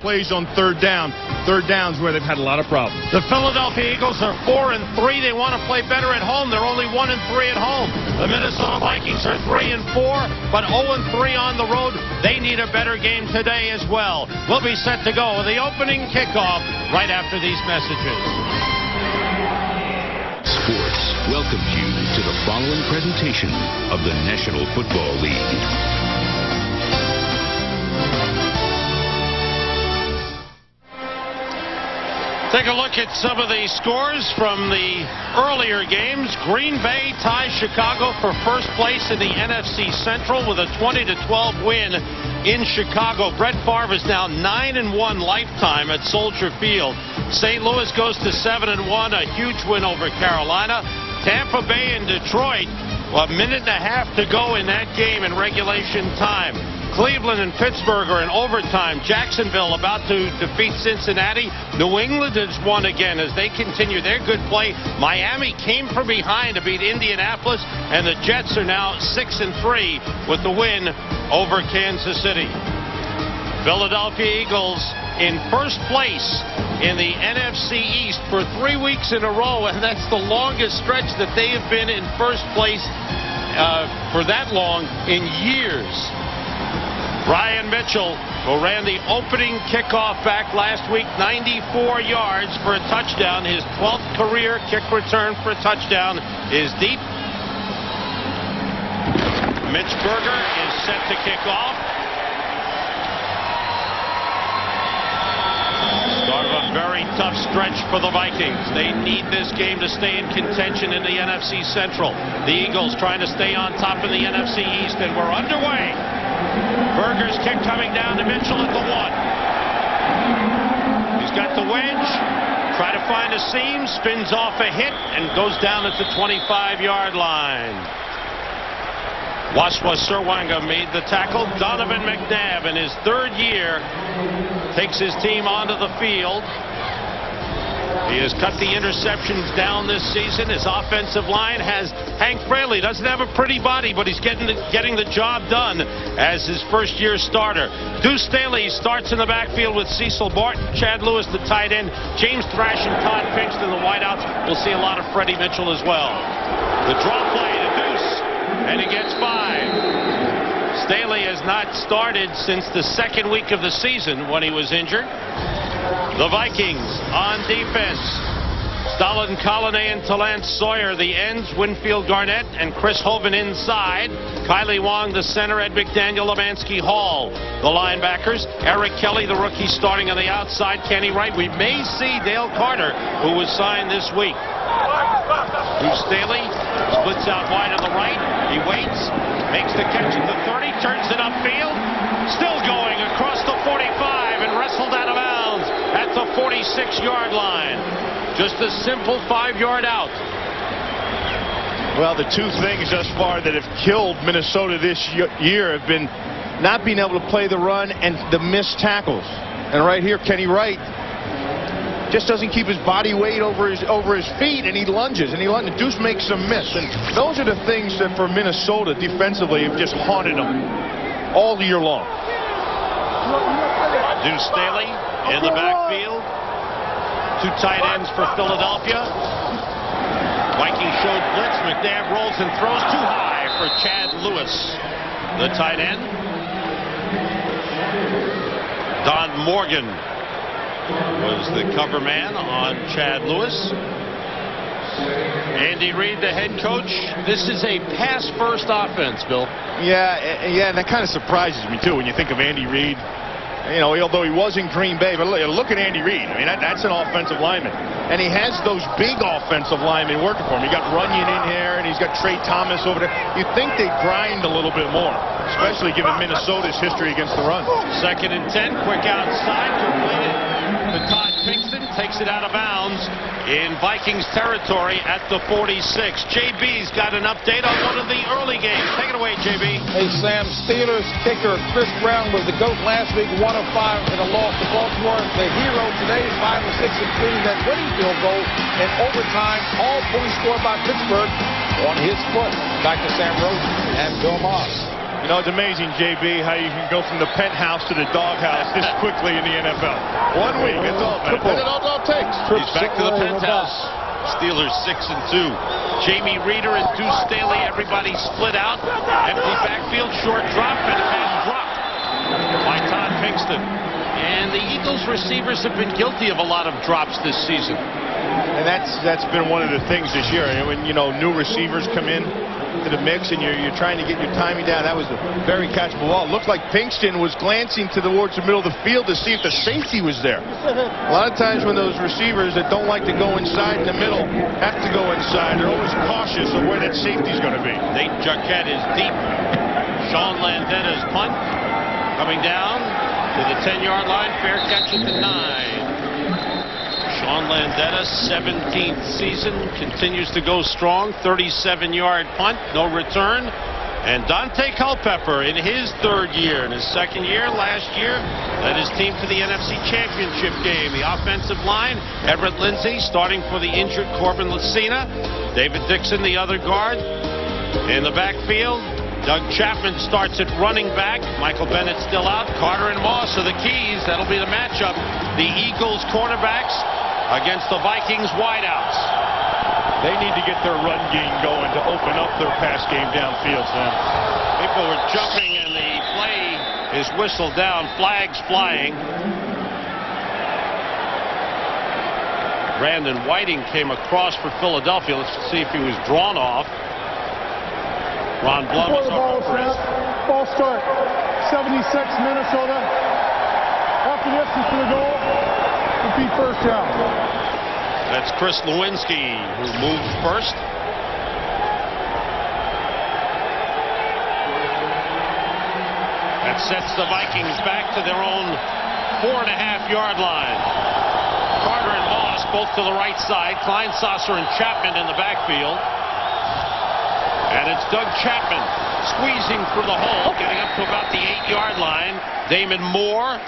plays on third down. Third down's where they've had a lot of problems. The Philadelphia Eagles are 4-3. They want to play better at home. They're only 1-3 at home. The Minnesota Vikings are 3-4, but 0-3 on the road. They need a better game today as well. We'll be set to go with the opening kickoff right after these messages. Sports welcomes you to the following presentation of the National Football League. Take a look at some of the scores from the earlier games. Green Bay ties Chicago for first place in the NFC Central with a 20-12 win in Chicago. Brett Favre is now 9-1 lifetime at Soldier Field. St. Louis goes to 7-1, a huge win over Carolina. Tampa Bay and Detroit, a minute and a half to go in that game in regulation time. Cleveland and Pittsburgh are in overtime. Jacksonville about to defeat Cincinnati. New England has won again as they continue their good play. Miami came from behind to beat Indianapolis, and the Jets are now 6-3 with the win over Kansas City. Philadelphia Eagles in first place in the NFC East for 3 weeks in a row, and that's the longest stretch that they have been in first place for that long in years. Ryan Mitchell, who ran the opening kickoff back last week, 94 yards for a touchdown. His 12th career kick return for a touchdown is deep. Mitch Berger is set to kick off. Start of a very tough stretch for the Vikings. They need this game to stay in contention in the NFC Central. The Eagles trying to stay on top in the NFC East, and we're underway. Berger's kick coming down to Mitchell at the 1. He's got the wedge. Try to find a seam. Spins off a hit and goes down at the 25-yard line. Waswa Sirwanga made the tackle. Donovan McNabb, in his third year, takes his team onto the field. He has cut the interceptions down this season. His offensive line has Hank Fraley. Doesn't have a pretty body, but he's getting the job done as his first-year starter. Deuce Staley starts in the backfield with Cecil Barton, Chad Lewis, the tight end, James Thrash and Todd Pinkston, the wideouts. We'll see a lot of Freddie Mitchell as well. The draw play to Deuce, and he gets 5. Staley has not started since the second week of the season when he was injured. The Vikings on defense. Stalin Collinet and Talent Sawyer, the ends. Winfield Garnett and Chris Hoban inside. Kylie Wong, the center. Ed McDaniel, Lemansky Hall, the linebackers. Eric Kelly, the rookie, starting on the outside. Kenny Wright. We may see Dale Carter, who was signed this week. Deuce Staley splits out wide on the right. He waits, makes the catch at the 30, turns it upfield. Still going across the 45 and wrestled out of bounds at the 46-yard line. Just a simple 5-yard out. Well, the two things thus far that have killed Minnesota this year have been not being able to play the run and the missed tackles. And right here, Kenny Wright just doesn't keep his body weight over his feet, and he lunges. Deuce makes some miss. And those are the things that for Minnesota defensively have just haunted them all year long. Deuce Staley in the backfield. Two tight ends for Philadelphia. Vikings showed blitz. McNabb rolls and throws too high for Chad Lewis, the tight end. Don Morgan was the cover man on Chad Lewis. Andy Reid, the head coach. This is a pass-first offense, Bill. Yeah, and that kind of surprises me, too, when you think of Andy Reid. You know, although he was in Green Bay, but look at Andy Reid. I mean, that's an offensive lineman. And he has those big offensive linemen working for him. You got Runyon in here, and he's got Trey Thomas over there. You'd think they'd grind a little bit more, especially given Minnesota's history against the run. 2nd and 10, quick outside, completed to Todd Pinkston, takes it out of bounds in Vikings territory at the 46. JB's got an update on one of the early games. Take it away, JB. Hey, Sam, Steelers kicker Chris Brown was the GOAT last week, 1 of 5 in a loss to Baltimore. The hero today, 5 of 6 including that winning field goal in overtime. All points scored by Pittsburgh on his foot. Back to Sam Rosen and Bill Moss. You know, it's amazing, JB, how you can go from the penthouse to the doghouse this quickly in the NFL. 1 week, it's all, man. That's all it takes. He's back to the penthouse. Steelers 6-2. Jamie Reeder and Deuce Staley, everybody split out. Empty backfield, short drop, and a pass dropped by Todd Pinkston. And the Eagles receivers have been guilty of a lot of drops this season. And that's been one of the things this year. When, you know, new receivers come in to the mix and you're trying to get your timing down, that was a very catchable ball. It looked like Pinkston was glancing towards the middle of the field to see if the safety was there. A lot of times when those receivers that don't like to go inside in the middle have to go inside, they're always cautious of where that safety's going to be. Nate Jacquet is deep. Sean Landetta's punt coming down to the 10-yard line. Fair catch at the 9. Sean Landetta, 17th season, continues to go strong. 37-yard punt, no return. And Dante Culpepper in his 3rd year. In his 2nd year last year, led his team to the NFC Championship game. The offensive line, Everett Lindsay starting for the injured Corbin Lucina. David Dixon, the other guard. In the backfield, Doug Chapman starts at running back. Michael Bennett still out. Carter and Moss are the keys. That'll be the matchup. The Eagles cornerbacks against the Vikings wideouts. They need to get their run game going to open up their pass game downfield, Sam. People were jumping and the play is whistled down. Flags flying. Brandon Whiting came across for Philadelphia. Let's see if he was drawn off. Ron Blum is over for it. Ball start. 76 Minnesota. After this is to the goal. Repeat first down. That's Chris Lewinsky who moved first. That sets the Vikings back to their own 4.5-yard line. Carter and Moss both to the right side. Kleinsasser and Chapman in the backfield. And it's Doug Chapman squeezing through the hole, getting up to about the 8-yard line. Damon Moore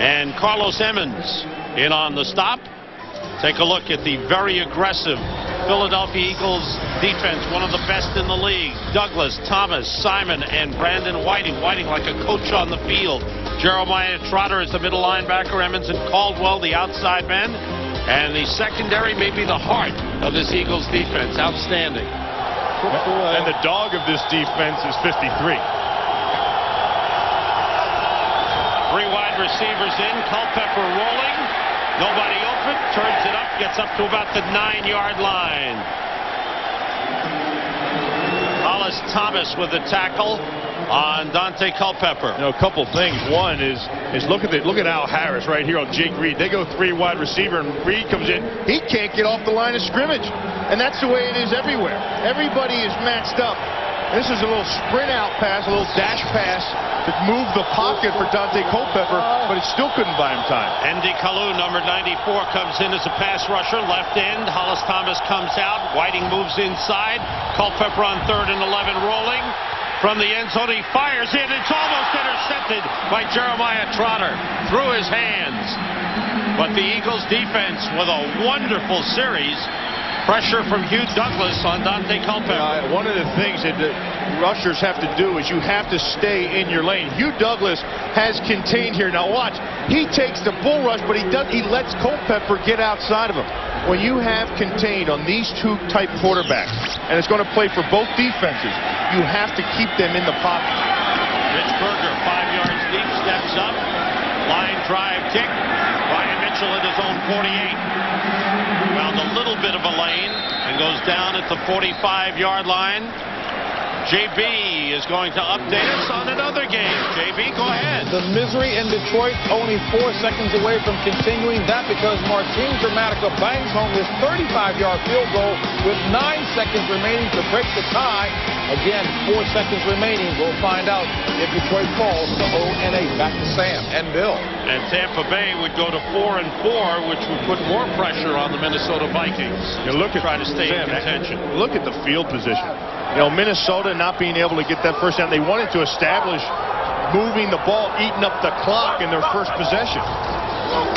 and Carlos Emmons in on the stop. Take a look at the very aggressive Philadelphia Eagles defense, one of the best in the league. Douglas, Thomas, Simon, and Brandon Whiting. Whiting like a coach on the field. Jeremiah Trotter is the middle linebacker. Emmons and Caldwell, the outside men. And the secondary may be the heart of this Eagles defense. Outstanding. And the dog of this defense is 53. 3 wide receivers in. Culpepper rolling. Nobody open. Turns it up. Gets up to about the 9-yard line. Hollis Thomas with the tackle on Dante Culpepper. You know, a couple things. One is look at Al Harris right here on Jake Reed. They go 3 wide receiver and Reed comes in. He can't get off the line of scrimmage. And that's the way it is everywhere. Everybody is matched up. This is a little sprint out pass, a little dash pass to move the pocket for Dante Culpepper, but it still couldn't buy him time. Andy Kalu, number 94, comes in as a pass rusher. Left end. Hollis Thomas comes out. Whiting moves inside. Culpepper on 3rd and 11 rolling. From the end zone, he fires in. It's almost intercepted by Jeremiah Trotter through his hands. But the Eagles defense with a wonderful series. Pressure from Hugh Douglas on Dante Culpepper. One of the things that the rushers have to do is you have to stay in your lane. Hugh Douglas has contained here. Now watch, he takes the bull rush, but he lets Culpepper get outside of him. When you have contained on these 2 type quarterbacks, and it's going to play for both defenses, you have to keep them in the pocket. Rich Berger, 5 yards deep, steps up. Line drive kick. Ryan Mitchell at his own 48. Found a little bit of a lane and goes down at the 45-yard line. JB is going to update us on another game. JB, go ahead. The misery in Detroit only 4 seconds away from continuing that because Martin Gramatica bangs home his 35-yard field goal with 9 seconds remaining to break the tie. Again, 4 seconds remaining. We'll find out if Detroit falls to 0-8. Back to Sam and Bill. And Tampa Bay would go to 4-4, which would put more pressure on the Minnesota Vikings. You look at, try to stay in contention. Look at the field position. You know, Minnesota not being able to get that first down. They wanted to establish moving the ball, eating up the clock in their first possession.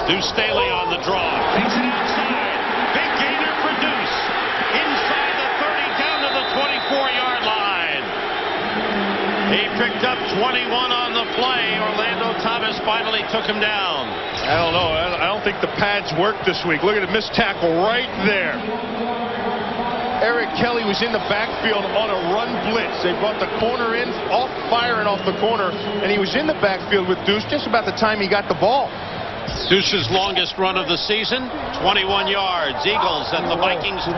Deuce Staley on the draw. Takes it outside. Big gainer for Deuce. Inside the 30, down to the 24-yard line. He picked up 21 on the play. Orlando Thomas finally took him down. I don't know. I don't think the pads worked this week. Look at the missed tackle right there. Eric Kelly was in the backfield on a run blitz. They brought the corner in, firing off the corner, and he was in the backfield with Deuce just about the time he got the ball. Deuce's longest run of the season, 21 yards. Eagles at the Vikings 24.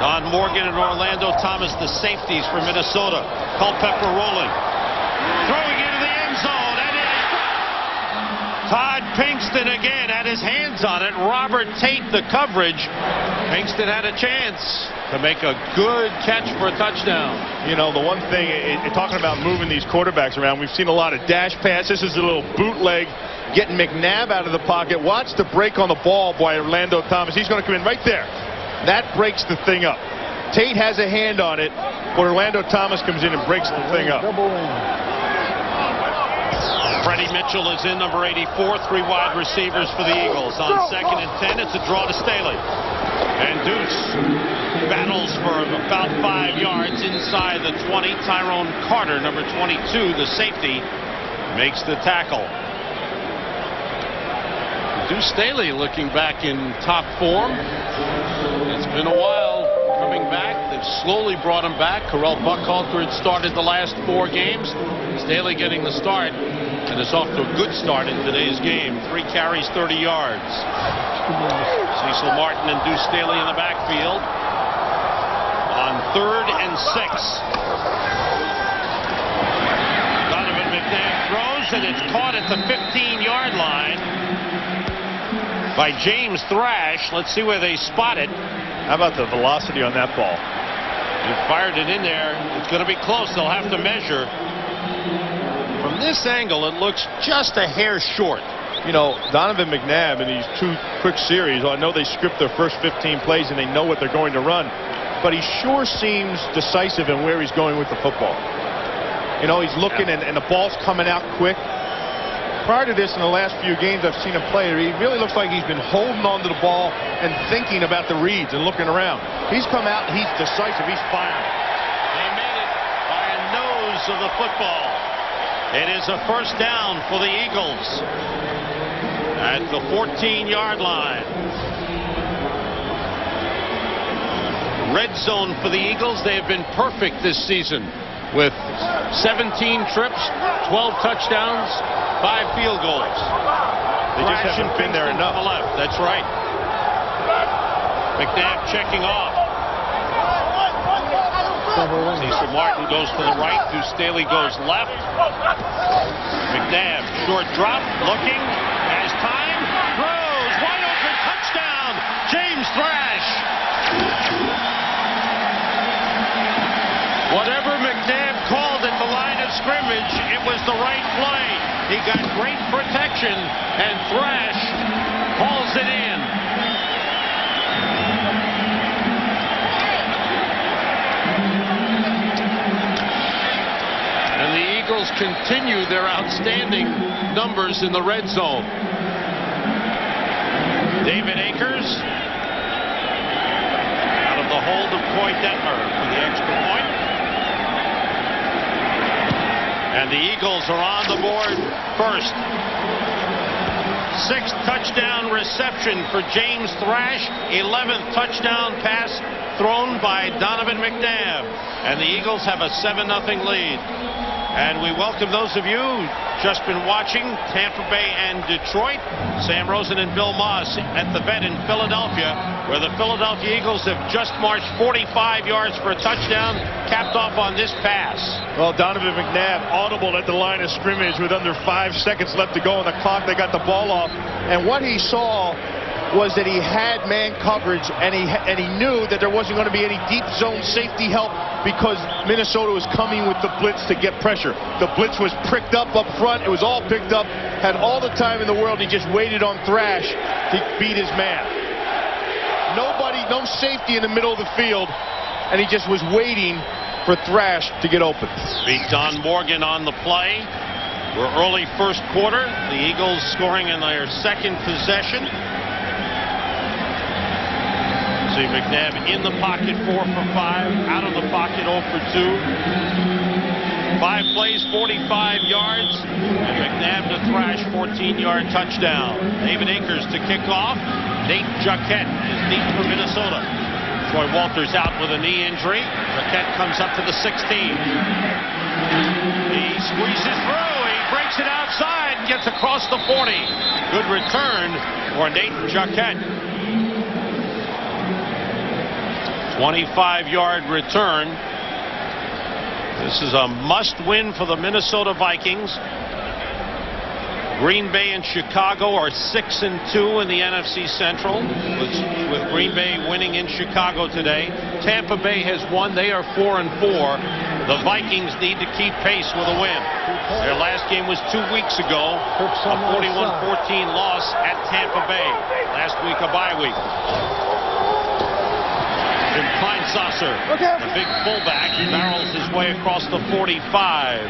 Don Morgan and Orlando Thomas, the safeties for Minnesota. Culpepper rolling. Throwing into the end zone. And it's Todd Pinkston again had his hands on it. Robert Tate, the coverage. Pinkston had a chance to make a good catch for a touchdown. You know, the one thing, talking about moving these quarterbacks around, we've seen a lot of dash passes. This is a little bootleg, getting McNabb out of the pocket. Watch the break on the ball by Orlando Thomas. He's going to come in right there. That breaks the thing up. Tate has a hand on it, but Orlando Thomas comes in and breaks the thing up. Freddie Mitchell is in, number 84. 3 wide receivers for the Eagles. On 2nd and 10, it's a draw to Staley. And Deuce battles for about 5 yards inside the 20. Tyrone Carter, number 22, the safety, makes the tackle. Deuce Staley looking back in top form. It's been a while coming back. They've slowly brought him back. Carell Buckhalter had started the last 4 games. Staley getting the start, and is off to a good start in today's game. 3 carries, 30 yards. Cecil Martin and Deuce Staley in the backfield. On 3rd and 6. Donovan McNabb throws, and it's caught at the 15-yard line by James Thrash. Let's see where they spot it. How about the velocity on that ball? He fired it in there. It's going to be close. They'll have to measure. From this angle, it looks just a hair short. You know, Donovan McNabb in these 2 quick series, I know they script their first 15 plays and they know what they're going to run, but he sure seems decisive in where he's going with the football. You know, he's looking and the ball's coming out quick. Prior to this, in the last few games I've seen him play, he really looks like he's been holding on to the ball and thinking about the reads and looking around. He's come out and he's decisive. He's firing. They made it by a nose of the football. It is a first down for the Eagles at the 14-yard line. Red zone for the Eagles. They have been perfect this season with 17 trips, 12 touchdowns, 5 field goals. They just haven't been there enough. On the left. That's right. McNabb checking off. Cecil Martin goes to the right. Deuce Staley goes left. McNabb, short drop, looking, has time, throws, wide open, touchdown, James Thrash. Whatever McNabb called at the line of scrimmage, it was the right play. He got great protection, and Thrash hauls it in. And the Eagles continue their outstanding numbers in the red zone. David Akers out of the hold of Coy Detmer for the extra point. And the Eagles are on the board first. 6th touchdown reception for James Thrash. 11th touchdown pass thrown by Donovan McNabb. And the Eagles have a 7-0 lead. And we welcome those of you who've just been watching Tampa Bay and Detroit. Sam Rosen and Bill Moss at the vet in Philadelphia, where the Philadelphia Eagles have just marched 45 yards for a touchdown, capped off on this pass. Well, Donovan McNabb audible at the line of scrimmage with under 5 seconds left to go on the clock. They got the ball off. And what he saw was that he had man coverage, and he knew that there wasn't going to be any deep zone safety help because Minnesota was coming with the blitz to get pressure. The blitz was pricked up front. It was all picked up. Had all the time in the world. He just waited on Thrash to beat his man. Nobody, no safety in the middle of the field, and he just was waiting for Thrash to get open. Beat Don Morgan on the play. We're early first quarter. The Eagles scoring in their 2nd possession. See McNabb in the pocket 4 for 5, out of the pocket 0 for 2. 5 plays, 45 yards, and McNabb to thrash 14-yard touchdown. David Akers to kick off. Nate Jacquet is deep for Minnesota. Troy Walters out with a knee injury. Jacquet comes up to the 16. He squeezes through. He breaks it outside and gets across the 40. Good return for Nate Jacquet. 25-yard return. This is a must-win for the Minnesota Vikings. Green Bay and Chicago are 6-2 in the NFC Central, with Green Bay winning in Chicago today. Tampa Bay has won. They are 4-4. The Vikings need to keep pace with a win. Their last game was 2 weeks ago, a 41-14 loss at Tampa Bay. Last week, a bye week. Jim Kleinsasser, the big fullback, barrels his way across the 45.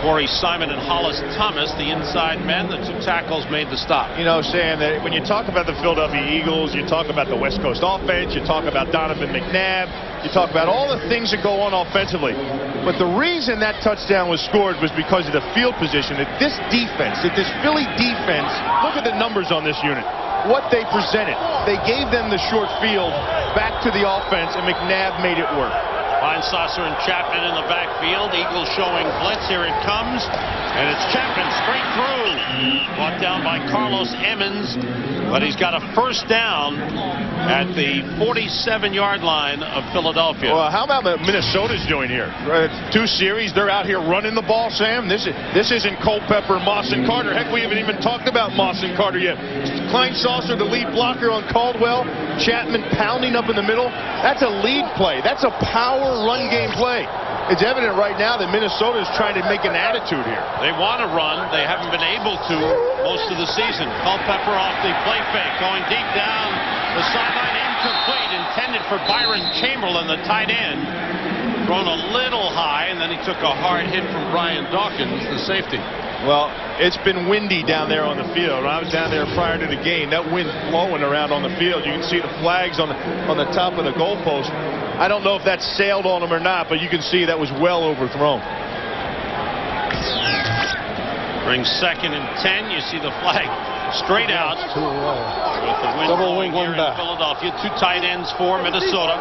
Corey Simon and Hollis Thomas, the inside men, the 2 tackles made the stop. You know, Sam, that when you talk about the Philadelphia Eagles, you talk about the West Coast offense, you talk about Donovan McNabb, you talk about all the things that go on offensively. But the reason that touchdown was scored was because of the field position. That this defense, that this Philly defense, look at the numbers on this unit. What they presented. They gave them the short field back to the offense, and McNabb made it work. Kleinsasser and Chapman in the backfield. Eagles showing blitz. Here it comes. And it's Chapman straight through. Brought down by Carlos Emmons. But he's got a first down at the 47-yard line of Philadelphia. Well, how about what Minnesota's doing here? 2 series. They're out here running the ball, Sam. This isn't Culpepper, Moss, and Carter. Heck, we haven't even talked about Moss and Carter yet. Kleinsasser, the lead blocker on Caldwell. Chapman pounding up in the middle. That's a lead play. That's a power run game play. It's evident right now that Minnesota is trying to make an attitude here. They want to run. They haven't been able to most of the season. Culpepper off the play fake, going deep down the sideline, incomplete, intended for Byron Chamberlain, the tight end. Thrown a little high, and then he took a hard hit from Brian Dawkins, the safety. Well, it's been windy down there on the field. I was down there prior to the game. That wind blowing around on the field. You can see the flags on the top of the goalpost. I don't know if that sailed on them or not, but you can see that was well overthrown. Brings 2nd and 10. You see the flag straight out. With the wind blowing here in Philadelphia. 2 tight ends for Minnesota.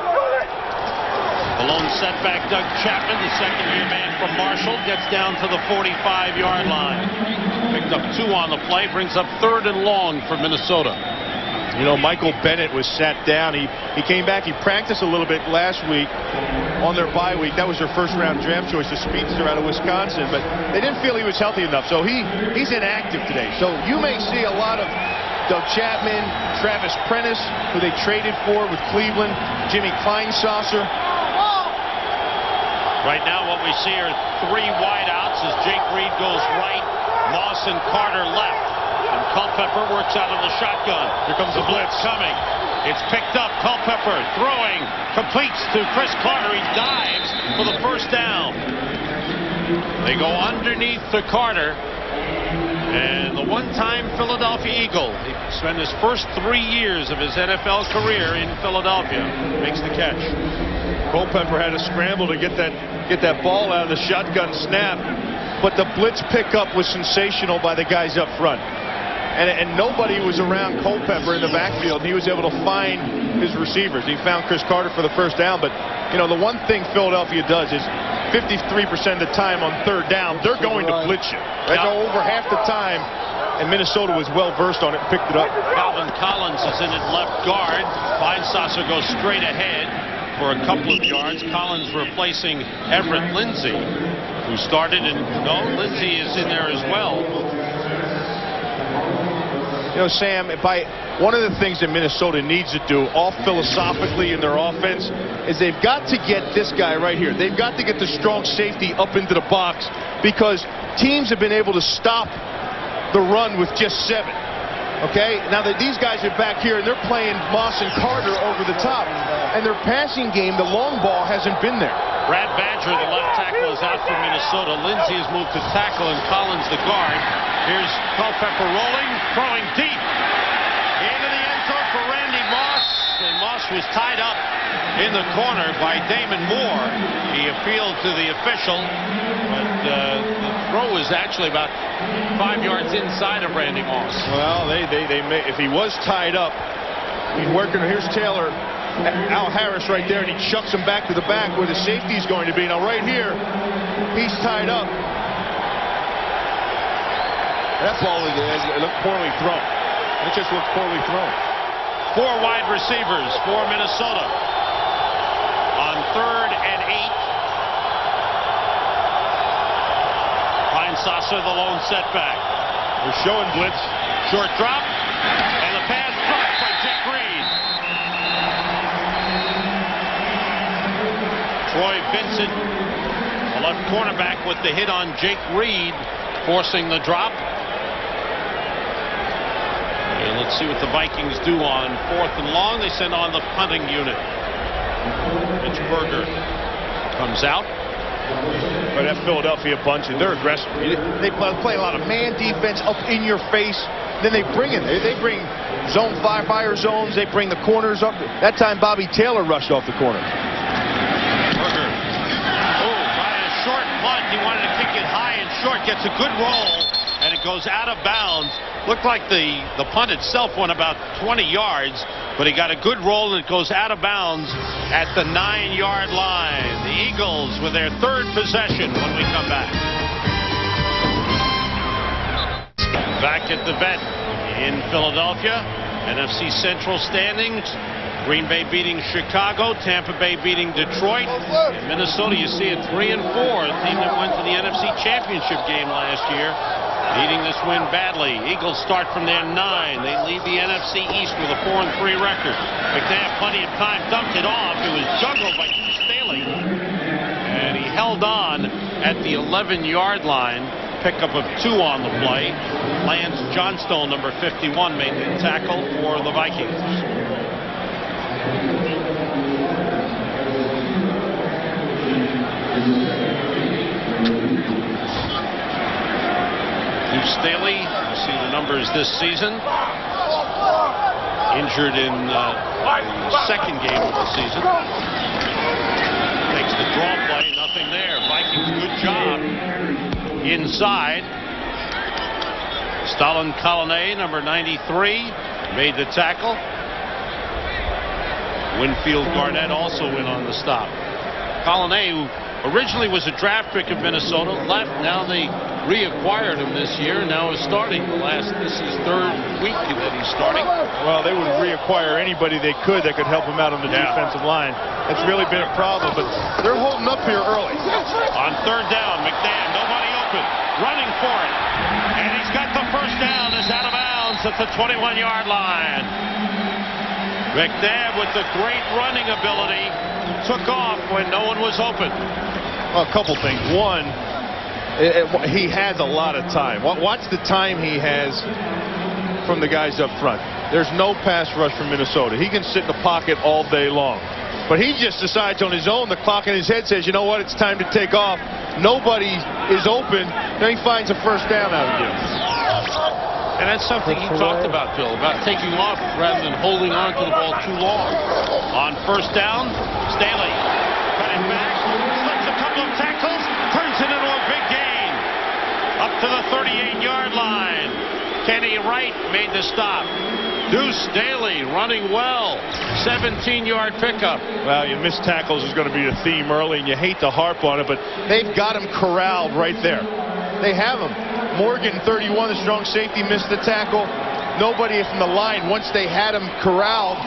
The lone setback, Doug Chapman, the second-year man from Marshall, gets down to the 45-yard line. Picked up 2 on the play, brings up 3rd and long for Minnesota. You know, Michael Bennett was sat down. He came back. He practiced a little bit last week on their bye week. That was their first-round draft choice, the speedster out of Wisconsin. But they didn't feel he was healthy enough, so he's inactive today. So you may see a lot of Doug Chapman, Travis Prentice, who they traded for with Cleveland, Jimmy Kleinsasser. Right now what we see are 3 wideouts as Jake Reed goes right, Moss and Carter left. And Culpepper works out of the shotgun. Here comes the blitz coming. It's picked up. Culpepper throwing, completes to Chris Carter. He dives for the first down. They go underneath to Carter. And the one-time Philadelphia Eagle, he spent his first 3 years of his NFL career in Philadelphia, makes the catch. Culpepper had to scramble to get that ball out of the shotgun snap, but the blitz pickup was sensational by the guys up front. And nobody was around Culpepper in the backfield. He was able to find his receivers. He found Chris Carter for the first down. But, you know, the one thing Philadelphia does is 53% of the time on 3rd down, they're going to blitz you. They go over half the time, and Minnesota was well-versed on it and picked it up. Calvin Collins is in at left guard. Kleinsasser goes straight ahead for a couple of yards. Collins replacing Everett Lindsey, who started, and Lindsey is in there as well. You know, Sam, one of the things that Minnesota needs to do, all philosophically in their offense, is they've got to get this guy right here. They've got to get the strong safety up into the box, because teams have been able to stop the run with just 7. Okay, now that these guys are back here and they're playing Moss and Carter over the top, and their passing game, the long ball hasn't been there. Brad Badger, the left tackle, is out for Minnesota. Lindsey has moved to tackle, and Collins the guard. Here's Culpepper rolling, throwing deep into the end zone for Randy Moss, and Moss was tied up in the corner by Damon Moore. He appealed to the official, but the throw was actually about 5 yards inside of Randy Moss. Well, if he was tied up, he's working. Here's Taylor, Al Harris right there, and he chucks him back to the back where the safety is going to be. Now right here, he's tied up. That ball looked poorly thrown. It just looked poorly thrown. 4 wide receivers for Minnesota on 3rd and 8. Heinzsasser, the lone setback. We're showing blitz. Short drop, and the pass dropped by Jake Reed. Troy Vincent, the left cornerback, with the hit on Jake Reed, forcing the drop. And let's see what the Vikings do on 4th and long. They send on the punting unit. Mitch Berger comes out. But that Philadelphia bunch, they're aggressive. They play a lot of man defense up in your face. Then they bring it. They bring zone 5 fire zones. They bring the corners up. That time Bobby Taylor rushed off the corner. Berger. Oh, by a short punt. He wanted to kick it high and short. Gets a good roll, and it goes out of bounds. Looked like the punt itself went about 20 yards, but he got a good roll, and it goes out of bounds at the 9-yard line. The Eagles with their 3rd possession when we come back. Back at the vet in Philadelphia. NFC Central standings. Green Bay beating Chicago, Tampa Bay beating Detroit. In Minnesota, you see a 3-4, a team that went to the NFC Championship game last year, needing this win badly. Eagles start from their 9. They lead the NFC East with a 4-3 record. McNabb, plenty of time, dumped it off. It was juggled by Staley, and he held on at the 11-yard line. Pickup of 2 on the play. Lance Johnstone, number 51, made the tackle for the Vikings. Staley, you see the numbers this season. Injured in the 2nd game of the season. Takes the draw play, nothing there. Vikings, good job inside. Stalin Colonnay, number 93, made the tackle. Winfield Garnett also in on the stop. Colonnay, who originally was a draft pick of Minnesota, left. Now they reacquired him this year, and now is starting. This is 3rd week that he's starting. Well, they would reacquire anybody they could that could help him out on the defensive line. That's really been a problem, but they're holding up here early. On 3rd down, McNabb, nobody open, running for it, and he's got the 1st down. It's out of bounds at the 21-yard line. McNabb, with the great running ability, took off when no one was open. Well, a couple things. One, he has a lot of time. Watch the time he has from the guys up front. There's no pass rush from Minnesota. He can sit in the pocket all day long. But he just decides on his own, the clock in his head says, you know what, it's time to take off. Nobody is open. Then he finds a 1st down out of it. And that's something he talked about, Bill, about taking off rather than holding on to the ball too long. On 1st down, Staley cutting back, slips a couple of tackles, turns it into a big gain. Up to the 38-yard line. Kenny Wright made the stop. Deuce Staley running well. 17-yard pickup. Well, you missed tackles is going to be a theme early, and you hate to harp on it, but they've got him corralled right there. They have him. Morgan, 31, the strong safety, missed the tackle. Nobody from the line. Once they had him corralled,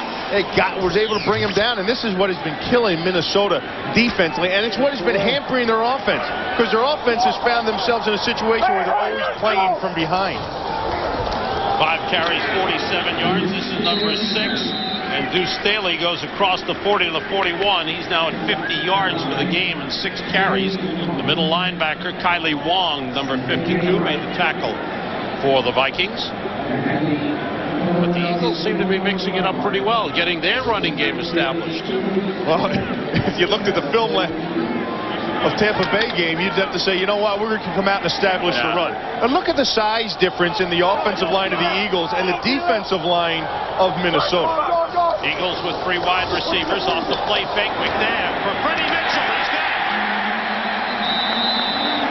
was able to bring him down, and this is what has been killing Minnesota defensively, and it's what has been hampering their offense, because their offense has found themselves in a situation where they're always playing from behind. 5 carries, 47 yards. This is number 6. And Deuce Staley goes across the 40 to the 41. He's now at 50 yards for the game and 6 carries. The middle linebacker, Kylie Wong, number 52, made the tackle for the Vikings. But the Eagles seem to be mixing it up pretty well, getting their running game established. Well, if you looked at the film of Tampa Bay game, you'd have to say, you know what, we're going to come out and establish the run. And look at the size difference in the offensive line of the Eagles and the defensive line of Minnesota. Eagles with 3 wide receivers off the play fake. McNabb for Freddie Mitchell. He's got it.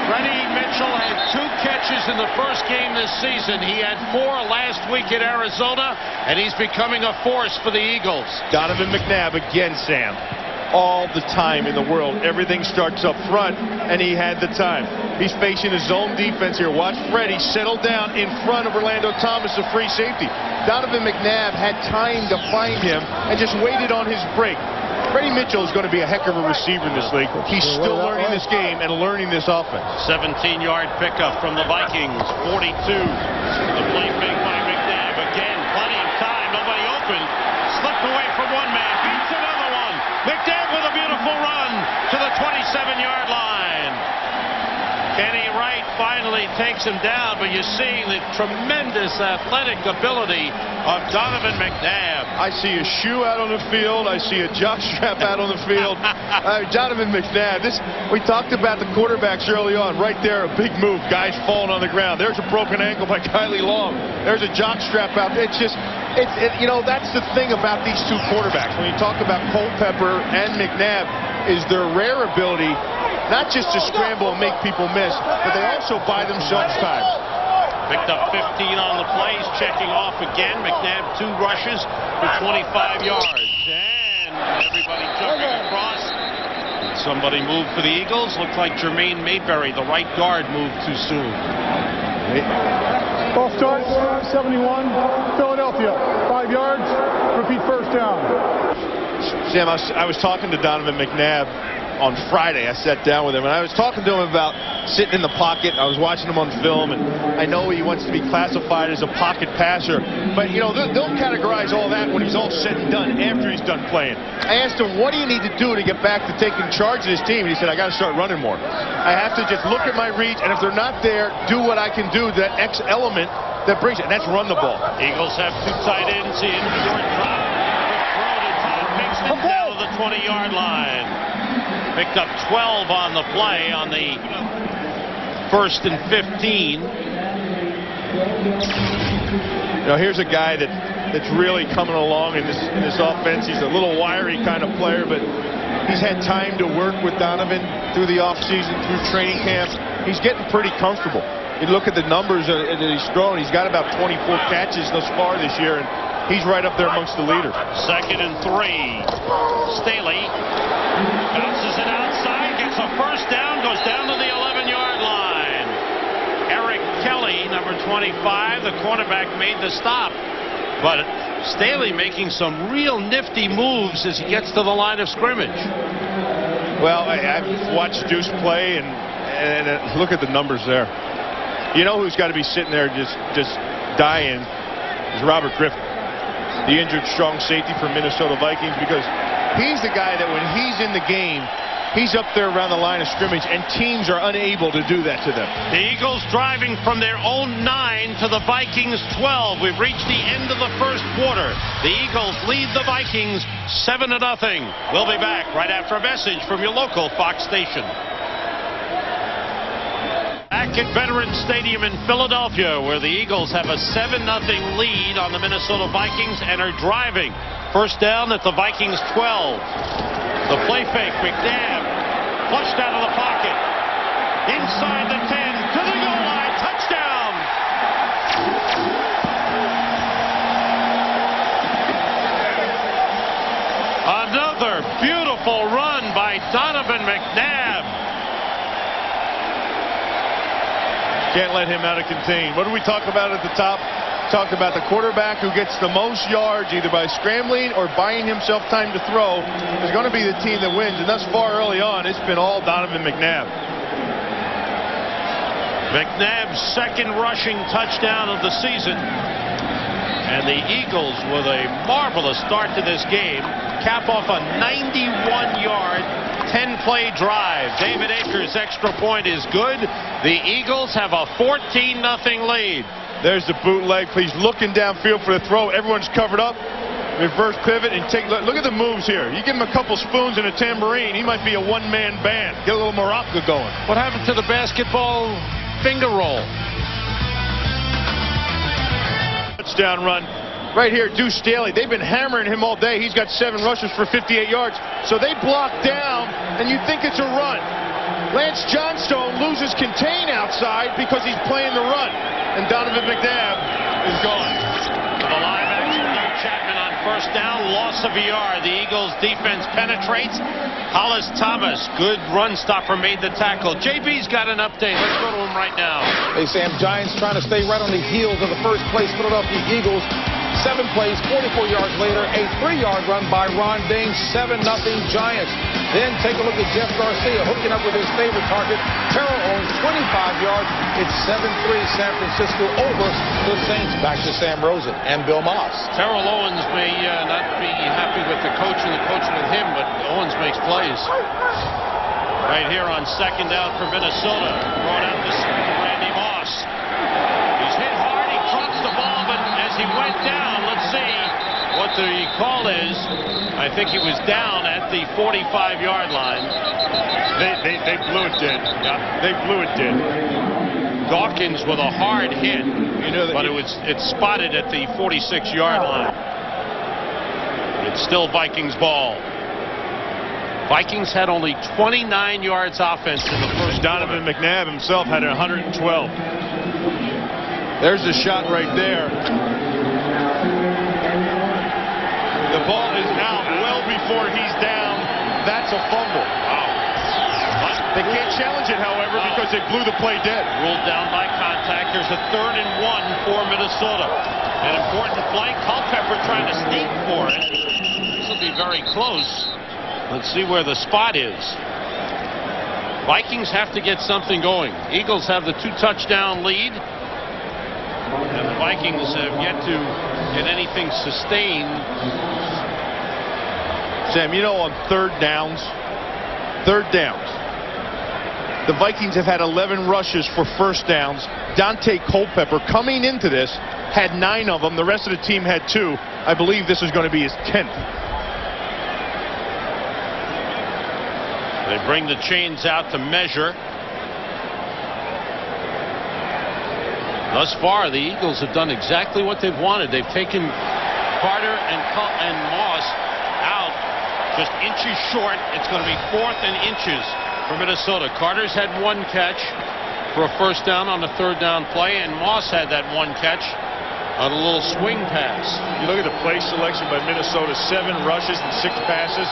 Freddie Mitchell had 2 catches in the first game this season. He had 4 last week at Arizona, and he's becoming a force for the Eagles. Donovan McNabb again, Sam. All the time in the world. Everything starts up front, and he had the time. He's facing his zone defense here. Watch Freddie settle down in front of Orlando Thomas, a free safety. Donovan McNabb had time to find him and just waited on his break. Freddie Mitchell is going to be a heck of a receiver in this league. He's still learning this game and learning this offense. 17-yard pickup from the Vikings. 42. The play fake by McNabb. Again, plenty of time. Nobody open. Slipped away from one man. Beats another one. McNabb with a beautiful run to the 27-yard line. Kenny Wright finally takes him down, but you're seeing the tremendous athletic ability of Donovan McNabb. I see a shoe out on the field. I see a jockstrap out on the field. Donovan McNabb. We talked about the quarterbacks early on. Right there, a big move. Guys falling on the ground. There's a broken ankle by Kylie Long. There's a jockstrap out there. You know, that's the thing about these 2 quarterbacks. When you talk about Culpepper and McNabb, is their rare ability not just to scramble and make people miss, but they also buy themselves time. Picked up 15 on the plays, checking off again. McNabb 2 rushes for 25 yards. And everybody jumping across. Somebody moved for the Eagles. Looked like Jermaine Mayberry, the right guard, moved too soon. Ball starts, 71, Philadelphia. 5 yards, repeat first down. Sam, I was talking to Donovan McNabb on Friday. I sat down with him, and I was talking to him about sitting in the pocket. I was watching him on film, and I know he wants to be classified as a pocket passer, but, you know, they'll categorize all that when he's all said and done, after he's done playing. I asked him, what do you need to do to get back to taking charge of this team? And he said, I got to start running more. I have to just look at my reads, and if they're not there, do what I can do, that X element that brings it, and that's run the ball. Eagles have 2 tight ends in short drop. Throw to Todd Mixon down to the 20-yard line. Picked up 12 on the play on the 1st and 15. You know, here's a guy that's really coming along in this offense. He's a little wiry kind of player, but he's had time to work with Donovan through the offseason, through training camp. He's getting pretty comfortable. You look at the numbers that he's thrown. He's got about 24 catches thus far this year, and he's right up there amongst the leaders. 2nd and 3. Staley bounces it outside, gets a first down, goes down to the 11-yard line. Eric Kelly, number 25, the cornerback, made the stop. But Staley making some real nifty moves as he gets to the line of scrimmage. Well, I've watched Deuce play, and look at the numbers there. You know who's got to be sitting there just dying is Robert Griffin, the injured strong safety for Minnesota Vikings, because he's the guy that when he's in the game, he's up there around the line of scrimmage, and teams are unable to do that to them. The Eagles driving from their own 9 to the Vikings 12. We've reached the end of the first quarter. The Eagles lead the Vikings 7-0. We'll be back right after a message from your local Fox station. Back at Veterans Stadium in Philadelphia, where the Eagles have a 7-0 lead on the Minnesota Vikings and are driving. First down at the Vikings 12. The play fake, McNabb flushed out of the pocket. Inside the 10, to the goal line, touchdown! Another beautiful run by Donovan McNabb. Can't let him out of contain. What did we talk about at the top? Talked about the quarterback who gets the most yards either by scrambling or buying himself time to throw is going to be the team that wins. And thus far early on, it's been all Donovan McNabb. McNabb's 2nd rushing touchdown of the season. And the Eagles, with a marvelous start to this game, cap off a 91-yard 10-play drive. David Akers' extra point is good. The Eagles have a 14-0 lead. There's the bootleg. He's looking downfield for the throw. Everyone's covered up. Reverse pivot and look at the moves here. You give him a couple spoons and a tambourine, he might be a one-man band. Get a little maraca going. What happened to the basketball finger roll? Touchdown run Right here, Deuce Staley. They've been hammering him all day. He's got 7 rushes for 58 yards. So they block down, and you think it's a run. Lance Johnstone loses contain outside because he's playing the run. And Donovan McNabb is gone. The live action, no Chapman on first down, loss of a yard. The Eagles defense penetrates. Hollis Thomas, good run stopper, made the tackle. JB's got an update. Let's go to him right now. Hey, Sam, Giants trying to stay right on the heels of the first place Philadelphia Eagles. 7 plays, 44 yards later, a 3-yard run by Ron Dane, 7-0 Giants. Then take a look at Jeff Garcia hooking up with his favorite target, Terrell Owens, 25 yards. It's 7-3 San Francisco over the Saints. Back to Sam Rosen and Bill Moss. Terrell Owens may not be happy with the coach and the coach with him, but Owens makes plays. Right here on second down for Minnesota. Brought out to Randy Moss. He's hit hard. He drops the ball, but as he went down, let's see what the call is. I think he was down at the 45-yard line. They blew it dead. Yeah, they blew it dead. Dawkins with a hard hit, but it's spotted at the 46-yard line. It's still Vikings ball. Vikings had only 29 yards offense in the first. Donovan McNabb himself had 112. There's the shot right there. The ball is out well before he's down. That's a fumble. Wow. They can't challenge it, however, because they blew the play dead. Ruled down by contact. There's a 3rd and 1 for Minnesota. An important play. Culpepper trying to sneak for it. This will be very close. Let's see where the spot is. Vikings have to get something going. Eagles have the 2-touchdown lead. And the Vikings have yet to get anything sustained. Sam, on third downs, the Vikings have had 11 rushes for first downs. Dante Culpepper, coming into this, had 9 of them. The rest of the team had 2. I believe this is going to be his 10th. They bring the chains out to measure. Thus far, the Eagles have done exactly what they've wanted. They've taken Carter and Moss out just inches short. It's going to be 4th and inches for Minnesota. Carter's had 1 catch for a first down on a 3rd down play, and Moss had that 1 catch on a little swing pass. You look at the play selection by Minnesota, 7 rushes and 6 passes.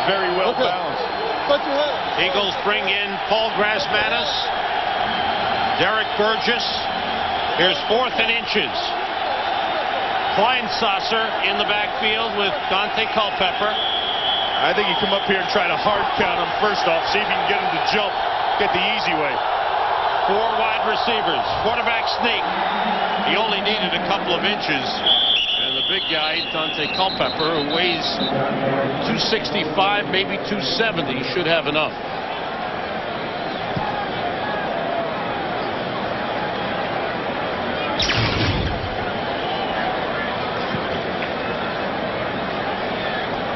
Very well balanced. Eagles bring in Paul Grassmanis, Derek Burgess. Here's 4th and inches. Kleinsasser in the backfield with Dante Culpepper. I think you come up here and try to hard count him first off. See if you can get him to jump. Get the easy way. 4 wide receivers. Quarterback sneak. He only needed a couple of inches. And the big guy, Dante Culpepper, who weighs 265, maybe 270, should have enough.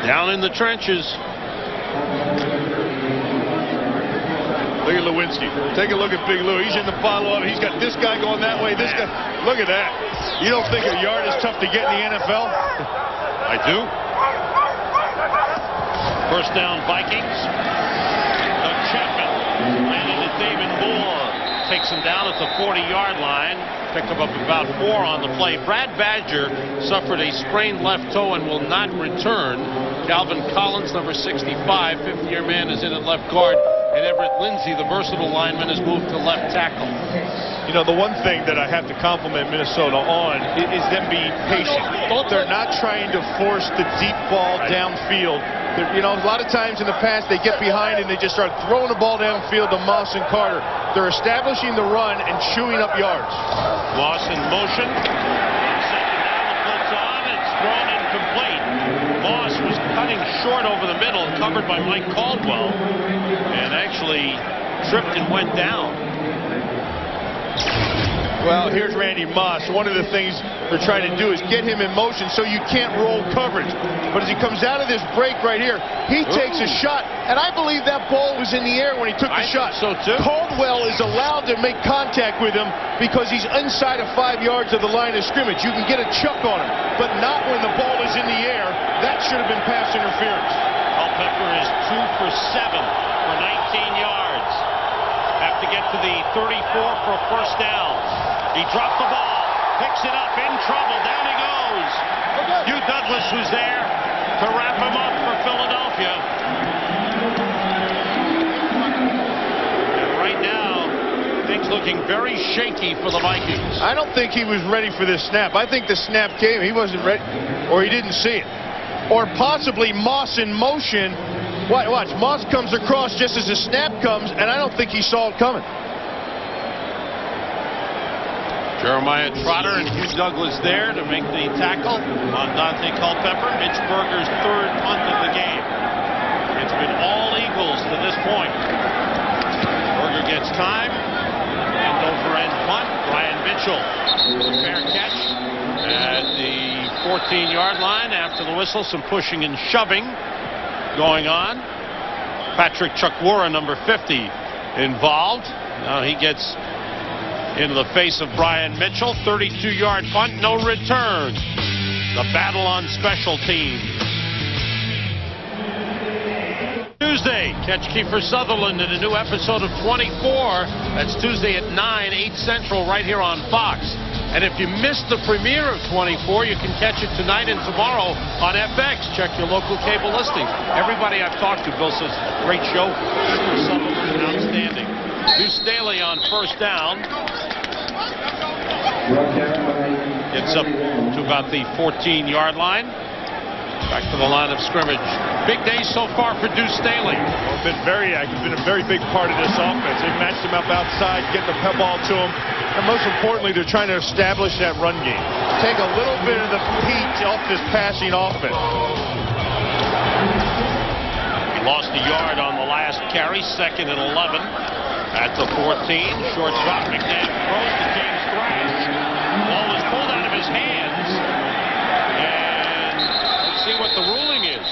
Down in the trenches. Look at Lewinsky. Take a look at Big Lou. He's in the follow-up. He's got this guy going that way. This guy. Look at that. You don't think a yard is tough to get in the NFL? I do. First down, Vikings. Chapman landed at David Moore. Takes him down at the 40-yard line. Picked him up about 4 on the play. Brad Badger suffered a sprained left toe and will not return. Calvin Collins, number 65, 50-year man, is in at left guard. And Everett Lindsey, the versatile lineman, has moved to left tackle. The one thing that I have to compliment Minnesota on is them being patient. They're not trying to force the deep ball downfield. A lot of times in the past, they get behind and they just start throwing the ball downfield to Moss and Carter. They're establishing the run and chewing up yards. Moss in motion. Second down, the blitz on. It's thrown incomplete. Moss was cutting short over the middle, covered by Mike Caldwell, and actually tripped and went down. Well, here's Randy Moss. One of the things they're trying to do is get him in motion so you can't roll coverage. But as he comes out of this break right here, he takes a shot. And I believe that ball was in the air when he took the shot. So too. Caldwell is allowed to make contact with him because he's inside of 5 yards of the line of scrimmage. You can get a chuck on him, but not when the ball is in the air. That should have been pass interference. Culpepper is 2 for 7 for 19 yards. Have to get to the 34 for a first down. He dropped the ball, picks it up, in trouble, down he goes. Hugh Douglas was there to wrap him up for Philadelphia. And right now, things looking very shaky for the Vikings. I don't think he was ready for this snap. I think the snap came. He wasn't ready, or he didn't see it. Or possibly Moss in motion. Watch, Moss comes across just as the snap comes, and I don't think he saw it coming. Jeremiah Trotter and Hugh Douglas there to make the tackle on Dante Culpepper. Mitch Berger's third punt of the game. It's been all Eagles to this point. Berger gets time. End over end punt. Brian Mitchell with a fair catch at the 14-yard line. After the whistle, some pushing and shoving going on. Patrick Chukwura, number 50, involved. Now he gets into the face of Brian Mitchell. 32-yard punt, no return. The battle on special teams. Tuesday, catch Kiefer Sutherland in a new episode of 24. That's Tuesday at 9, 8 Central, right here on Fox. And if you missed the premiere of 24, you can catch it tonight and tomorrow on FX. Check your local cable listing. Everybody I've talked to, Bill, says, great show. Kiefer Sutherland, outstanding. Deuce Staley on first down. Gets up to about the 14-yard line. Back to the line of scrimmage. Big day so far for Deuce Staley. Well, been very active, been a very big part of this offense. They've matched him up outside, getting the ball to him. And most importantly, they're trying to establish that run game. Take a little bit of the heat off this passing offense. He lost a yard on the last carry, 2nd and 11. At the 14, short drop, McNabb throws to James Thrash. Ball was pulled out of his hands. And let's see what the ruling is.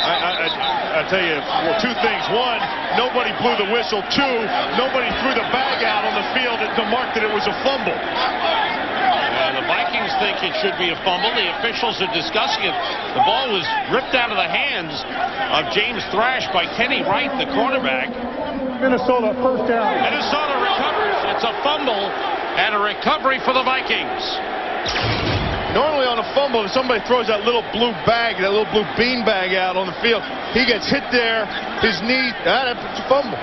I tell you, well, two things. One, nobody blew the whistle. Two, nobody threw the bag out on the field to mark that it was a fumble. The Vikings think it should be a fumble. The officials are discussing it. The ball was ripped out of the hands of James Thrash by Kenny Wright, the quarterback. Minnesota, first down. Minnesota recovers. It's a fumble and a recovery for the Vikings. Normally on a fumble, if somebody throws that little blue bag, that little blue bean bag out on the field, he gets hit there, his knee, that's a fumble.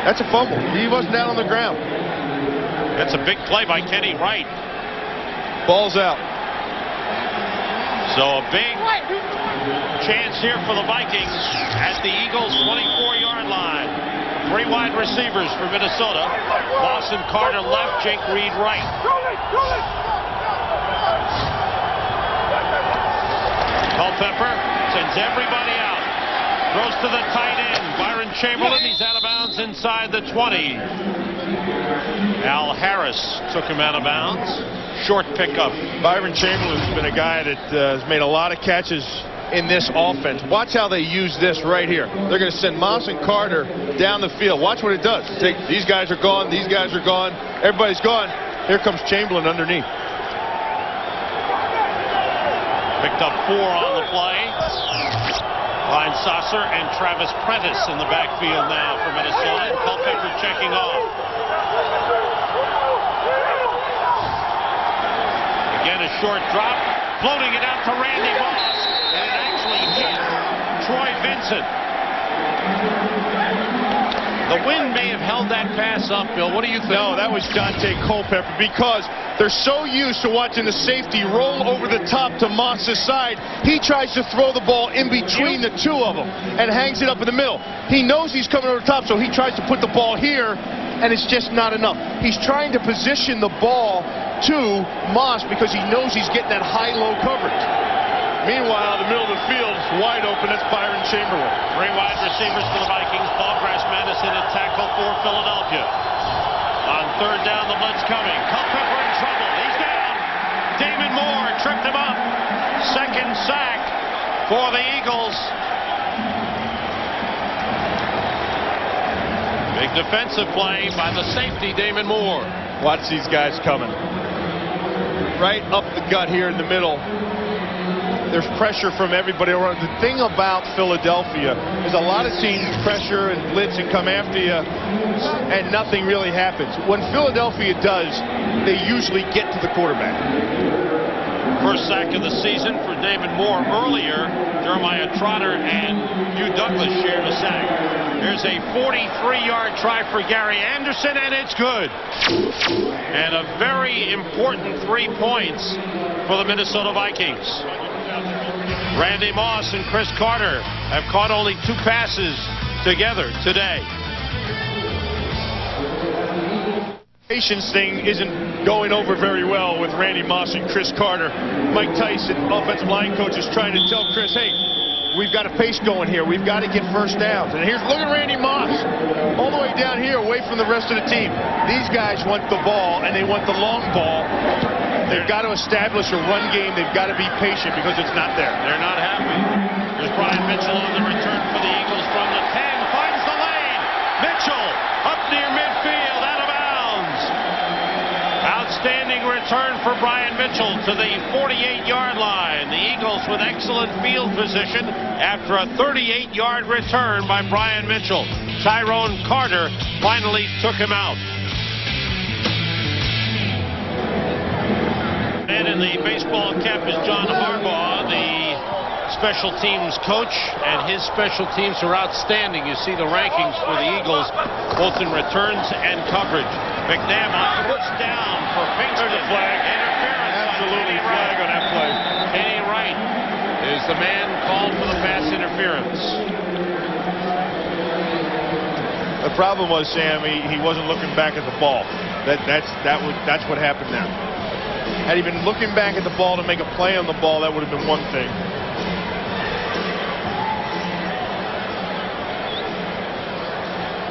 That's a fumble. He wasn't down on the ground. That's a big play by Kenny Wright. Ball's out. So a big chance here for the Vikings at the Eagles' 24-yard line. 3 wide receivers for Minnesota. Lawson Carter left, Jake Reed right. Culpepper sends everybody out. Throws to the tight end. Byron Chamberlain, he's out of bounds inside the 20. Al Harris took him out of bounds. Short pickup. Byron Chamberlain's been a guy that has made a lot of catches in this offense. Watch how they use this right here. They're going to send Moss and Carter down the field. Watch what it does. These guys are gone. These guys are gone. Everybody's gone. Here comes Chamberlain underneath. Picked up 4 on the play. Ryan Sasser and Travis Prentice in the backfield now for Minnesota. Culpepper checking off. Again, a short drop. Floating it out to Randy Moss. And it actually hit Troy Vincent. The wind may have held that pass up, Bill. What do you think? No, that was Dante Culpepper, because they're so used to watching the safety roll over the top to Moss's side. He tries to throw the ball in between the two of them and hangs it up in the middle. He knows he's coming over the top, so he tries to put the ball here, and it's just not enough. He's trying to position the ball to Moss because he knows he's getting that high-low coverage. Meanwhile, the middle of the field is wide open. That's Byron Chamberlain. 3 wide receivers for the Vikings. Paul Grass Madison at tackle for Philadelphia. On third down, the blitz coming. Culpepper in trouble. He's down. Damon Moore tripped him up. Second sack for the Eagles. Big defensive play by the safety, Damon Moore. Watch these guys coming. Right up the gut here in the middle. There's pressure from everybody around. The thing about Philadelphia is a lot of teams pressure and blitz and come after you, and nothing really happens. When Philadelphia does, they usually get to the quarterback. First sack of the season for Damon Moore. Earlier, Jeremiah Trotter and Hugh Douglas shared a sack. There's a 43-yard try for Gary Anderson, and it's good. And a very important 3 points for the Minnesota Vikings. Randy Moss and Chris Carter have caught only 2 passes together today. Patience thing isn't going over very well with Randy Moss and Chris Carter. Mike Tyson, offensive line coach, is trying to tell Chris, hey, we've got a pace going here. We've got to get first downs. And here's, look at Randy Moss, all the way down here, away from the rest of the team. These guys want the ball, and they want the long ball. They've got to establish a run game. They've got to be patient because it's not there. They're not happy. There's Brian Mitchell on the return for the Eagles from the 10. Finds the lane. Mitchell up near midfield, out of bounds. Outstanding return for Brian Mitchell to the 48-yard line. The Eagles with excellent field position after a 38-yard return by Brian Mitchell. Tyrone Carter finally took him out. And in the baseball cap is John Harbaugh, the special teams coach, and his special teams are outstanding. You see the rankings for the Eagles, both in returns and coverage. McNabb on first down for Pinkston. Flag. Interference. Absolutely flag on that play. Kenny Wright is the man called for the pass interference. The problem was, Sam, he wasn't looking back at the ball. That's what happened there. Had he been looking back at the ball to make a play on the ball, that would have been one thing.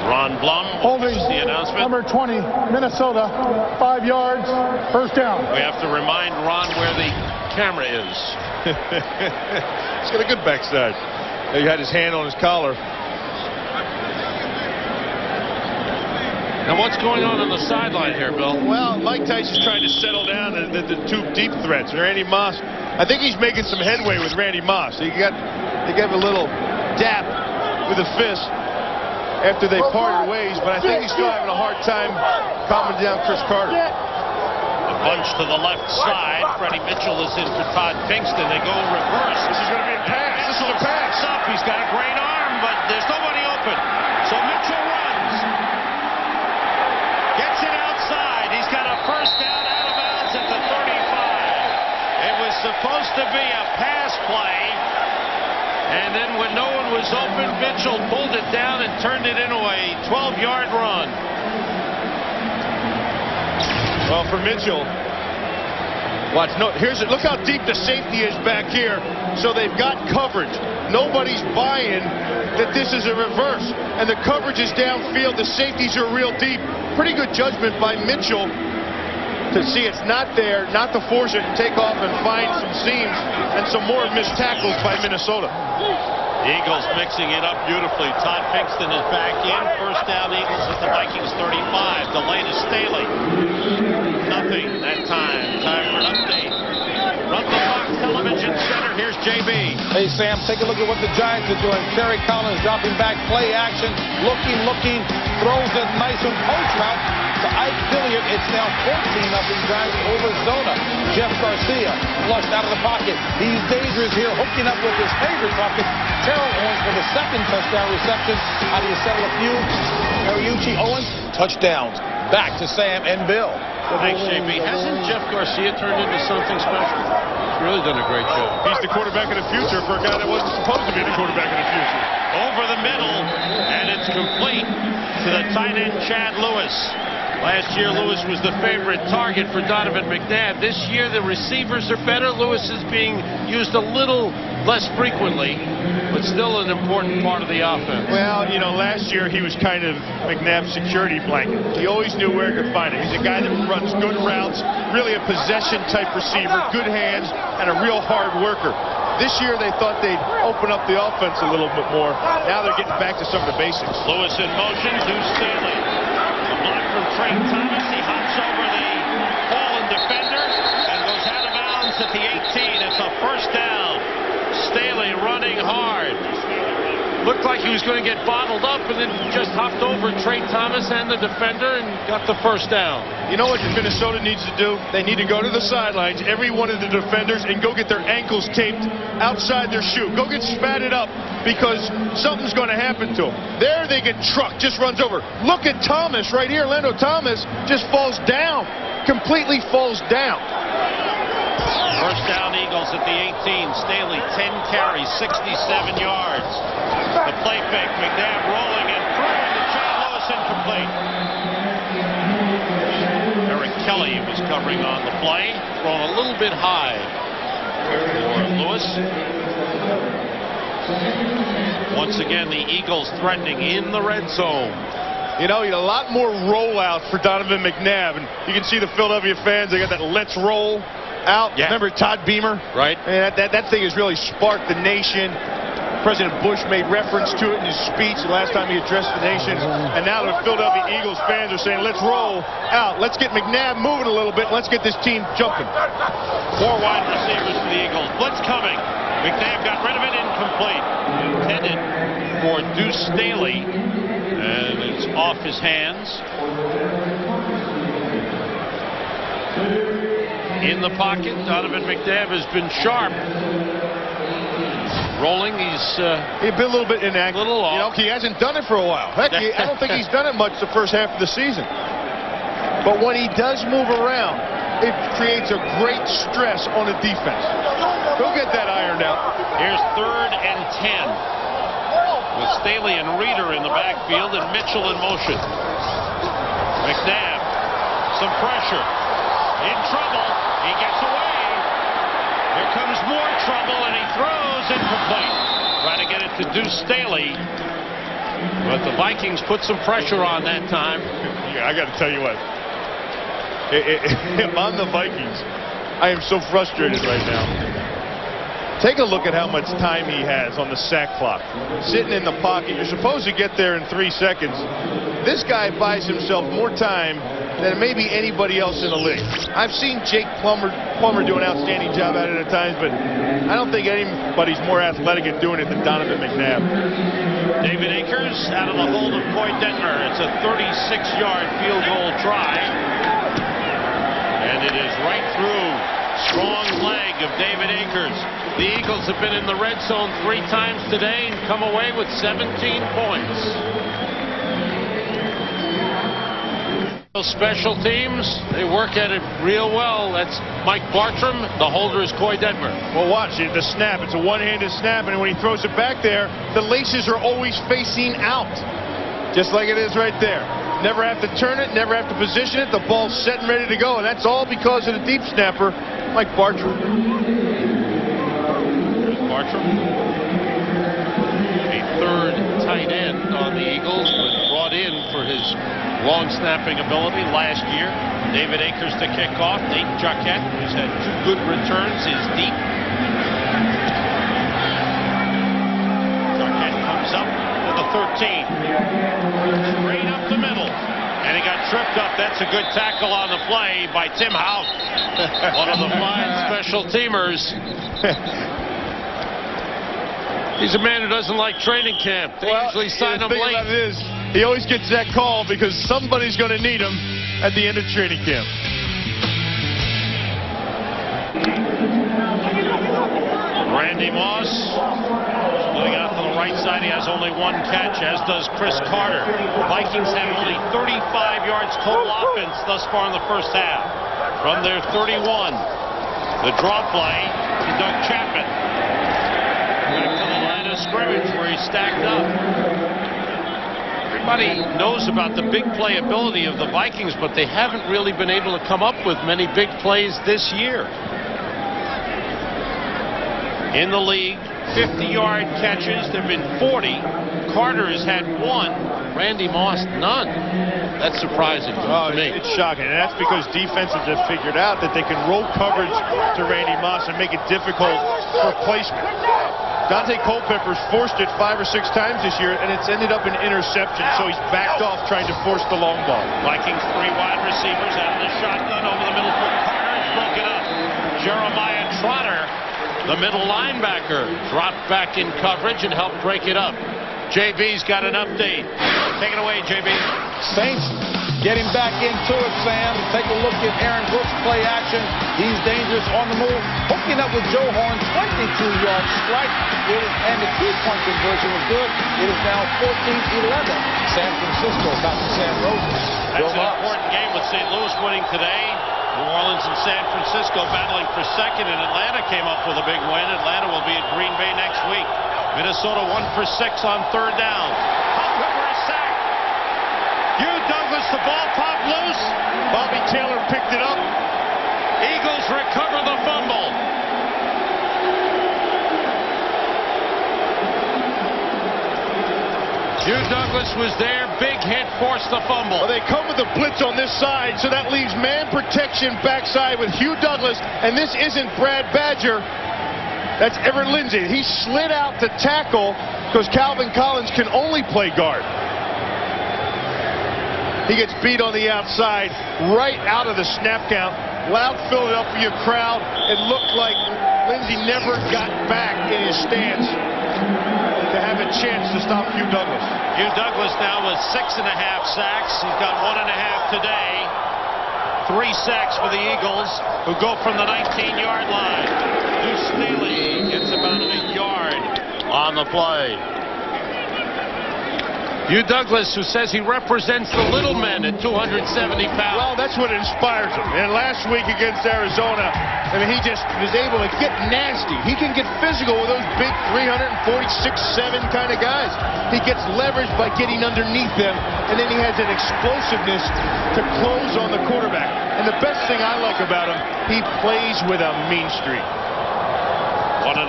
Ron Blum Holding the announcement. number 20, Minnesota, 5 yards, first down. We have to remind Ron where the camera is. He's got a good backside. He had his hand on his collar. Now, what's going on the sideline here, Bill? Well, Mike Tyson's trying to settle down the 2 deep threats. Randy Moss, I think he's making some headway with Randy Moss. They gave a little dap with a fist after they parted ways, but I think he's still having a hard time calming down Chris Carter. A bunch to the left side. Freddie Mitchell is in for Todd Pinkston. They go reverse. This is going to be a pass. This is a pass. Up. He's got a great arm, but there's nobody open. So Mitchell runs. Gets it outside. He's got a first down out of bounds at the 35. It was supposed to be a pass play. And then when no one was open, Mitchell pulled it down and turned it into a 12-yard run. Well, for Mitchell, watch. No, look how deep the safety is back here. So they've got coverage. Nobody's buying that this is a reverse. And the coverage is downfield. The safeties are real deep. Pretty good judgment by Mitchell to see it's not there, not to force it, take off and find some seams and some more missed tackles by Minnesota. The Eagles mixing it up beautifully. Todd Pinkston is back in. First down, Eagles at the Vikings 35. Delay to Staley. Nothing that time. Time for an update. From the Fox Television Center, here's JB. Hey, Sam, take a look at what the Giants are doing. Terry Collins dropping back, play action, looking, throws a nice one, post route to Ike Hilliard. It's now 14-0 Giants over Zona. Jeff Garcia flushed out of the pocket. He's dangerous here, hooking up with his favorite bucket, Terrell Owens, for the second touchdown reception. How do you settle a few? Mariucci Owens, touchdowns. Back to Sam and Bill. Thanks, JB. Hasn't Jeff Garcia turned into something special? He's really done a great job. He's the quarterback of the future for a guy that wasn't supposed to be the quarterback of the future. Over the middle, and it's complete to the tight end, Chad Lewis. Last year, Lewis was the favorite target for Donovan McNabb. This year, the receivers are better. Lewis is being used a little less frequently, but still an important part of the offense. Well, you know, last year he was kind of McNabb's security blanket. He always knew where he could find it. He's a guy that runs good routes, really a possession-type receiver, good hands, and a real hard worker. This year they thought they'd open up the offense a little bit more. Now they're getting back to some of the basics. Lewis in motion, Deuce Staley. A block from Trey Thomas. He hops over the fallen defender and goes out of bounds at the 18. It's a first down. Staley running hard. Looked like he was going to get bottled up, and then just hopped over Trey Thomas and the defender and got the first down. You know what Minnesota needs to do? They need to go to the sidelines, every one of the defenders, and go get their ankles taped outside their shoe. Go get spatted up, because something's going to happen to them. There they get trucked, just runs over. Look at Thomas right here. Orlando Thomas just falls down, completely falls down. First down, Eagles at the 18. Staley, 10 carries, 67 yards. The play fake, McNabb rolling and throwing to John Lewis, incomplete. Eric Kelly was covering on the play, thrown a little bit high for Lewis. Once again, the Eagles threatening in the red zone. You know, a lot more rollout for Donovan McNabb, and you can see the Philadelphia fans. They got that "let's roll" out. Yeah. Remember Todd Beamer? Right. And that thing has really sparked the nation. President Bush made reference to it in his speech the last time he addressed the nation. And now the Philadelphia Eagles fans are saying, let's roll out. Let's get McNabb moving a little bit. Let's get this team jumping. 4 wide receivers for the Eagles. Blitz coming. McNabb got rid of it, incomplete. Intended for Deuce Staley. And it's off his hands. In the pocket, Donovan McNabb has been sharp. Rolling, he's been a little bit inactive. Little off. You know, he hasn't done it for a while. Heck, I don't think he's done it much the first half of the season. But when he does move around, it creates a great stress on the defense. Go get that ironed out. Here's 3rd and 10. With Staley and Reeder in the backfield and Mitchell in motion. McNabb, some pressure. In trouble. He gets away. Here comes more trouble, and he throws incomplete. Trying to get it to Deuce Staley. But the Vikings put some pressure on that time. Yeah, I got to tell you what. If I'm the Vikings, I am so frustrated right now. Take a look at how much time he has on the sack clock. Sitting in the pocket. You're supposed to get there in 3 seconds. This guy buys himself more time than maybe anybody else in the league. I've seen Jake Plummer do an outstanding job at it at times, but I don't think anybody's more athletic at doing it than Donovan McNabb. David Akers out of the hold of Coy Detmer. It's a 36-yard field goal try. And it is right through. Strong leg of David Akers. The Eagles have been in the red zone 3 times today and come away with 17 points. Special teams, they work at it real well. That's Mike Bartram. The holder is Coy Detmer. Well, watch it. The snap. It's a one-handed snap, and when he throws it back there, the laces are always facing out. Just like it is right there. Never have to turn it, never have to position it. The ball's set and ready to go, and that's all because of the deep snapper, Mike Bartram. There's Bartram. A 3rd tight end on the Eagles, but brought in for his long snapping ability last year. David Akers to kick off. Nate Jacquet, who's had 2 good returns, is deep. Jacquet comes up to the 13. Straight up the middle. And he got tripped up. That's a good tackle on the play by Tim Houck. One of the fine special teamers. He's a man who doesn't like training camp. They usually sign him late. About it is, he always gets that call because somebody's going to need him at the end of training camp. Randy Moss splitting out to the right side. He has only 1 catch, as does Chris Carter. The Vikings have only 35 yards total offense thus far in the first half. From their 31, the draw play to Doug Chapman. Back to the line of scrimmage where he's stacked up. Everybody knows about the big playability of the Vikings, but they haven't really been able to come up with many big plays this year. In the league, 50-yard catches. There have been 40. Carter has had 1. Randy Moss, none. That's surprising to me. It's shocking, and that's because defenses have figured out that they can roll coverage to Randy Moss and make it difficult for placement. Dante Culpepper's forced it 5 or 6 times this year, and it's ended up in interception, so he's backed off trying to force the long ball. Vikings 3 wide receivers out of the shotgun over the middle for Carter. It's broken up. Jeremiah Trotter, the middle linebacker, dropped back in coverage and helped break it up. JB's got an update. Take it away, JB. Saints getting back into it, Sam. Take a look at Aaron Brooks' play action. He's dangerous on the move. Hooking up with Joe Horn, 22-yard strike. And the two-point conversion was good. It is now 14-11. San Francisco back to San Rosa. That's an important game with St. Louis winning today. New Orleans and San Francisco battling for second, and Atlanta came up with a big win. Atlanta will be at Green Bay next week. Minnesota 1 for 6 on 3rd down. Culpepper is sacked. Hugh Douglas, the ball popped loose. Bobby Taylor picked it up. Eagles recover the fumble. Hugh Douglas was there. Big hit, forced the fumble. Well, they come with a blitz on this side, so that leaves man protection backside with Hugh Douglas, and this isn't Brad Badger. That's Everett Lindsay. He slid out to tackle because Calvin Collins can only play guard. He gets beat on the outside right out of the snap count. Loud Philadelphia crowd. It looked like Lindsay never got back in his stance to have a chance to stop Hugh Douglas. Hugh Douglas now with 6.5 sacks. He's got 1.5 today. 3 sacks for the Eagles, who go from the 19-yard line. Deuce Staley gets about a yard on the play. Hugh Douglas, who says he represents the little men at 270 pounds. Well, that's what inspires him. And last week against Arizona, I mean, he just was able to get nasty. He can get physical with those big 346-7 kind of guys. He gets leverage by getting underneath them, and then he has an explosiveness to close on the quarterback. And the best thing I like about him, he plays with a mean streak. 1.5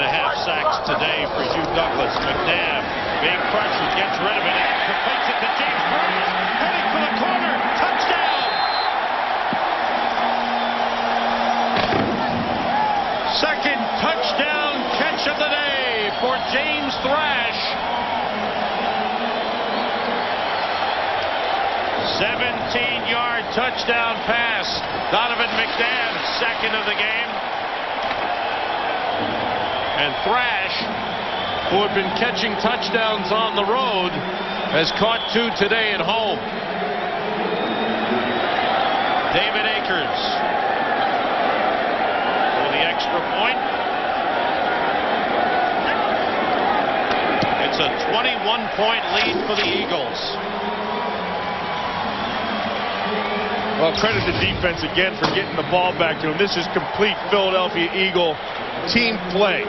sacks today for Hugh Douglas. McNabb, big pressure, gets rid of it, and completes it to James Burgess, heading for the corner, touchdown! Second touchdown catch of the day for James Thrash. 17-yard touchdown pass. Donovan McNabb, second of the game. And Thrash, who had been catching touchdowns on the road, has caught 2 today at home. David Akers for the extra point. It's a 21-point lead for the Eagles. Well, credit the defense again for getting the ball back to him. This is complete Philadelphia Eagle team play.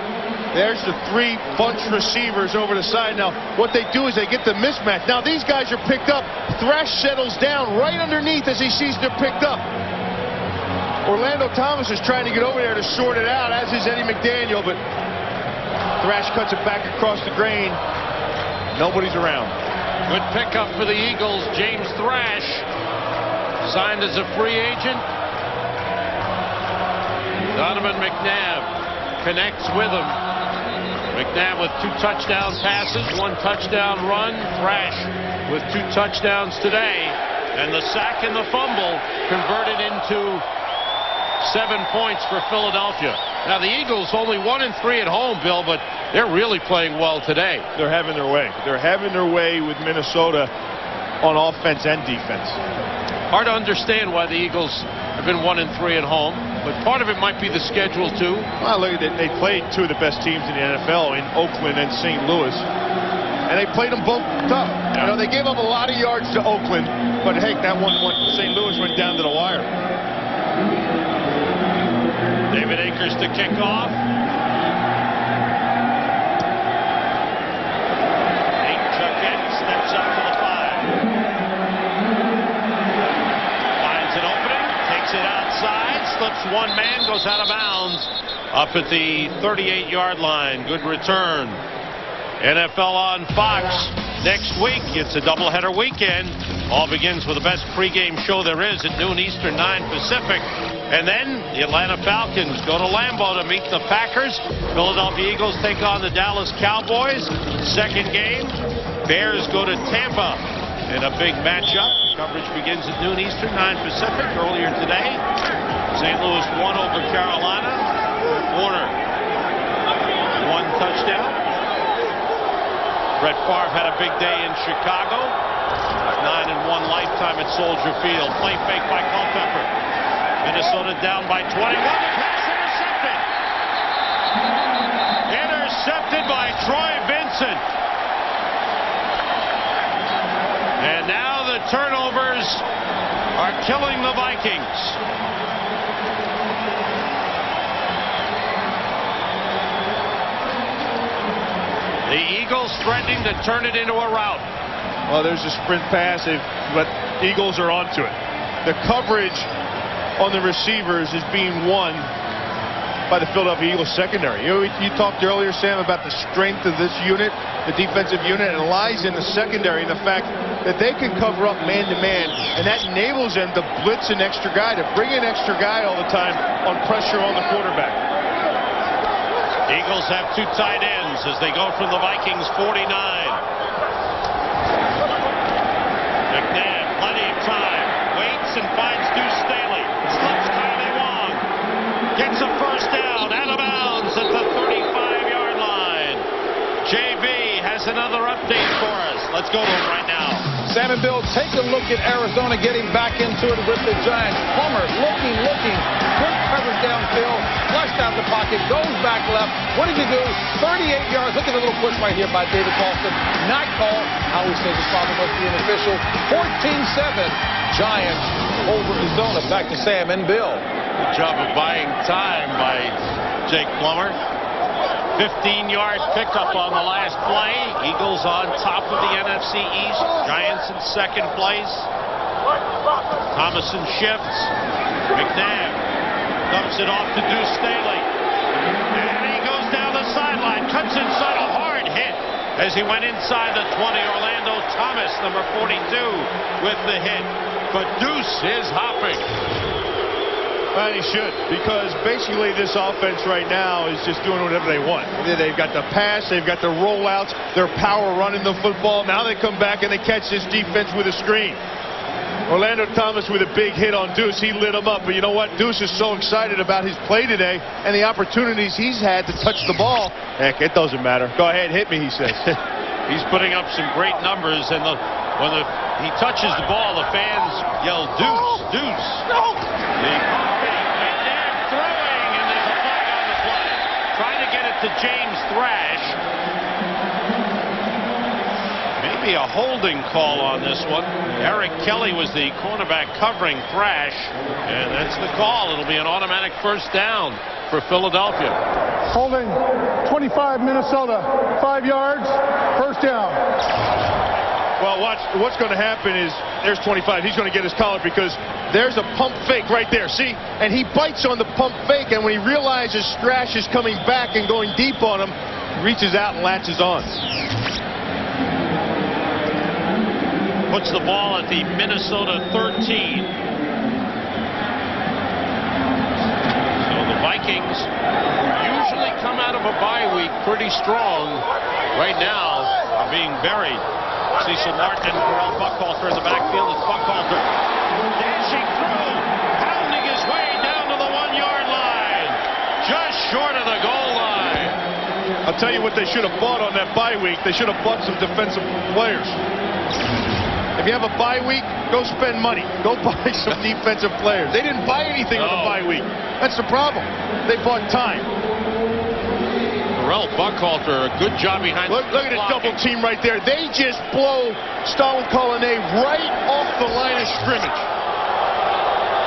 There's the 3 bunch receivers over the side. Now, what they do is they get the mismatch. Now, these guys are picked up. Thrash settles down right underneath as he sees they're picked up. Orlando Thomas is trying to get over there to sort it out, as is Eddie McDaniel, but Thrash cuts it back across the grain. Nobody's around. Good pickup for the Eagles. James Thrash, signed as a free agent. Donovan McNabb connects with him. McNabb with 2 touchdown passes, 1 touchdown run. Thrash with 2 touchdowns today. And the sack and the fumble converted into 7 points for Philadelphia. Now, the Eagles only 1 and 3 at home, Bill, but they're really playing well today. They're having their way. They're having their way with Minnesota on offense and defense. Hard to understand why the Eagles have been 1 and 3 at home, but part of it might be the schedule too. Well, look at it. They played 2 of the best teams in the NFL in Oakland and St. Louis, and they played them both tough. Yeah. You know, they gave up a lot of yards to Oakland, but hey, that one St. Louis went down to the wire. David Akers to kick off. Nate Chuckett steps up to the 5. side, slips one man, goes out of bounds up at the 38-yard line. Good return. NFL on Fox next week. It's a doubleheader weekend. All begins with the best pregame show there is at noon Eastern, 9 Pacific. And then the Atlanta Falcons go to Lambeau to meet the Packers. Philadelphia Eagles take on the Dallas Cowboys. Second game, Bears go to Tampa in a big matchup. Coverage begins at noon Eastern, 9 Pacific. Earlier today, St. Louis won over Carolina. Warner, one touchdown. Brett Favre had a big day in Chicago. 9-1 lifetime at Soldier Field. Play fake by Culpepper. Minnesota down by 21. The pass intercepted. Intercepted by Troy Vincent. And now the turnovers are killing the Vikings. The Eagles threatening to turn it into a rout. Well, there's a sprint pass, but Eagles are onto it. The coverage on the receivers is being won by the Philadelphia Eagles secondary. You talked earlier, Sam, about the strength of this unit, the defensive unit, and it lies in the secondary and the fact that they can cover up man-to-man, and that enables them to blitz an extra guy, to bring an extra guy all the time on pressure on the quarterback. Eagles have two tight ends as they go from the Vikings 49. McNabb, plenty of time, waits and finds Deuce Staley. Slips Kylie Wong. Gets a first down, out of bounds at the 35-yard line. JB has another update for us. Let's go to him right now. Sam and Bill, take a look at Arizona getting back into it with the Giants. Plummer looking. Good coverage downfield. Flushed out the pocket. Goes back left. What did he do? 38 yards. Look at the little push right here by David Paulson. Not called. Howie says it's probably must be an official. 14-7. Giants over Arizona. Back to Sam and Bill. Good job of buying time by Jake Plummer. 15-yard pickup on the last play. Eagles on top of the NFC East. Giants in second place. Thomason shifts. McNabb dumps it off to Deuce Staley. And he goes down the sideline. Cuts inside, a hard hit as he went inside the 20. Orlando Thomas, number 42, with the hit. But Deuce is hopping. Well, he should, because basically this offense right now is just doing whatever they want. They've got the pass, they've got the rollouts, their power running the football. Now they come back and they catch this defense with a screen. Orlando Thomas with a big hit on Deuce. He lit him up. But you know what? Deuce is so excited about his play today and the opportunities he's had to touch the ball. Heck, it doesn't matter. Go ahead, hit me, he says. He's putting up some great numbers, and when he touches the ball, the fans yell, Deuce, Deuce. No! McNabb throwing, and there's a flag on the play. Trying to get it to James Thrash. Maybe a holding call on this one. Eric Kelly was the cornerback covering Thrash, and that's the call. It'll be an automatic first down for Philadelphia. Holding 25 Minnesota, 5 yards, first down. Well, watch. What's going to happen is there's 25. He's going to get his collar because there's a pump fake right there. See? And he bites on the pump fake, and when he realizes Thrash is coming back and going deep on him, he reaches out and latches on. Puts the ball at the Minnesota 13. So the Vikings usually come out of a bye week pretty strong. Right now, are being buried. Cecil Martin and Terrell Buckhalter in the backfield. It's Buckhalter dashing through, pounding his way down to the 1-yard line, just short of the goal line. I'll tell you what they should have bought on that bye week. They should have bought some defensive players. If you have a bye week, go spend money. Go buy some defensive players. They didn't buy anything on the bye week. That's the problem. They bought time. Terrell Buckhalter, a good job behind. Look at this double team right there. They just blow Stalin Colonnade right off the line of scrimmage.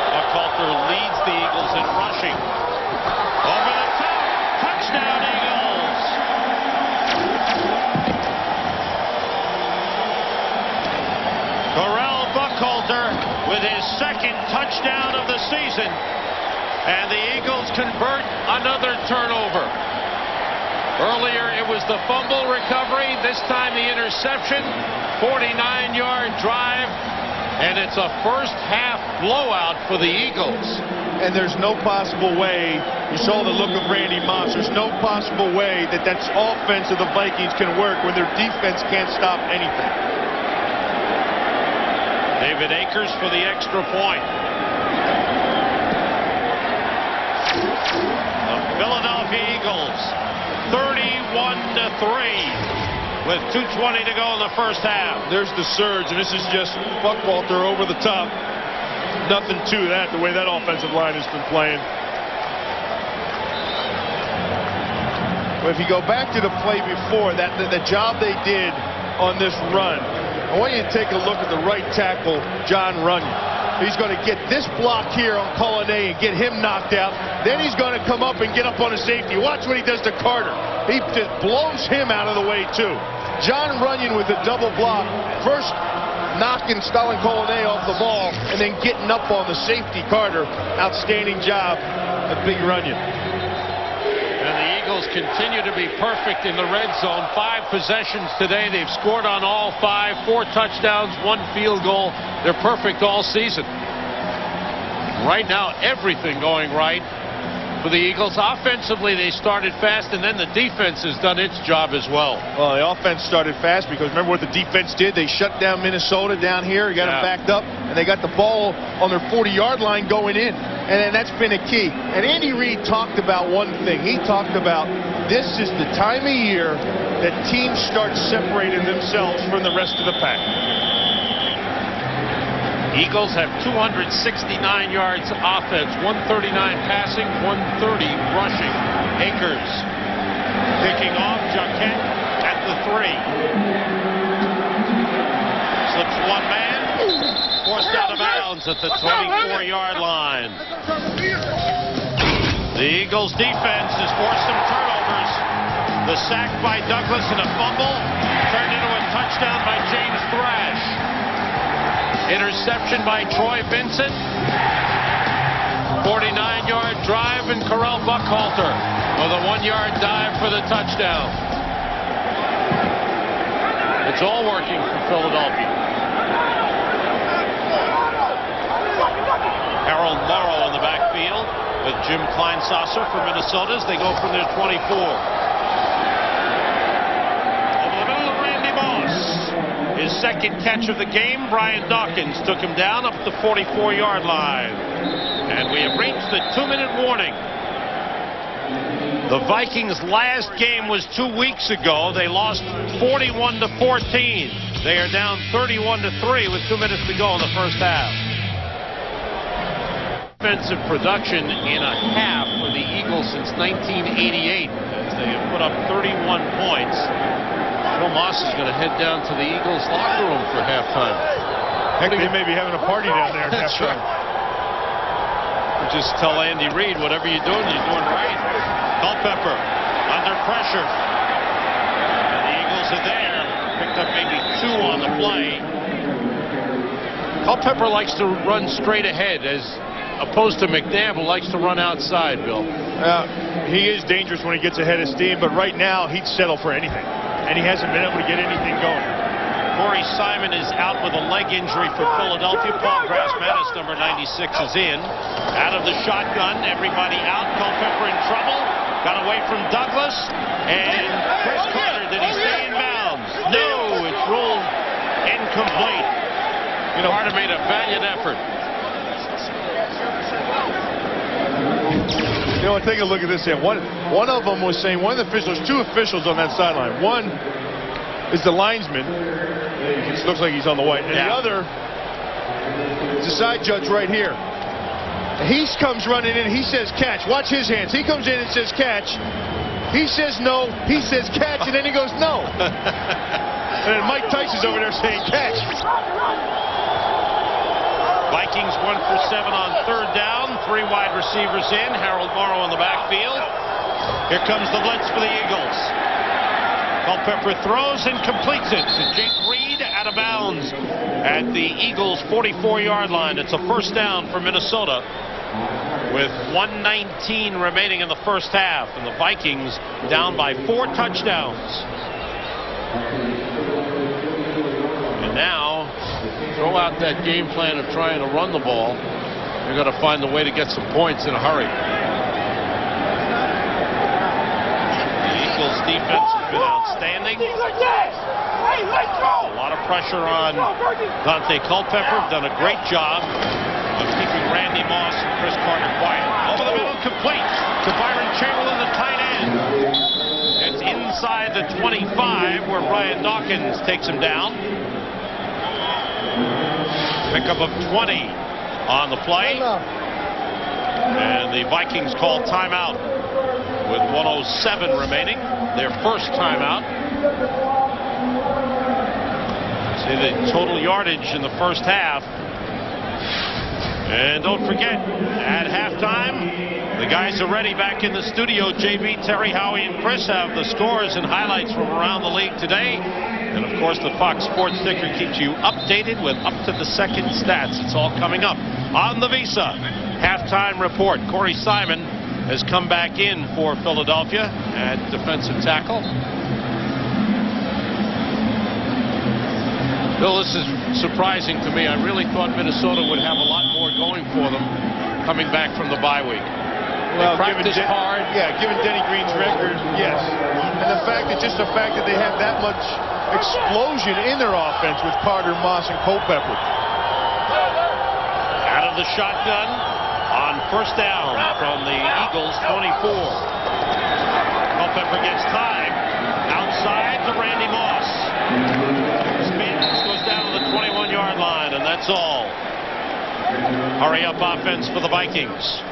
Buckhalter leads the Eagles in rushing. Over the top. Touchdown, Eagles. Terrell Buckhalter with his second touchdown of the season. And the Eagles convert another turnover. Earlier it was the fumble recovery. This time the interception. 49-yard drive. And it's a first half blowout for the Eagles. And there's no possible way, you saw the look of Randy Moss, there's no possible way that that's offense of the Vikings can work when their defense can't stop anything. David Akers for the extra point. The Philadelphia Eagles 31-3 with 2:20 to go in the first half. There's the surge, and this is just Buckwalter over the top. Nothing to that, the way that offensive line has been playing. But if you go back to the play before, the job they did on this run, I want you to take a look at the right tackle, John Runyon. He's going to get this block here on Colonnade and get him knocked out. Then he's going to come up and get up on a safety. Watch what he does to Carter. He just blows him out of the way, too. John Runyon with a double block. First knocking Stalin Colonnade off the ball and then getting up on the safety, Carter. Outstanding job at Big Runyon. And the Eagles continue to be perfect in the red zone. 5 possessions today. They've scored on all 5. 4 touchdowns, 1 field goal. They're perfect all season. Right now, everything going right for the Eagles. Offensively, they started fast, and then the defense has done its job as well. Well, the offense started fast because remember what the defense did? They shut down Minnesota down here, got them backed up, and they got the ball on their 40-yard line going in. And that's been a key. And Andy Reid talked about one thing. He talked about this is the time of year that teams start separating themselves from the rest of the pack. Eagles have 269 yards offense, 139 passing, 130 rushing. Akers picking off Jaquette at the 3. Slips one man, forced out of bounds at the 24-yard line. The Eagles defense has forced some turnovers. The sack by Douglas and a fumble turned into a touchdown by James Thrash. Interception by Troy Vincent. 49-yard drive, and Correll Buckhalter with a 1-yard dive for the touchdown. It's all working for Philadelphia. Harold Morrow in the backfield with Jim Kleinsasser for Minnesota as they go from their 24. His second catch of the game, Brian Dawkins took him down up the 44-yard line. And we have reached the 2-minute warning. The Vikings' last game was 2 weeks ago. They lost 41-14. They are down 31-3 with 2 minutes to go in the first half. Offensive production in a half for the Eagles since 1988 as they have put up 31 points. Bill Moss is going to head down to the Eagles locker room for halftime. Heck, they may be having a party down there. That's right. Just tell Andy Reid, whatever you're doing right. Culpepper under pressure. And the Eagles are there. Picked up maybe 2 on the play. Culpepper likes to run straight ahead as opposed to McNabb, who likes to run outside, Bill. He is dangerous when he gets ahead of steam, but right now he'd settle for anything. And he hasn't been able to get anything going. Corey Simon is out with a leg injury for Philadelphia. Paul Grassmanis, number 96, is in. Out of the shotgun, everybody out. Culpepper in trouble. Got away from Douglas. And Chris Carter, did he stay in bounds? No, it's ruled incomplete. Carter made a valiant effort. Take a look at this here. One of them was saying, one of the officials, 2 officials on that sideline. One is the linesman. It looks like he's on the white. And the other is the side judge right here. He comes running in. He says catch. Watch his hands. He comes in and says catch. He says no. He says catch. And then he goes no. And then Mike Tyson's over there saying catch. Vikings 1 for 7 on 3rd down. 3 wide receivers in. Harold Morrow in the backfield. Here comes the blitz for the Eagles. Culpepper throws and completes it to Jake Reed out of bounds at the Eagles' 44-yard line. It's a first down for Minnesota. with 1:19 remaining in the first half, and the Vikings down by 4 touchdowns. And now, throw out that game plan of trying to run the ball. You're going to find a way to get some points in a hurry. The Eagles defense has been outstanding. A lot of pressure on Dante Culpepper. Done a great job of keeping Randy Moss and Chris Carter quiet. Over the middle, complete to Byron Chamberlain, the tight end. It's inside the 25 where Ryan Dawkins takes him down. Pickup of 20 on the play. And the Vikings call timeout with 1:07 remaining. Their first timeout. See the total yardage in the first half. And don't forget, at halftime, the guys are ready back in the studio. JB, Terry, Howie, and Chris have the scores and highlights from around the league today. And of course, the Fox Sports sticker keeps you updated with up-to-the-second stats. It's all coming up on the Visa halftime report. Corey Simon has come back in for Philadelphia at defensive tackle. Bill, this is surprising to me. I really thought Minnesota would have a lot more going for them coming back from the bye week. Well, given hard. Yeah, given Denny Green's record, yes. And the fact that they have that much explosion in their offense with Carter, Moss, and Culpepper. Out of the shotgun on first down from the Eagles 24. Culpepper gets time outside to Randy Moss. Spins, goes down to the 21-yard line, and that's all. Hurry up offense for the Vikings.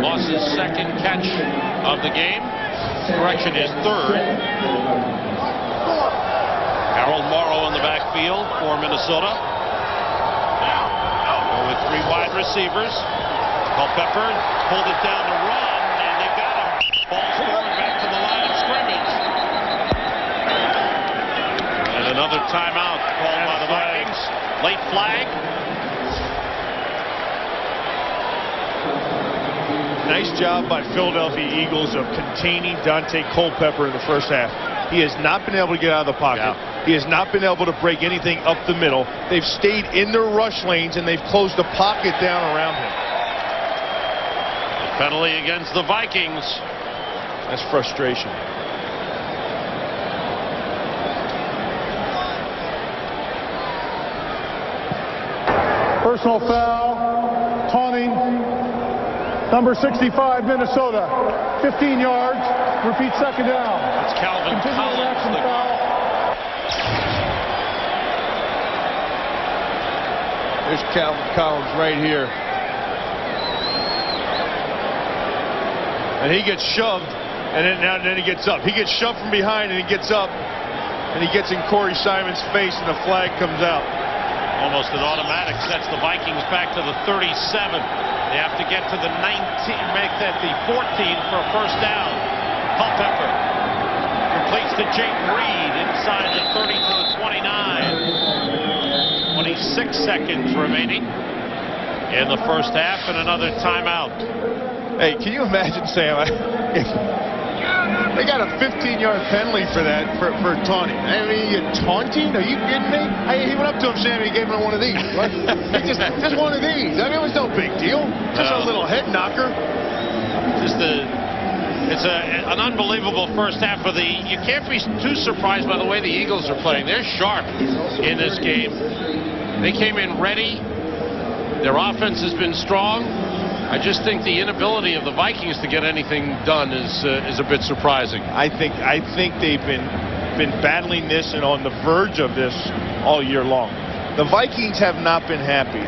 Moss's second catch of the game. Correction, is third. Harold Morrow in the backfield for Minnesota. With 3 wide receivers. Culpepper pulled it down to run, and they got him. Ball forward back to the line of scrimmage. And another timeout called by the Vikings. Late flag. Nice job by Philadelphia Eagles of containing Dante Culpepper in the first half. He has not been able to get out of the pocket. Yeah. He has not been able to break anything up the middle. They've stayed in their rush lanes, and they've closed the pocket down around him. The penalty against the Vikings. That's frustration. Personal foul, taunting. Number 65, Minnesota. 15 yards. Repeat, second down. It's Calvin Continuing Collins. action foul. There's Calvin Collins right here. And he gets shoved, and then he gets up. He gets shoved from behind, and he gets up, and he gets in Corey Simon's face, and the flag comes out. Almost an automatic sets the Vikings back to the 37. They have to get to the 19, make that the 14 for a first down. Culpepper completes to Jayden Reed inside the 30 to the 29. 26 seconds remaining in the first half, and another timeout. Hey, can you imagine, Sam? They got a 15-yard penalty for that, for taunting. I mean, you're taunting? Are you kidding me? He went up to him, Sam, and he gave him one of these. just one of these. I mean, it was no big deal. Just a little head knocker. It's an unbelievable first half of the. You can't be too surprised by the way the Eagles are playing. They're sharp in this game. They came in ready. Their offense has been strong. I just think the inability of the Vikings to get anything done is a bit surprising. I think they've been battling this and on the verge of this all year long. The Vikings have not been happy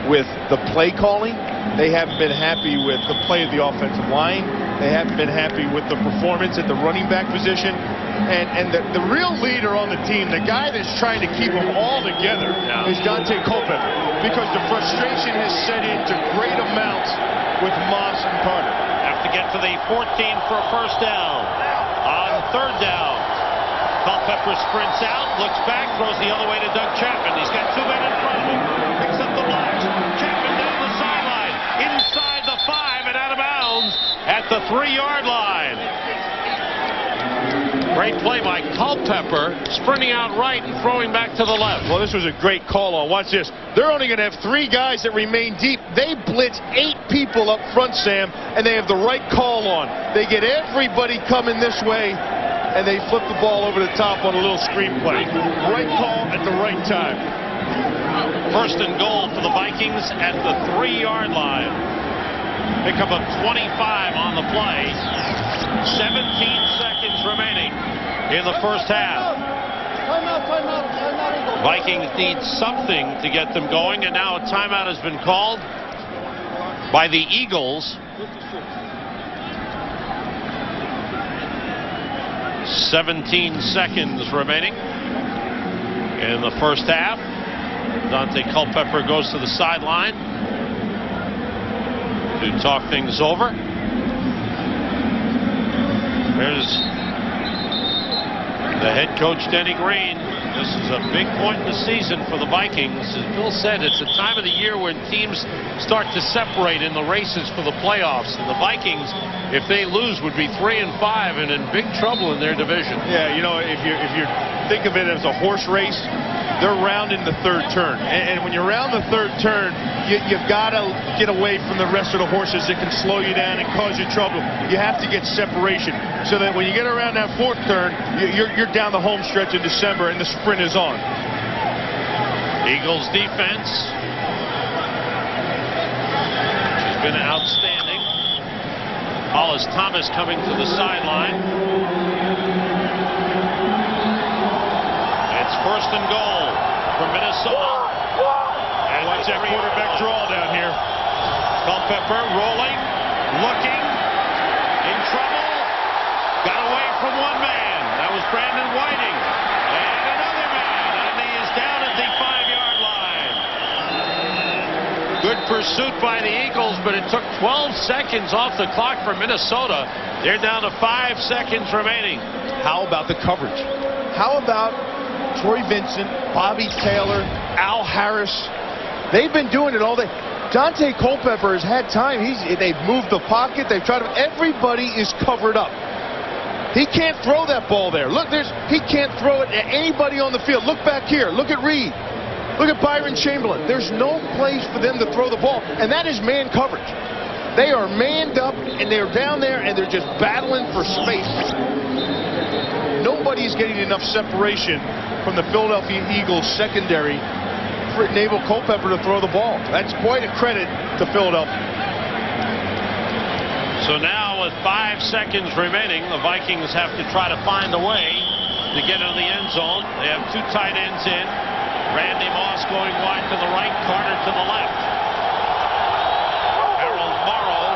with the play calling. They haven't been happy with the play of the offensive line. They haven't been happy with the performance at the running back position. And the real leader on the team, the guy that's trying to keep them all together, is Dante Culpepper, because the frustration has set into great amounts with Moss and Carter. Have to get to the 14 for a first down. On third down, Culpepper Pepper sprints out, looks back, throws the other way to Doug Chapman. He's got 2 men in front of him. Picks up the blocks. Chapman down the sideline. Inside the 5 and out of bounds at the 3-yard line. Great play by Culpepper, sprinting out right and throwing back to the left. Well, this was a great call on. Watch this. They're only going to have 3 guys that remain deep. They blitz 8 people up front, Sam, and they have the right call on. They get everybody coming this way, and they flip the ball over the top on a little screen play. Right call at the right time. First and goal for the Vikings at the 3-yard line. Pickup of 25 on the play. 17 seconds remaining in the first half. Vikings need something to get them going, and now a timeout has been called by the Eagles. 17 seconds remaining in the first half. Dante Culpepper goes to the sideline to talk things over. There's the head coach, Denny Green. This is a big point in the season for the Vikings. As Bill said, it's a time of the year when teams start to separate in the races for the playoffs. And the Vikings, if they lose, would be 3-5 and in big trouble in their division. Yeah, you know, if you think of it as a horse race, they're rounding the 3rd turn. And when you're around the 3rd turn, you've got to get away from the rest of the horses that can slow you down and cause you trouble. You have to get separation so that when you get around that 4th turn, you're down the home stretch in December and the sprint is on. Eagles defense has been outstanding. Hollis Thomas coming to the sideline. It's first and goal for Minnesota. And watch that quarterback draw down here. Culpepper rolling, looking, in trouble. Got away from one man. That was Brandon Whiting. And another man. And he is down at the 5-yard line. Good pursuit by the Eagles, but it took 12 seconds off the clock for Minnesota. They're down to 5 seconds remaining. How about the coverage? How about Troy Vincent, Bobby Taylor, Al Harris? They've been doing it all day. Dante Culpepper has had time. They've moved the pocket. They've tried to. Everybody is covered up. He can't throw that ball there. Look, he can't throw it at anybody on the field. Look back here. Look at Reed. Look at Byron Chamberlain. There's no place for them to throw the ball, and that is man coverage. They are manned up, and they're down there, and they're just battling for space. Nobody's getting enough separation from the Philadelphia Eagles secondary for enable Culpepper to throw the ball. That's quite a credit to Philadelphia. So now with 5 seconds remaining, the Vikings have to try to find a way to get into the end zone. They have 2 tight ends in. Randy Moss going wide to the right, Carter to the left. Harold Morrow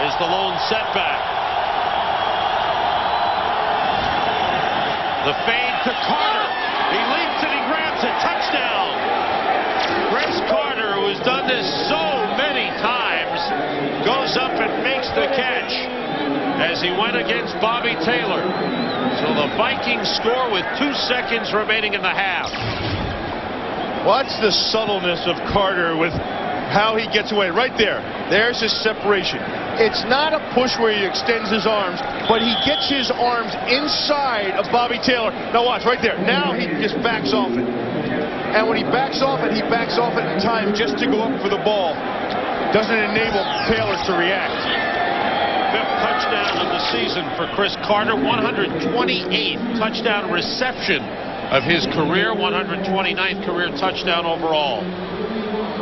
is the lone setback. The fade to Carter. He leaps and he grabs it. Touchdown. Chris Carter, who has done this so many times, goes up and makes the catch as he went against Bobby Taylor. So the Vikings score with 2 seconds remaining in the half. Watch the subtleness of Carter with how he gets away. Right there. There's his separation. It's not a push where he extends his arms, but he gets his arms inside of Bobby Taylor. Now watch, right there. Now he just backs off it. And when he backs off it, he backs off it in time just to go up for the ball. Doesn't enable Taylor to react. 5th touchdown of the season for Chris Carter. 128th touchdown reception of his career. 129th career touchdown overall.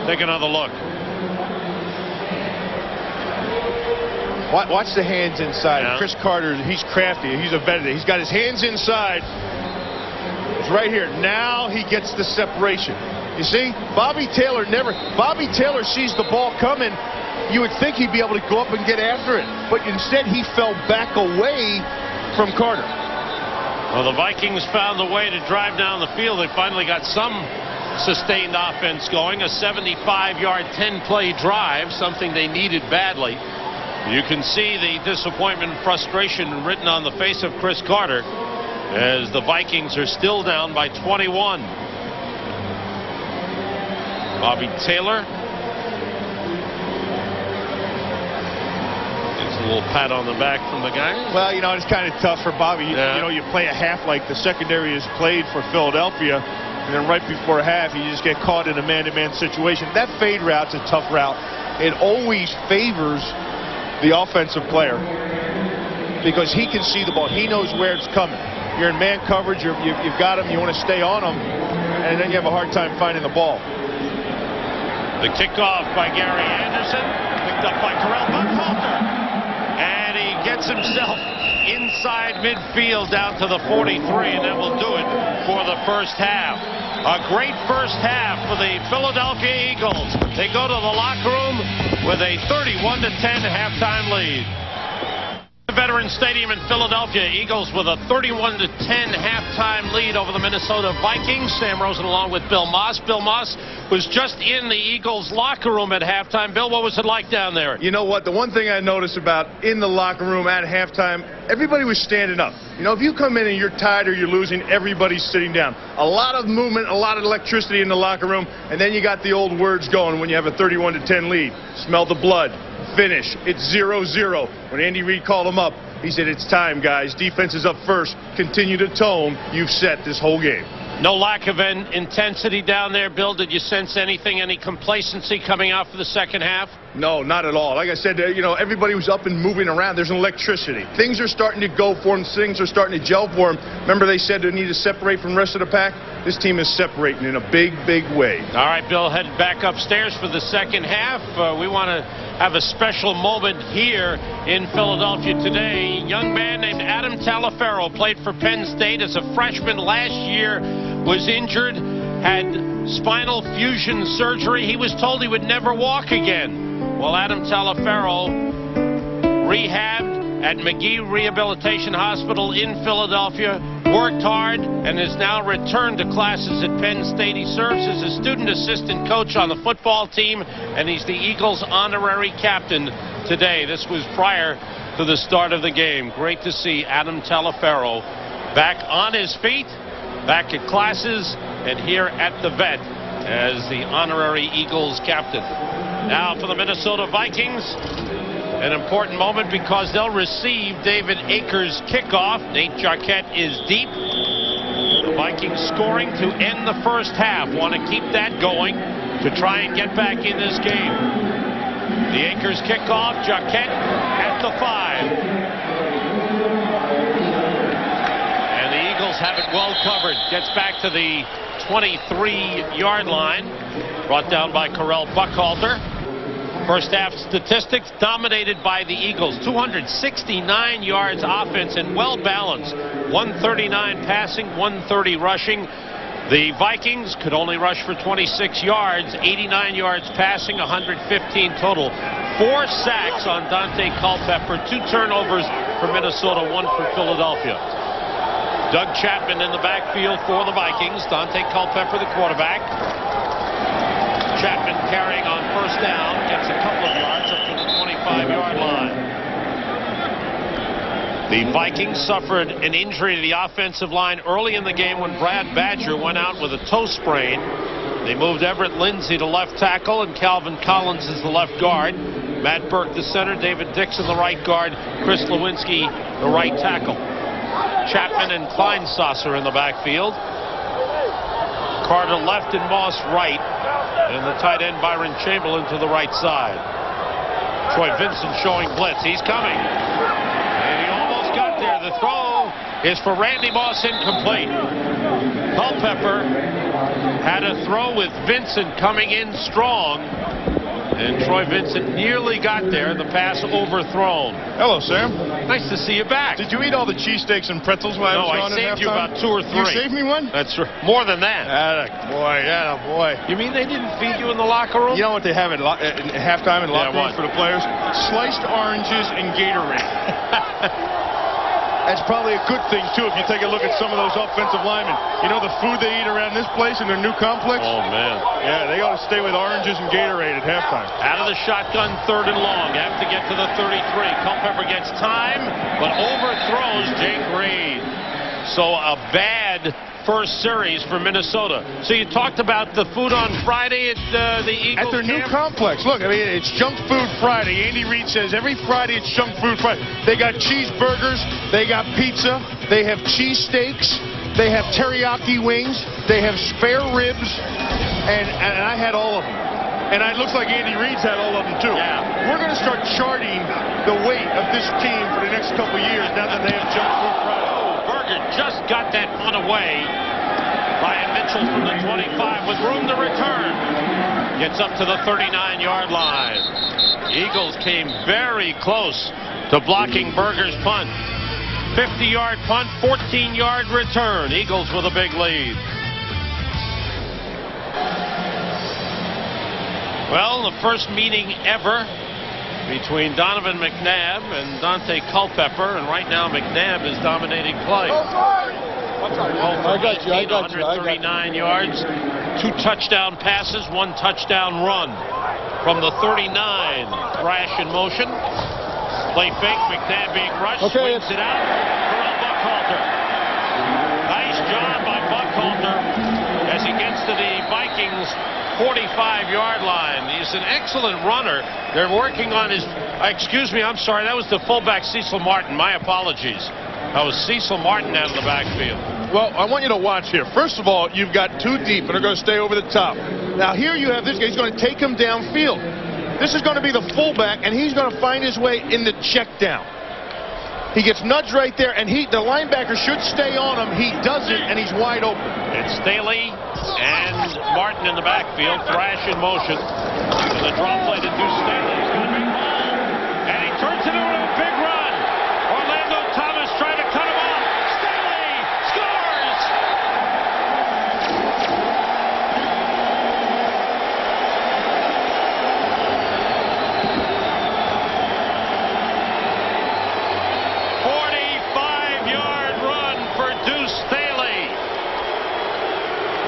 Take another look. Watch the hands inside. Yeah. Chris Carter, he's crafty. He's a veteran. He's got his hands inside. It's right here. Now he gets the separation. You see, Bobby Taylor sees the ball coming. You would think he'd be able to go up and get after it, but instead he fell back away from Carter. Well, the Vikings found a way to drive down the field. They finally got some sustained offense going. A 75-yard, 10-play drive, something they needed badly. You can see the disappointment and frustration written on the face of Chris Carter as the Vikings are still down by 21. Bobby Taylor gets a little pat on the back from the guy. Well, you know, it's kind of tough for Bobby. Yeah. You know, you play a half like the secondary has played for Philadelphia, and then right before half, you just get caught in a man-to-man situation. That fade route's a tough route. It always favors the offensive player because he can see the ball. He knows where it's coming. You're in man coverage. You've got him. You want to stay on him, and then you have a hard time finding the ball. The kickoff by Gary Anderson, picked up by Correll Buckhalter, and he gets himself inside midfield down to the 43, and that will do it for the first half. A great first half for the Philadelphia Eagles. They go to the locker room with a 31-10 halftime lead. Veterans Stadium in Philadelphia, Eagles with a 31-10 halftime lead over the Minnesota Vikings. Sam Rosen along with Bill Moss. Bill Moss was just in the Eagles locker room at halftime. Bill, what was it like down there? You know what? The one thing I noticed about in the locker room at halftime, everybody was standing up. You know, if you come in and you're tired or you're losing, everybody's sitting down. A lot of movement, a lot of electricity in the locker room, and then you got the old words going when you have a 31-10 lead. Smell the blood. Finish. It's 0-0. When Andy Reid called him up, he said, it's time, guys. Defense is up first. Continue to tone. You've set this whole game. No lack of intensity down there, Bill. Did you sense anything, any complacency coming out for the second half? No, not at all. Like I said, you know, everybody was up and moving around. There's an electricity. Things are starting to go for them. Things are starting to gel for them. Remember they said they need to separate from the rest of the pack? This team is separating in a big, big way. All right, Bill, headed back upstairs for the second half. We want to have a special moment here in Philadelphia today. A young man named Adam Taliaferro played for Penn State as a freshman last year, was injured, had spinal fusion surgery. He was told he would never walk again. Well, Adam Taliaferro rehabbed at McGee Rehabilitation Hospital in Philadelphia, worked hard, and has now returned to classes at Penn State. He serves as a student assistant coach on the football team, and he's the Eagles' honorary captain today. This was prior to the start of the game. Great to see Adam Taliaferro back on his feet, back at classes, and here at the vet as the honorary Eagles captain. Now for the Minnesota Vikings, an important moment because they'll receive David Akers' kickoff. Nate Jarquette is deep. The Vikings scoring to end the first half. Want to keep that going to try and get back in this game. The Akers kickoff, Jarquette at the 5. And the Eagles have it well covered. Gets back to the 23-yard line. Brought down by Correll Buckhalter. First half statistics dominated by the Eagles. 269 yards offense and well balanced. 139 passing, 130 rushing. The Vikings could only rush for 26 yards, 89 yards passing, 115 total. 4 sacks on Dante Culpepper, 2 turnovers for Minnesota, 1 for Philadelphia. Doug Chapman in the backfield for the Vikings. Dante Culpepper, the quarterback. Chapman carrying on first down, gets a couple of yards up to the 25-yard line. The Vikings suffered an injury to the offensive line early in the game when Brad Badger went out with a toe sprain. They moved Everett Lindsey to left tackle and Calvin Collins is the left guard. Matt Burke the center, David Dixon the right guard, Chris Lewinsky the right tackle. Chapman and Kleinsasser in the backfield. Carter left and Moss right. And the tight end Byron Chamberlain to the right side. Troy Vincent showing blitz. He's coming. And he almost got there. The throw is for Randy Moss, incomplete. Culpepper had a throw with Vincent coming in strong. And Troy Vincent nearly got there. The pass overthrown. Hello, Sam. Nice to see you back. Did you eat all the cheesesteaks and pretzels while I was gone? No, I saved you about 2 or 3. You saved me one? That's right. More than that. Boy. You mean they didn't feed you in the locker room? You know what they have at halftime in locker rooms for the players? Sliced oranges and Gatorade. That's probably a good thing, too, if you take a look at some of those offensive linemen. You know the food they eat around this place in their new complex? Oh, man. Yeah, they ought to stay with oranges and Gatorade at halftime. Out of the shotgun, 3rd and long. Have to get to the 33. Culpepper gets time, but overthrows Jake Reed. So a bad first series for Minnesota. So you talked about the food on Friday at the Eagles at their new camp? complex. Look, I mean, it's Junk Food Friday. Andy Reid says every Friday it's Junk Food Friday. They got cheeseburgers, they got pizza, they have cheesesteaks, they have teriyaki wings, they have spare ribs, and I had all of them. And it looks like Andy Reid's had all of them, too. Yeah. We're going to start charting the weight of this team for the next couple of years now that they have Junk Food Friday. Just got that one away. Ryan Mitchell from the 25 with room to return. Gets up to the 39-yard line. Eagles came very close to blocking Berger's punt. 50-yard punt, 14-yard return. Eagles with a big lead. Well, the first meeting ever between Donovan McNabb and Dante Culpepper, and right now McNabb is dominating play. I got you. 139 yards, 2 touchdown passes, 1 touchdown run. From the 39, Thrash in motion. Play fake, McNabb being rushed, swings it out. Earl Buckhalter. Nice job by Buckhalter as he gets to the Vikings 45-yard line. He's an excellent runner. They're working on his... excuse me, I'm sorry. That was the fullback Cecil Martin. My apologies. That was Cecil Martin out of the backfield. Well, I want you to watch here. First of all, you've got 2 deep, and they're going to stay over the top. Now, here you have this guy. He's going to take him downfield. This is going to be the fullback, and he's going to find his way in the check down. He gets nudged right there, and the linebacker should stay on him. He doesn't, and he's wide open. It's Staley and Martin in the backfield. Thrash in motion. And the draw play to Deuce Staley. He's going to bring the ball. And he turns it into a big run. Orlando Thomas trying to cut him off. Staley scores!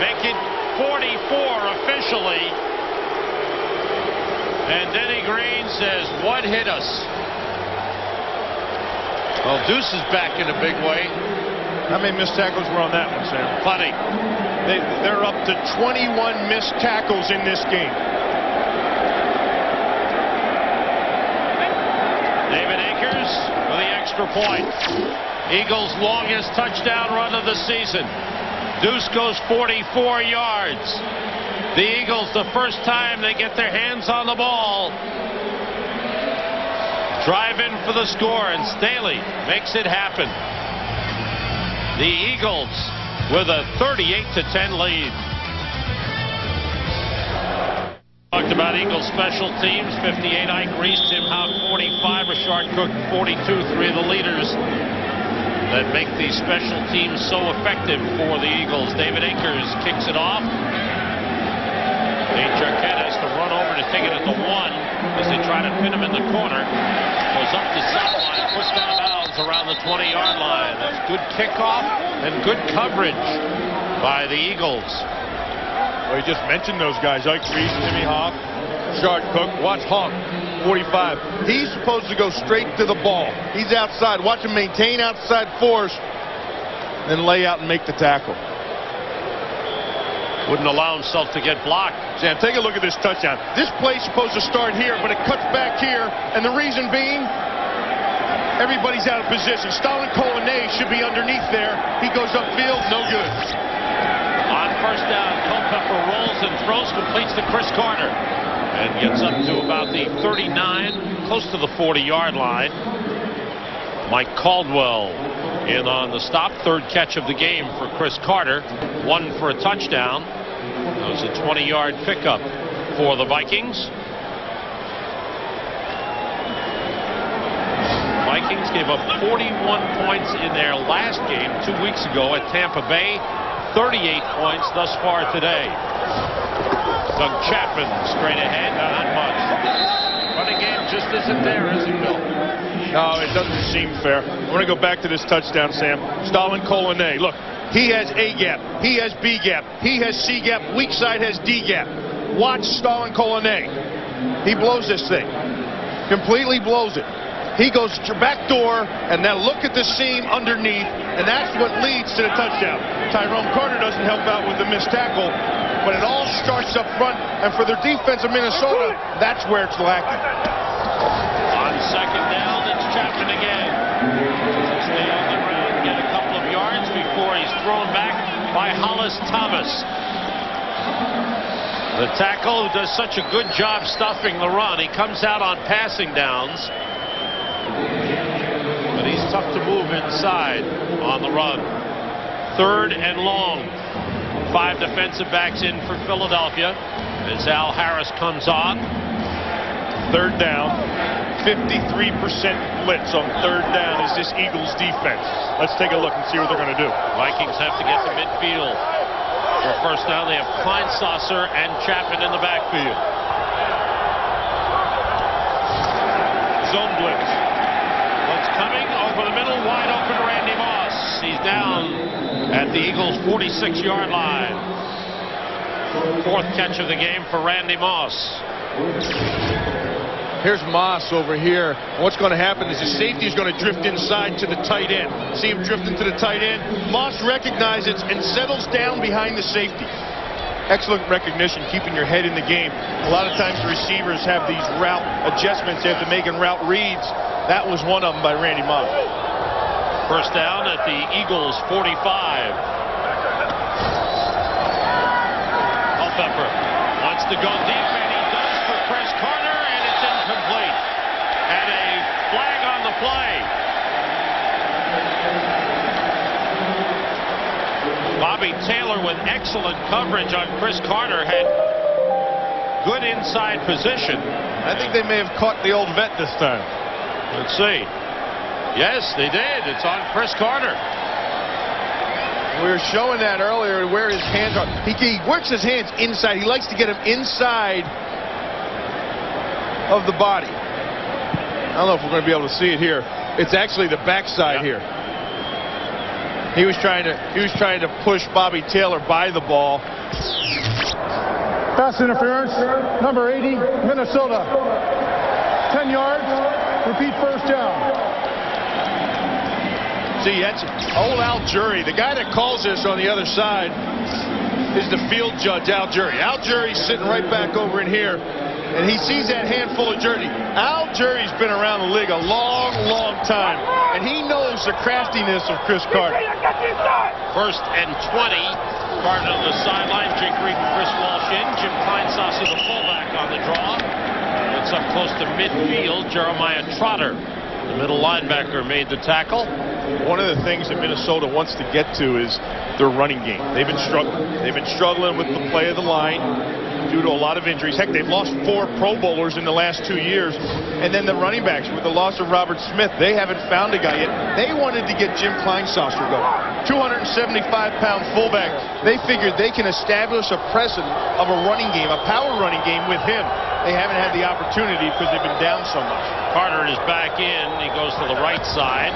Make it 44 officially. And Denny Green says, what hit us? Well, Deuce is back in a big way. How many missed tackles were on that one, Sam? Plenty. They're up to 21 missed tackles in this game. David Akers with the extra point. Eagles' longest touchdown run of the season. Deuce goes 44 yards. The Eagles, the first time they get their hands on the ball, drive in for the score, and Staley makes it happen. The Eagles with a 38-10 lead. Talked about Eagles special teams. 58, Ike Reese, Tim Houck, 45, Rashard Cook, 42, 3 of the leaders that make these special teams so effective for the Eagles. David Akers kicks it off. Nate Jarquette has to run over to take it at the 1 as they try to pin him in the corner. Goes up the sideline, pushed out of bounds around the 20-yard line. That's good kickoff and good coverage by the Eagles. Well, you just mentioned those guys, Ike Reese, Timmy Hawk, Rashard Cook. Watch Hawk, 45. He's supposed to go straight to the ball. He's outside. Watch him maintain outside force, then lay out and make the tackle. Wouldn't allow himself to get blocked. Sam, take a look at this touchdown. This play's supposed to start here, but it cuts back here, and the reason being, everybody's out of position. Stalin Colonnade should be underneath there. He goes upfield, no good. On first down, Culpepper rolls and throws, completes to Chris Carter, and gets up to about the 39, close to the 40-yard line. Mike Caldwell in on the stop. 3rd catch of the game for Chris Carter. 1 for a touchdown. That was a 20-yard pickup for the Vikings. Vikings gave up 41 points in their last game 2 weeks ago at Tampa Bay. 38 points thus far today. Doug Chapman straight ahead. Not much. Running game just isn't there, is it, Bill? No, it doesn't seem fair. We're going to go back to this touchdown, Sam. Stalin Colonnade. Look, he has A gap. He has B gap. He has C gap. Weak side has D gap. Watch Stalin Colonnade. He blows this thing. Completely blows it. He goes back door, and now look at the seam underneath, and that's what leads to the touchdown. Tyrone Carter doesn't help out with the missed tackle, but it all starts up front, and for their defense of Minnesota, that's where it's lacking. On second down, it's Chapman again. Stay on the ground, get a couple of yards before he's thrown back by Hollis Thomas. The tackle who does such a good job stuffing the run. He comes out on passing downs, but he's tough to move inside on the run. Third and long. 5 defensive backs in for Philadelphia as Al Harris comes on. Third down. 53% blitz on third down is this Eagles defense. Let's take a look and see what they're going to do. Vikings have to get to midfield. For first down, they have Kleinsasser and Chapman in the backfield. Zone blitz. What's coming over the middle, wide open Randy Moss. He's down at the Eagles' 46-yard line. 4th catch of the game for Randy Moss. Here's Moss over here. What's going to happen is the safety is going to drift inside to the tight end. See him drifting to the tight end. Moss recognizes and settles down behind the safety. Excellent recognition, keeping your head in the game. A lot of times receivers have these route adjustments they have to make in route reads. That was one of them by Randy Moss. First down at the Eagles' 45. Culpepper wants to go deep, and he does for Chris Carter, and it's incomplete. And a flag on the play. Bobby Taylor with excellent coverage on Chris Carter had good inside position. I think they may have caught the old vet this time. Let's see. Yes, they did. It's on Chris Carter. We were showing that earlier where his hands are. He works his hands inside. He likes to get them inside of the body. I don't know if we're going to be able to see it here. It's actually the backside here. He was trying to push Bobby Taylor by the ball. Pass interference, number 80, Minnesota. 10 yards, repeat first down. See, that's old Al Jury. The guy that calls this on the other side is the field judge, Al Jury. Al Jury's sitting right back over in here, and he sees that handful of jersey. Al Jury's been around the league a long, long time, and he knows the craftiness of Chris Carter. First and 20. Carter to the sideline. Jake Reed and Chris Walsh in. Jim Kleinsasser, the fullback, on the draw. It's up close to midfield. Jeremiah Trotter, the middle linebacker, made the tackle. One of the things that Minnesota wants to get to is their running game. They've been struggling. They've been struggling with the play of the line due to a lot of injuries. Heck, they've lost 4 Pro Bowlers in the last 2 years. And then the running backs, with the loss of Robert Smith, they haven't found a guy yet. They wanted to get Jim Kleinsasser going. 275-pound fullback. They figured they can establish a precedent of a running game, a power running game with him. They haven't had the opportunity because they've been down so much. Carter is back in. He goes to the right side.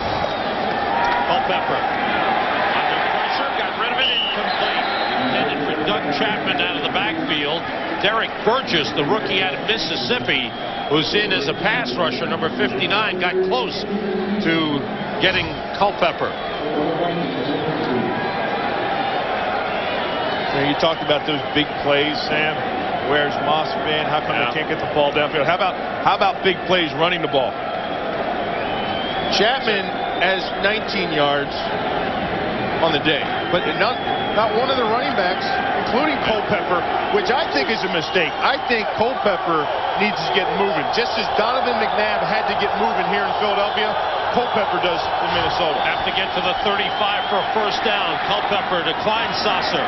Culpepper under pressure, got rid of it, incomplete. Intended for Doug Chapman out of the backfield. Derek Burgess, the rookie out of Mississippi, who's in as a pass rusher, number 59, got close to getting Culpepper. You talked about those big plays, Sam. Where's Moss been? How come they can't get the ball downfield? How about big plays running the ball? Chapman has 19 yards on the day, but not one of the running backs, including Culpepper, which I think is a mistake. I think Culpepper needs to get moving. Just as Donovan McNabb had to get moving here in Philadelphia, Culpepper does in Minnesota. Have to get to the 35 for a first down. Culpepper to Kleinsasser.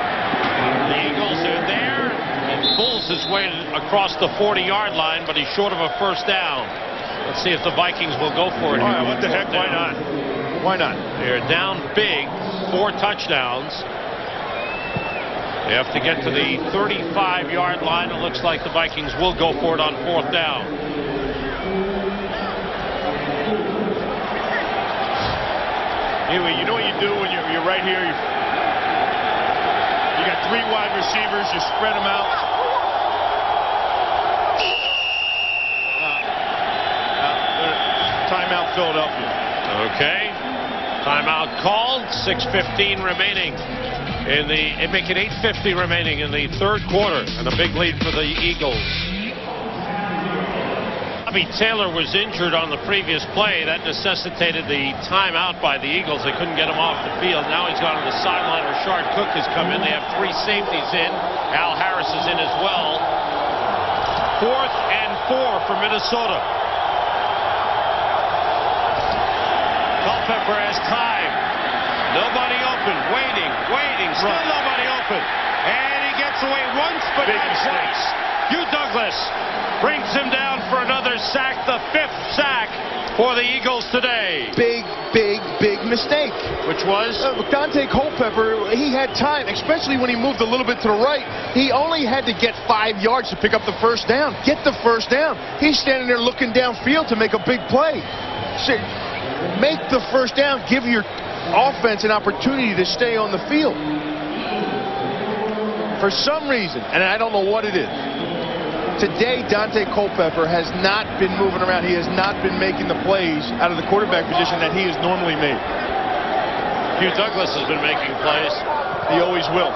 The Eagles are there, and pulls his way across the 40-yard line, but he's short of a first down. Let's see if the Vikings will go for it. All right, what the heck? Why not? Why not? They're down big, 4 touchdowns. They have to get to the 35-yard line. It looks like the Vikings will go for it on 4th down. Anyway, you know what you do when you're right here? You got 3 wide receivers. You spread them out. Timeout Philadelphia. Okay. Timeout called. 6:15 remaining in the. Make it 8:50 remaining in the third quarter, and a big lead for the Eagles. Bobby Taylor was injured on the previous play. That necessitated the timeout by the Eagles. They couldn't get him off the field. Now he's gone to the sideline. Rashard Cook has come in. They have 3 safeties in. Al Harris is in as well. 4th and 4 for Minnesota. Culpepper has time. Nobody open. Waiting. Still nobody open. And he gets away once, but not twice. Hugh Douglas brings him down for another sack, the 5th sack for the Eagles today. Big mistake. Which was? Dante Culpepper, he had time, especially when he moved a little bit to the right. He only had to get 5 yards to pick up the first down. Get the first down. He's standing there looking downfield to make a big play. Make the first down. Give your offense an opportunity to stay on the field. For some reason, and I don't know what it is, today Dante Culpepper has not been moving around. He has not been making the plays out of the quarterback position that he has normally made. Hugh Douglas has been making plays. He always will.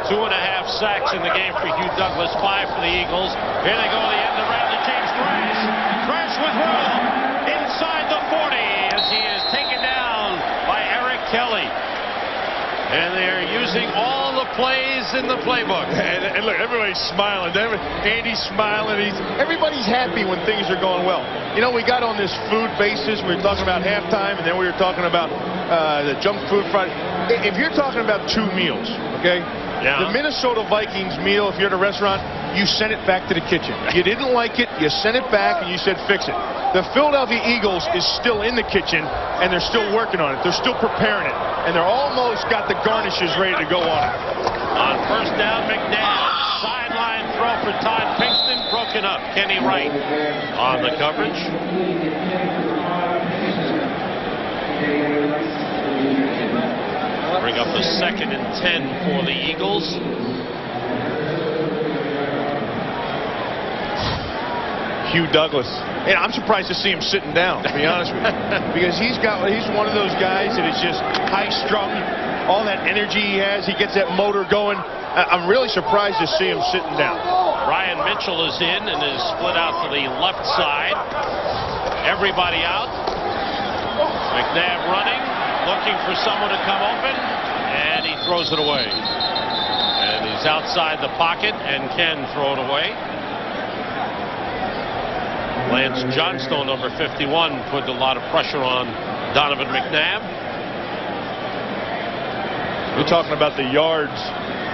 2.5 sacks in the game for Hugh Douglas, 5 for the Eagles. Here they go to the end around to James Thrash. Thrash with room inside the 40 as he is taken down by Eric Kelly. And they are using all the plays in the playbook. And look, everybody's smiling. Andy's smiling. Everybody's happy when things are going well. You know, we got on this food basis. We were talking about halftime, and then we were talking about the junk food Friday. If you're talking about 2 meals, okay? Yeah. The Minnesota Vikings meal, if you're at a restaurant, you send it back to the kitchen. You didn't like it, you sent it back, and you said fix it. The Philadelphia Eagles is still in the kitchen, and they're still working on it. They're still preparing it, and they're almost got the garnishes ready to go on it. On first down, McNabb. Sideline throw for Todd Pinkston. Broken up. Kenny Wright on the coverage. Bring up the 2nd and 10 for the Eagles. Hugh Douglas. And I'm surprised to see him sitting down, to be honest with you. Because he's one of those guys that is just high-strung. All that energy he has, he gets that motor going. I'm really surprised to see him sitting down. Ryan Mitchell is in and is split out to the left side. Everybody out. McNabb running, looking for someone to come open, and he throws it away. And he's outside the pocket and can throw it away. Lance Johnstone, number 51, put a lot of pressure on Donovan McNabb. You're talking about the yards.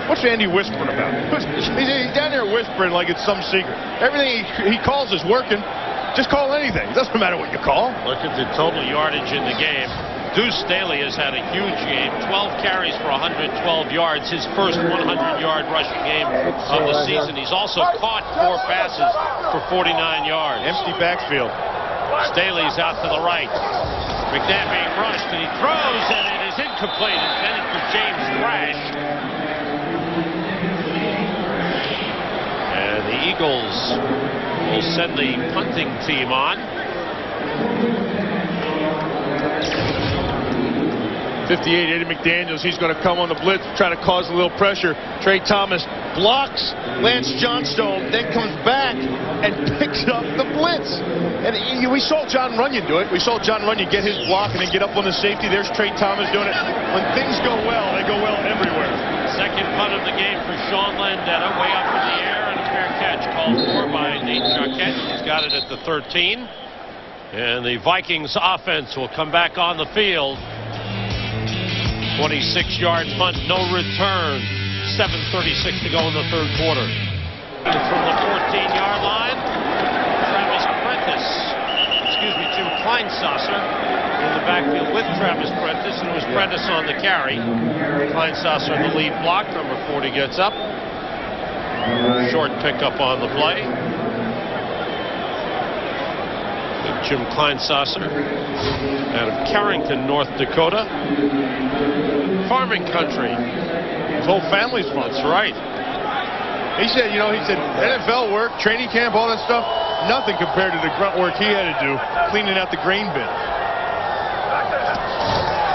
What's Andy whispering about? He's down there whispering like it's some secret. Everything he calls is working. Just call anything. It doesn't matter what you call. Look at the total yardage in the game. Deuce Staley has had a huge game. 12 carries for 112 yards. His first 100-yard rushing game of the season. He's also caught 4 passes for 49 yards. Empty backfield. Staley's out to the right. McNabb being rushed, and he throws, and it is incomplete. Intended for James Thrash. And the Eagles will send the punting team on. 58, Eddie McDaniels. He's going to come on the blitz, try to cause a little pressure. Trey Thomas blocks Lance Johnstone, then comes back and picks up the blitz. And we saw John Runyon do it. We saw John Runyon get his block and then get up on the safety. There's Trey Thomas doing it. When things go well, they go well everywhere. Second punt of the game for Sean Landeta, way up in the air, and a fair catch called for by Nate Jacquet. He's got it at the 13. And the Vikings offense will come back on the field. 26-yard punt, no return. 7:36 to go in the third quarter. From the 14-yard line, Jim Kleinsasser in the backfield with Travis Prentice, and it was Prentice on the carry. Kleinsasser in the lead block. Number 40 gets up. Short pickup on the play. Jim Kleinsasser out of Carrington, North Dakota. Farming country. His whole family's from. That's right. He said NFL work, training camp, all that stuff. nothing compared to the grunt work he had to do cleaning out the grain bin.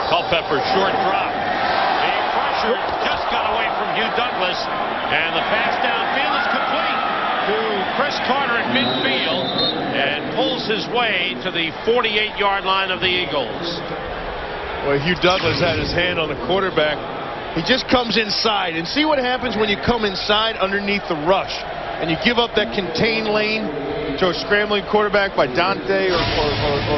Culpepper short drop. A pressure just got away from Hugh Douglas, and the pass downfield is complete to Chris Carter at midfield and pulls his way to the 48-yard line of the Eagles. Well, Hugh Douglas had his hand on the quarterback. He just comes inside, and see what happens when you come inside underneath the rush and you give up that contained lane to a scrambling quarterback by Dante or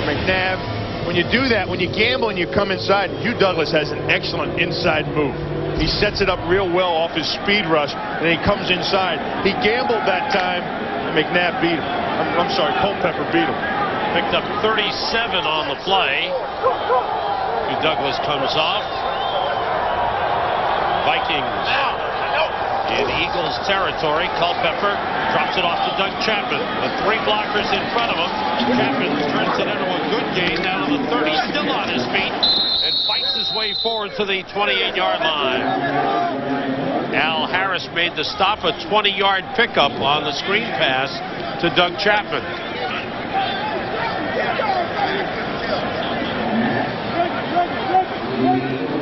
McNabb. When you do that, when you gamble and you come inside, Hugh Douglas has an excellent inside move. He sets it up real well off his speed rush, and he comes inside. He gambled that time, and McNabb beat him. I'm sorry, Culpepper beat him. Picked up 37 on the play. Hugh Douglas comes off. Vikings in Eagles territory. Culpepper drops it off to Doug Chapman. The 3 blockers in front of him. Chapman turns it into a good gain down to the 30, still on his feet, and fights his way forward to the 28-yard line. Al Harris made the stop, a 20-yard pickup on the screen pass to Doug Chapman.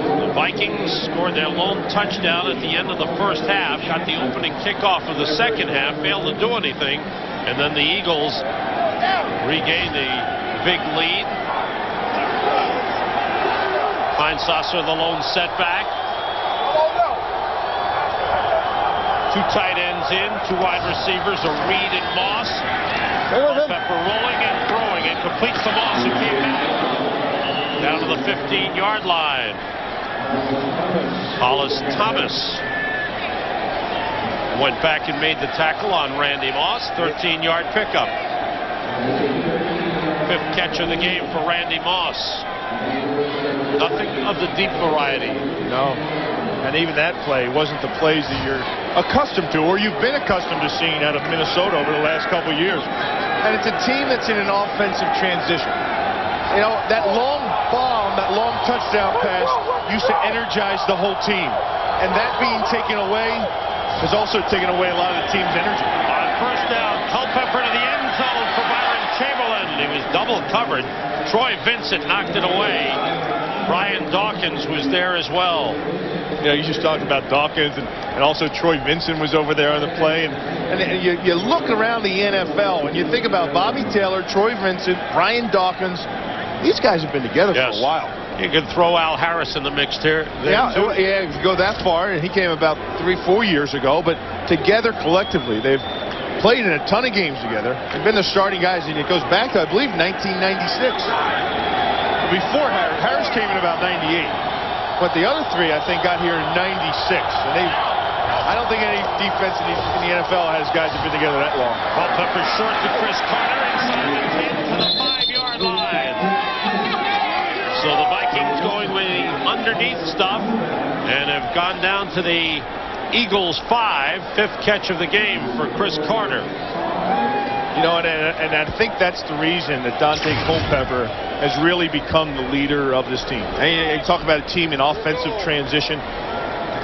The Vikings scored their lone touchdown at the end of the first half, got the opening kickoff of the second half, failed to do anything, and then the Eagles regained a big lead. Kleinsasser the lone setback. 2 tight ends in, 2 wide receivers, a Reed and Moss. Culpepper rolling and throwing, and completes to Moss, who came back down to the 15-yard line. Hollis Thomas went back and made the tackle on Randy Moss. 13-yard pickup. 5th catch of the game for Randy Moss. Nothing of the deep variety. No. And even that play wasn't the plays that you're accustomed to or you've been accustomed to seeing out of Minnesota over the last couple of years. And it's a team that's in an offensive transition. You know, that long bomb, that long touchdown pass used to energize the whole team. And that being taken away has also taken away a lot of the team's energy. On first down, Culpepper to the end zone for Byron Chamberlain. He was double covered. Troy Vincent knocked it away. Brian Dawkins was there as well. You know, you just talked about Dawkins, and also Troy Vincent was over there on the play. And you look around the NFL, and you think about Bobby Taylor, Troy Vincent, Brian Dawkins. These guys have been together for a while. You could throw Al Harris in the mix there. Yeah, if you go that far, and he came about 3-4 years ago, but together collectively, they've played in a ton of games together. They've been the starting guys, and it goes back to, I believe, 1996. Before Harris came in about 98. But the other 3, I think, got here in 96. And I don't think any defense in the NFL has guys that have been together that long. Culpepper short to Chris Carter, inside the 10 to the 5-yard line. So the Vikings going with the underneath stuff and have gone down to the Eagles 5, 5th catch of the game for Chris Carter. You know, and I think that's the reason that Dante Culpepper has really become the leader of this team. And you talk about a team in offensive transition.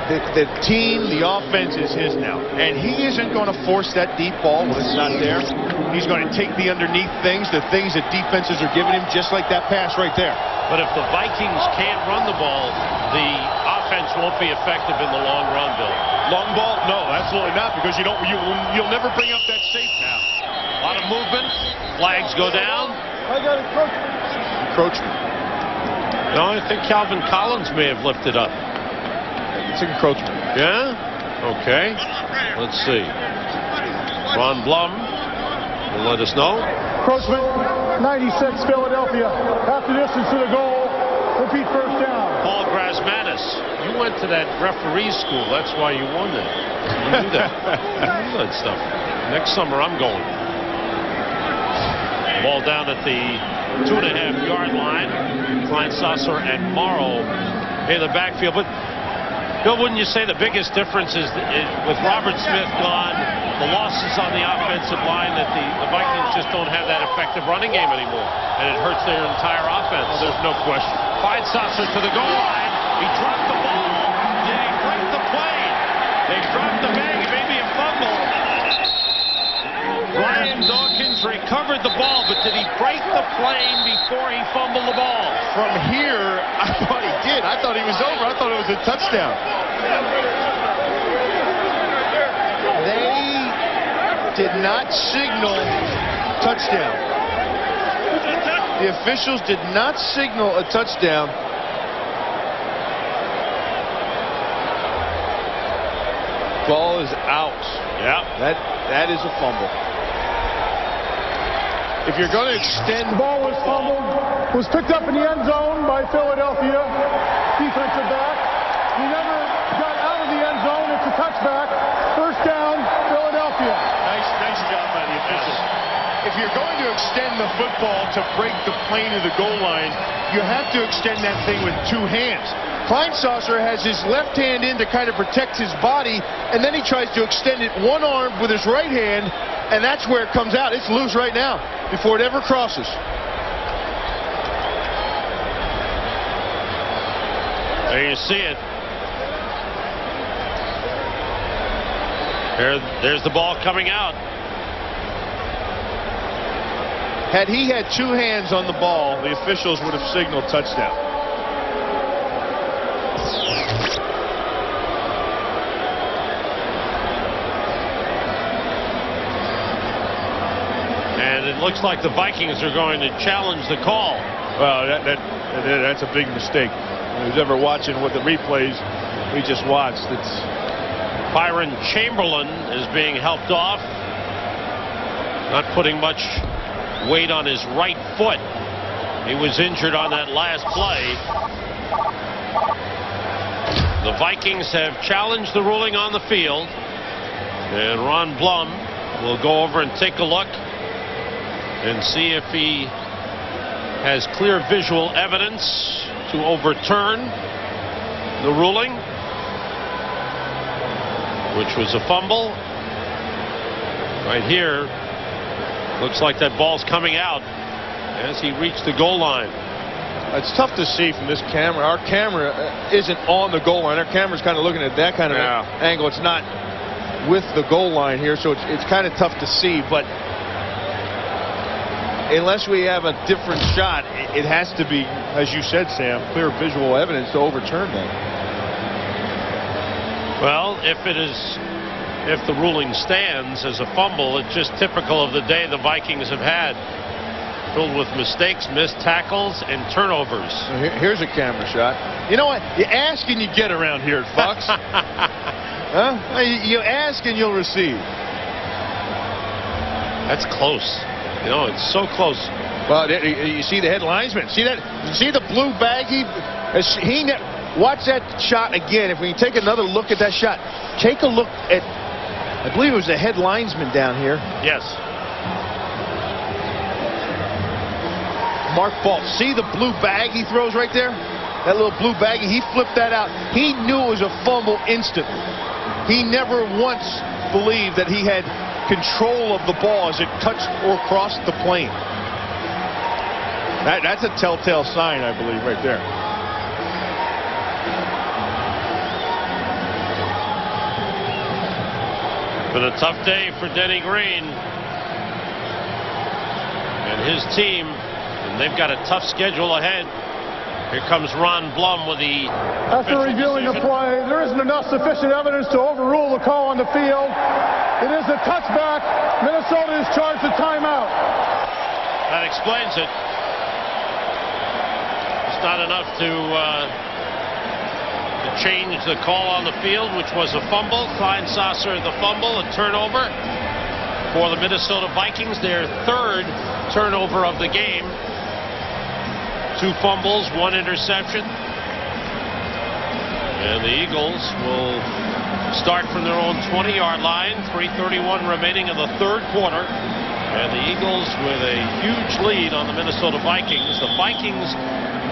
The team, the offense is his now. And he isn't going to force that deep ball when it's not there. He's going to take the underneath things, the things that defenses are giving him, just like that pass right there. But if the Vikings can't run the ball, the offense won't be effective in the long run, Bill. Long ball? No, absolutely not, because you'll never bring up that safe now. A lot of movement. Flags go down. I got Encroachment. No, I think Calvin Collins may have lifted up. It's encroachment. Yeah? Okay. Let's see. Ron Blum will let us know. Encroachment, 96, Philadelphia. Half the distance to the goal. Repeat first down. Paul Grasmanis. You went to that referee school. That's why you won that. You knew that. You knew that stuff. Next summer, I'm going. Ball down at the 2.5-yard line. Kleinsasser and Morrow in the backfield. But, Bill, wouldn't you say the biggest difference is with Robert Smith gone, the losses on the offensive line, that the Vikings just don't have that effective running game anymore, and it hurts their entire offense? Well, there's no question. Kleinsasser to the goal line. He dropped the ball. Did he break the play? They dropped the bag. Maybe a fumble. Brian Dawkins recovered the ball, but did he break the plane before he fumbled the ball? From here, I thought he did. I thought he was over. I thought it was a touchdown. They did not signal touchdown. The officials did not signal a touchdown. Ball is out. Yeah. That is a fumble. If you're going to extend... The ball was fumbled, was picked up in the end zone by Philadelphia. Defensive back. He never got out of the end zone. It's a touchback. First down, Philadelphia. Nice job by the officials. If you're going to extend the football to break the plane of the goal line, you have to extend that thing with two hands. Kleinsasser has his left hand in to kind of protect his body, and then he tries to extend it one arm with his right hand, and that's where it comes out. It's loose right now before it ever crosses. There you see it. There's the ball coming out. Had he had two hands on the ball, the officials would have signaled touchdown. And it looks like the Vikings are going to challenge the call. Well, that's a big mistake. Who's ever watching what the replays we just watched? It's Byron Chamberlain is being helped off. Not putting much weight on his right foot. He was injured on that last play. The Vikings have challenged the ruling on the field. And Ron Blum will go over and take a look and see if he has clear visual evidence to overturn the ruling, which was a fumble. Right here, looks like that ball's coming out as he reached the goal line. It's tough to see from this camera. Our camera isn't on the goal line. Our camera's kind of looking at that kind of angle. It's not with the goal line here, so it's kind of tough to see. But unless we have a different shot, it has to be, as you said, Sam, clear visual evidence to overturn that. Well, if the ruling stands as a fumble, it's just typical of the day the Vikings have had, filled with mistakes, missed tackles, and turnovers. Here's a camera shot. You know what? You ask and you get around here at Fox. Huh? You ask and you'll receive. That's close. You know, it's so close. Well, you see the head linesman. See that? See the blue baggie? Watch that shot again. If we can take another look at that shot, take a look at, I believe it was the head linesman down here. Yes. Mark Ball. See the blue bag he throws right there? That little blue baggie, he flipped that out. He knew it was a fumble instantly. He never once believed that he had control of the ball as it touched or crossed the plane. That's a telltale sign, I believe, right there. Been a tough day for Denny Green and his team, and they've got a tough schedule ahead. Here comes Ron Blum with the... After reviewing the play, there isn't enough sufficient evidence to overrule the call on the field. It is a touchback. Minnesota is charged a timeout. That explains it. It's not enough to change the call on the field, which was a fumble. Kleinsasser the fumble, a turnover for the Minnesota Vikings, their third turnover of the game. 2 fumbles, 1 interception. And the Eagles will start from their own 20-yard line. 3:31 remaining in the third quarter. And the Eagles with a huge lead on the Minnesota Vikings. The Vikings'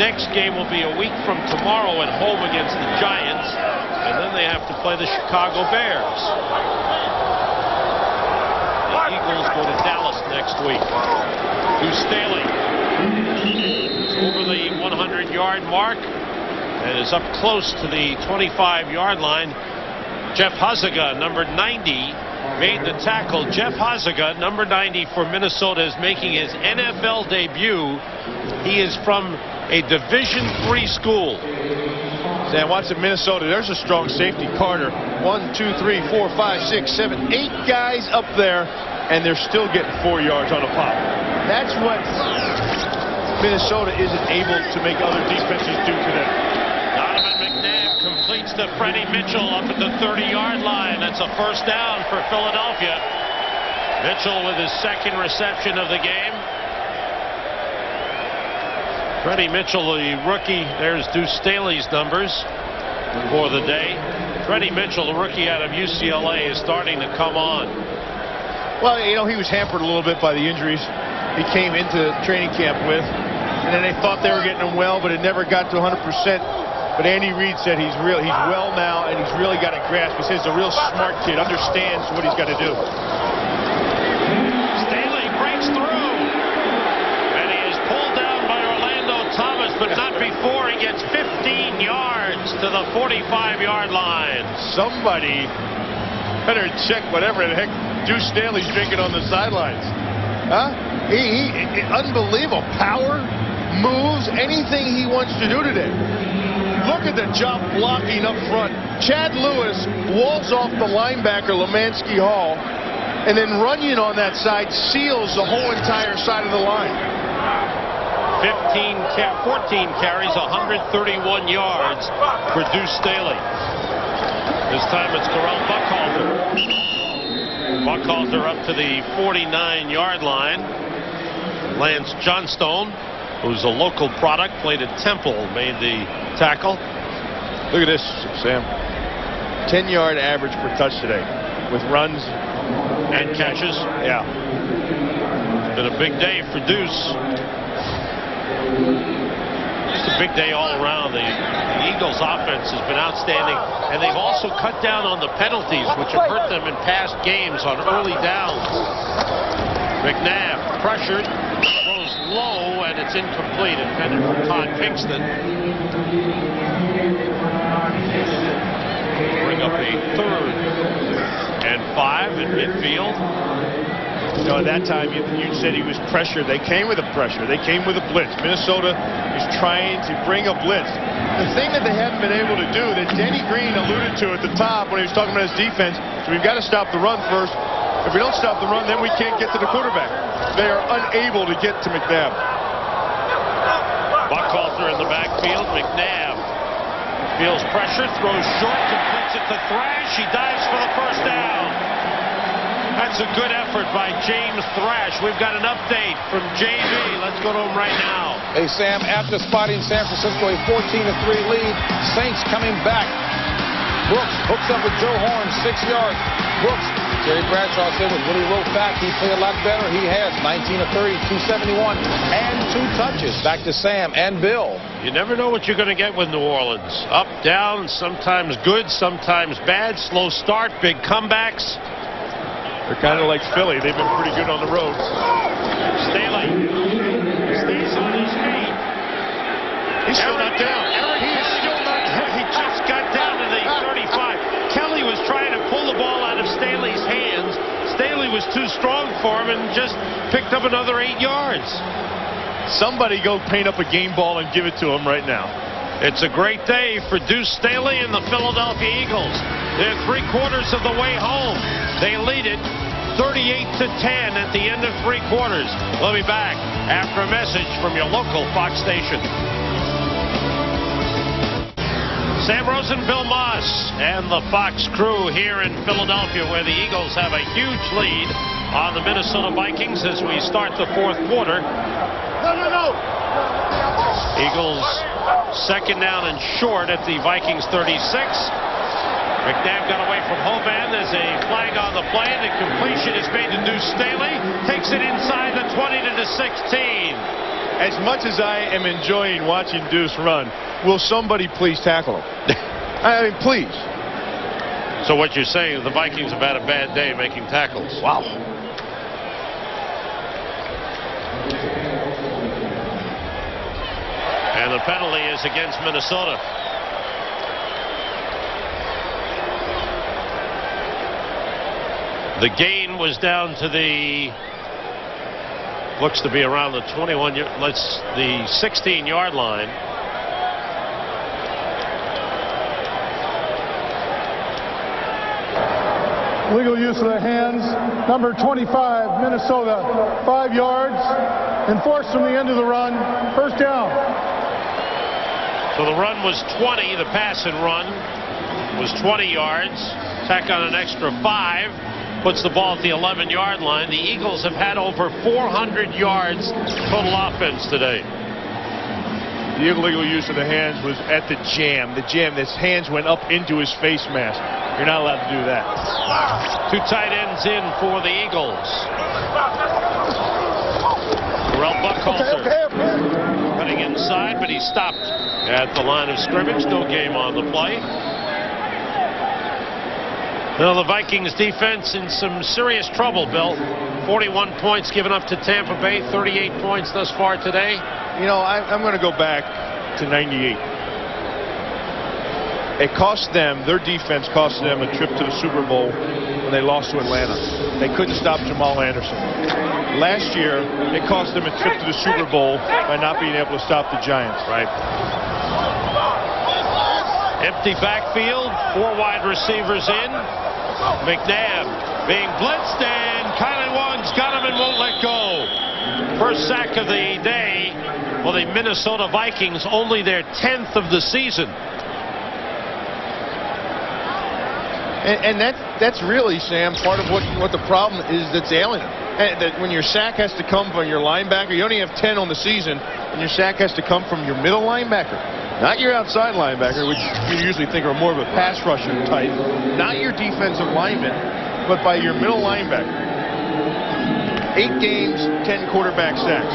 next game will be a week from tomorrow at home against the Giants. And then they have to play the Chicago Bears. The Eagles go to Dallas next week. To Staley. Over the 100-yard mark and is up close to the 25-yard line. Jeff Huziga, number 90, made the tackle. Jeff Haziga, number 90 for Minnesota, is making his NFL debut. He is from a Division III school. Sam, watching Minnesota, there's a strong safety. Carter, 1, 2, 3, 4, 5, 6, 7, 8 guys up there, and they're still getting 4 yards on a pop. That's what Minnesota isn't able to make other defenses do today. Donovan McNabb completes to Freddie Mitchell up at the 30-yard line. That's a first down for Philadelphia. Mitchell with his second reception of the game. Freddie Mitchell, the rookie. There's Deuce Staley's numbers for the day. Freddie Mitchell, the rookie out of UCLA, is starting to come on. Well, you know, he was hampered a little bit by the injuries he came into training camp with. And then they thought they were getting him well, but it never got to 100%. But Andy Reid said he's well now, and he's really got a grasp. He says he's a real smart kid, understands what he's got to do. Staley breaks through, and he is pulled down by Orlando Thomas, but not before he gets 15 yards to the 45-yard line. Somebody better check whatever the heck Deuce Staley's drinking on the sidelines. Huh? He unbelievable power, moves, anything he wants to do today. Look at the job blocking up front. Chad Lewis walls off the linebacker, Lemansky Hall, and then Runyon on that side seals the whole entire side of the line. 14 carries, 131 yards for Deuce Staley. This time it's Terrell Buckhalter. Buckhalter up to the 49-yard line. Lance Johnstone, who's a local product, played at Temple, made the tackle. Look at this, Sam. 10-yard average per touch today with runs and catches. Yeah. It's been a big day for Deuce. Just a big day all around. The Eagles offense has been outstanding, and they've also cut down on the penalties, which have hurt them in past games on early downs. McNabb pressured, throws low, and it's incomplete. Intended for Todd Kingston. Bring up a 3rd and 5 in midfield. You know, at that time, you said he was pressured. They came with a pressure. They came with a blitz. Minnesota is trying to bring a blitz. The thing that they haven't been able to do, that Denny Green alluded to at the top when he was talking about his defense, so we've got to stop the run first. If we don't stop the run, then we can't get to the quarterback. They are unable to get to McNabb. Buckhalter in the backfield. McNabb feels pressure, throws short, completes it to Thrash. He dives for the first down. That's a good effort by James Thrash. We've got an update from JB. Let's go to him right now. Hey, Sam, after spotting San Francisco a 14-3 lead, Saints coming back. Brooks hooks up with Joe Horn, 6 yards. Brooks, Jerry Bradshaw said when Willie wrote back, he played a lot better. He has 19 of 30, 271, and 2 touches. Back to Sam and Bill. You never know what you're going to get with New Orleans. Up, down, sometimes good, sometimes bad. Slow start, big comebacks. They're kind of like Philly. They've been pretty good on the road. Staley stays on his feet. He's still not down. He's still not down. He just got down to the 35. Kelly was trying to pull the ball out of Staley's hands. Staley was too strong for him and just picked up another 8 yards. Somebody go paint up a game ball and give it to him right now. It's a great day for Deuce Staley and the Philadelphia Eagles. They're 3/4 of the way home. They lead it 38-10 at the end of 3/4. We'll be back after a message from your local Fox station. Sam Rosen, Bill Moss, and the Fox crew here in Philadelphia, where the Eagles have a huge lead on the Minnesota Vikings as we start the 4th quarter. No. Eagles 2nd down and short at the Vikings 36. McNabb got away from Hoban. There's a flag on the play. The completion is made to Deuce Staley. Takes it inside the 20 to the 16. As much as I am enjoying watching Deuce run, will somebody please tackle him? I mean, please. So what you're saying is the Vikings have had a bad day making tackles. Wow. And the penalty is against Minnesota. The gain was down to the, looks to be around the 16-yard line. Legal use of the hands. Number 25, Minnesota, 5 yards. Enforced from the end of the run. First down. So the run was 20. The pass and run was 20 yards. Tack on an extra 5. Puts the ball at the 11-yard line. The Eagles have had over 400 yards total offense today. The illegal use of the hands was at the jam. The jam, his hands went up into his face mask. You're not allowed to do that. 2 tight ends in for the Eagles. Terrell Buckhalter cutting inside, but he stopped at the line of scrimmage. No game on the play. Now the Vikings defense in some serious trouble, Bill. 41 points given up to Tampa Bay, 38 points thus far today. You know, I'm going to go back to 98. It cost them, their defense cost them a trip to the Super Bowl when they lost to Atlanta. They couldn't stop Jamal Anderson. Last year, it cost them a trip to the Super Bowl by not being able to stop the Giants. Right. Empty backfield, 4 wide receivers in. McNabb being blitzed, and Kylie Wong's got him and won't let go. First sack of the day for the Minnesota Vikings, only their 10th of the season. And that's really, Sam, part of what the problem is that's ailing them. That when your sack has to come from your linebacker, you only have 10 on the season, and your sack has to come from your middle linebacker. Not your outside linebacker, which you usually think are more of a pass rusher type. Not your defensive lineman, but by your middle linebacker. 8 games, 10 quarterback sacks.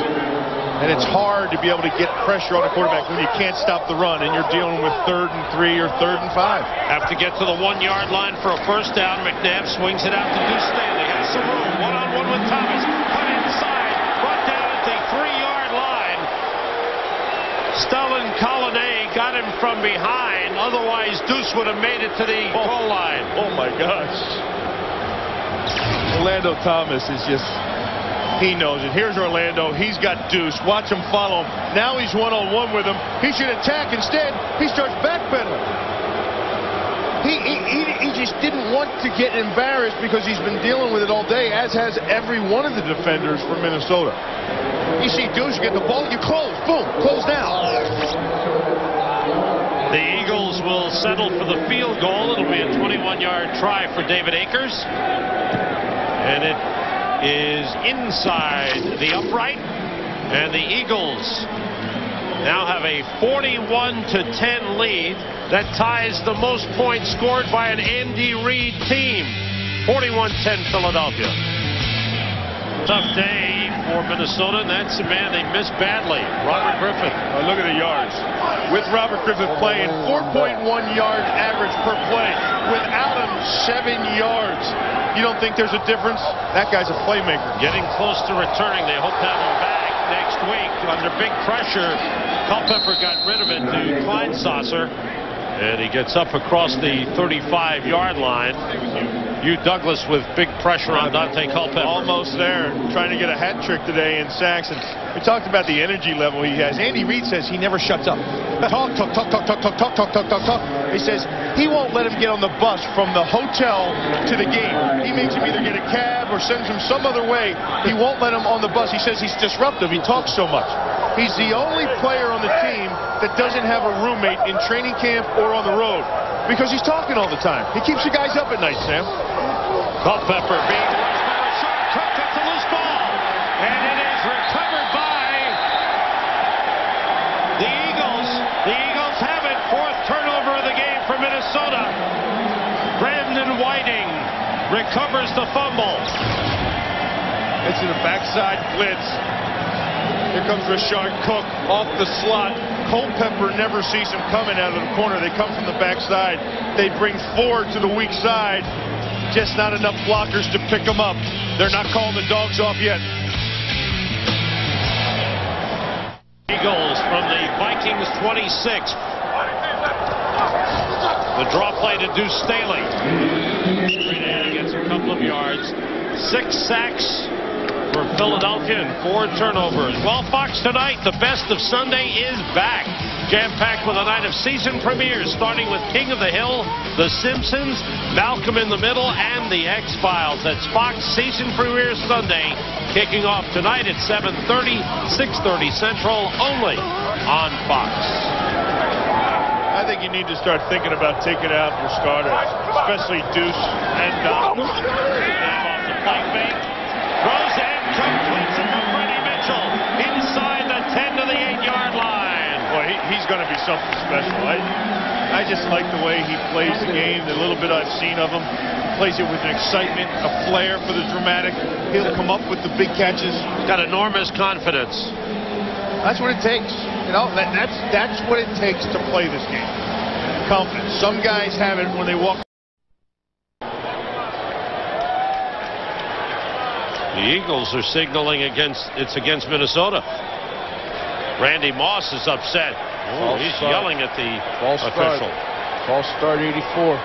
And it's hard to be able to get pressure on a quarterback when you can't stop the run and you're dealing with 3rd and 3 or 3rd and 5. Have to get to the 1-yard line for a first down. McNabb swings it out to Deuce Staley. Has some room. One-on-one with Thomas. Cut inside. Brought down at the 3-yard line. Stellan Colonnade got him from behind. Otherwise, Deuce would have made it to the goal line. Oh, my gosh. Orlando Thomas is just... He knows it. Here's Orlando. He's got Deuce. Watch him follow him. Now he's one-on-one with him. He should attack. Instead, he starts backpedaling. He just didn't want to get embarrassed because he's been dealing with it all day, as has every one of the defenders for Minnesota. You see Deuce, you get the ball, you close. Boom. Close down. The Eagles will settle for the field goal. It'll be a 21-yard try for David Akers. And it is inside the upright, and the Eagles now have a 41-10 lead that ties the most points scored by an Andy Reid team. 41-10 Philadelphia. Tough day for Minnesota, and that's a man they missed badly, Robert Griffin. Oh, look at the yards. With Robert Griffin playing 4.1 yard average per play. Without him, 7 yards. You don't think there's a difference? That guy's a playmaker. Getting close to returning. They hope to have him back next week under big pressure. Culpepper got rid of it to Kleinsasser, and he gets up across the 35-yard line. Hugh Douglas with big pressure on Dante Culpepper. Almost there, trying to get a hat trick today in sacks. And we talked about the energy level he has. Andy Reid says he never shuts up. Talk. He says he won't let him get on the bus from the hotel to the game. He makes him either get a cab or sends him some other way. He won't let him on the bus. He says he's disruptive. He talks so much. He's the only player on the team that doesn't have a roommate in training camp or on the road because he's talking all the time. He keeps the guys up at night, Sam. Culpepper being rushed by Rashard Cook. It's a loose ball, and it is recovered by the Eagles. The Eagles have it. 4th turnover of the game for Minnesota. Brandon Whiting recovers the fumble. It's in a backside blitz. Here comes Rashard Cook off the slot. Culpepper never sees him coming out of the corner. They come from the backside. They bring Ford to the weak side. Just not enough blockers to pick him up. They're not calling the dogs off yet. Eagles from the Vikings 26. The draw play to Deuce Staley. Straight ahead, gets a couple of yards. 6 sacks for Philadelphia and 4 turnovers. Well, Fox tonight, the best of Sunday is back. Jam-packed with a night of season premieres, starting with King of the Hill, The Simpsons, Malcolm in the Middle, and The X-Files. That's Fox Season Premiere Sunday, kicking off tonight at 7:30, 6:30 Central, only on Fox. I think you need to start thinking about taking out your starters, especially Deuce and Doc. Off the play fake, throws and completes it for Freddie Mitchell inside the 10 to the 8-yard line. Boy, he's going to be something special. I just like the way he plays the game. The little bit I've seen of him, plays it with an excitement, a flair for the dramatic. He'll come up with the big catches. He's got enormous confidence. That's what it takes. You know, that's what it takes to play this game. Confidence. Some guys have it when they walk. The Eagles are signaling against Minnesota. Randy Moss is upset. Oh, he's yelling at the official. False start 84.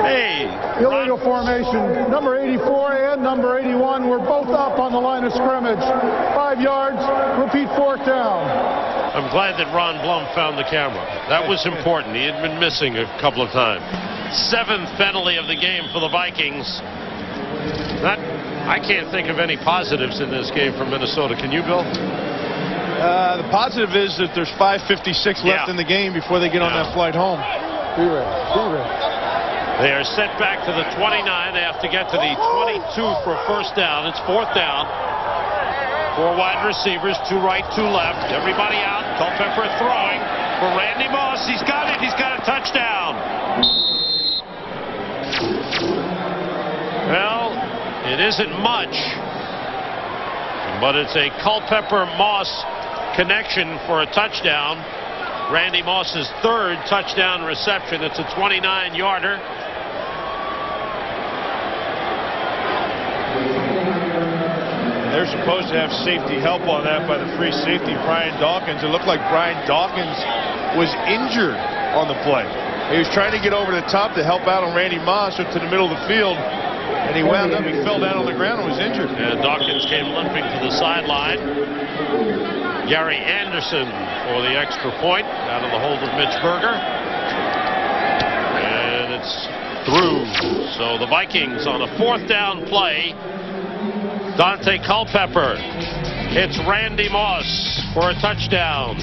Hey. Illegal formation. Number 84 and number 81 were both up on the line of scrimmage. 5 yards. Repeat, 4th down. I'm glad that Ron Blum found the camera. That was important. He had been missing a couple of times. 7th penalty of the game for the Vikings. I can't think of any positives in this game for Minnesota. Can you, Bill? The positive is that there's 5:56 left in the game before they get on that flight home. Be ready. They are set back to the 29. They have to get to the 22 for a 1st down. It's 4th down. 4 wide receivers, 2 right, 2 left. Everybody out. Culpepper throwing for Randy Moss. He's got it. He's got a touchdown. Well, it isn't much, but it's a Culpepper-Moss connection for a touchdown. Randy Moss's 3rd touchdown reception. It's a 29-yarder. They're supposed to have safety help on that by the free safety, Brian Dawkins. It looked like Brian Dawkins was injured on the play. He was trying to get over the top to help out on Randy Moss up to the middle of the field. And he wound up, he fell down on the ground and was injured. And Dawkins came limping to the sideline. Gary Anderson for the extra point out of the hold of Mitch Berger. And it's through. So the Vikings on a 4th down play. Dante Culpepper hits Randy Moss for a touchdown.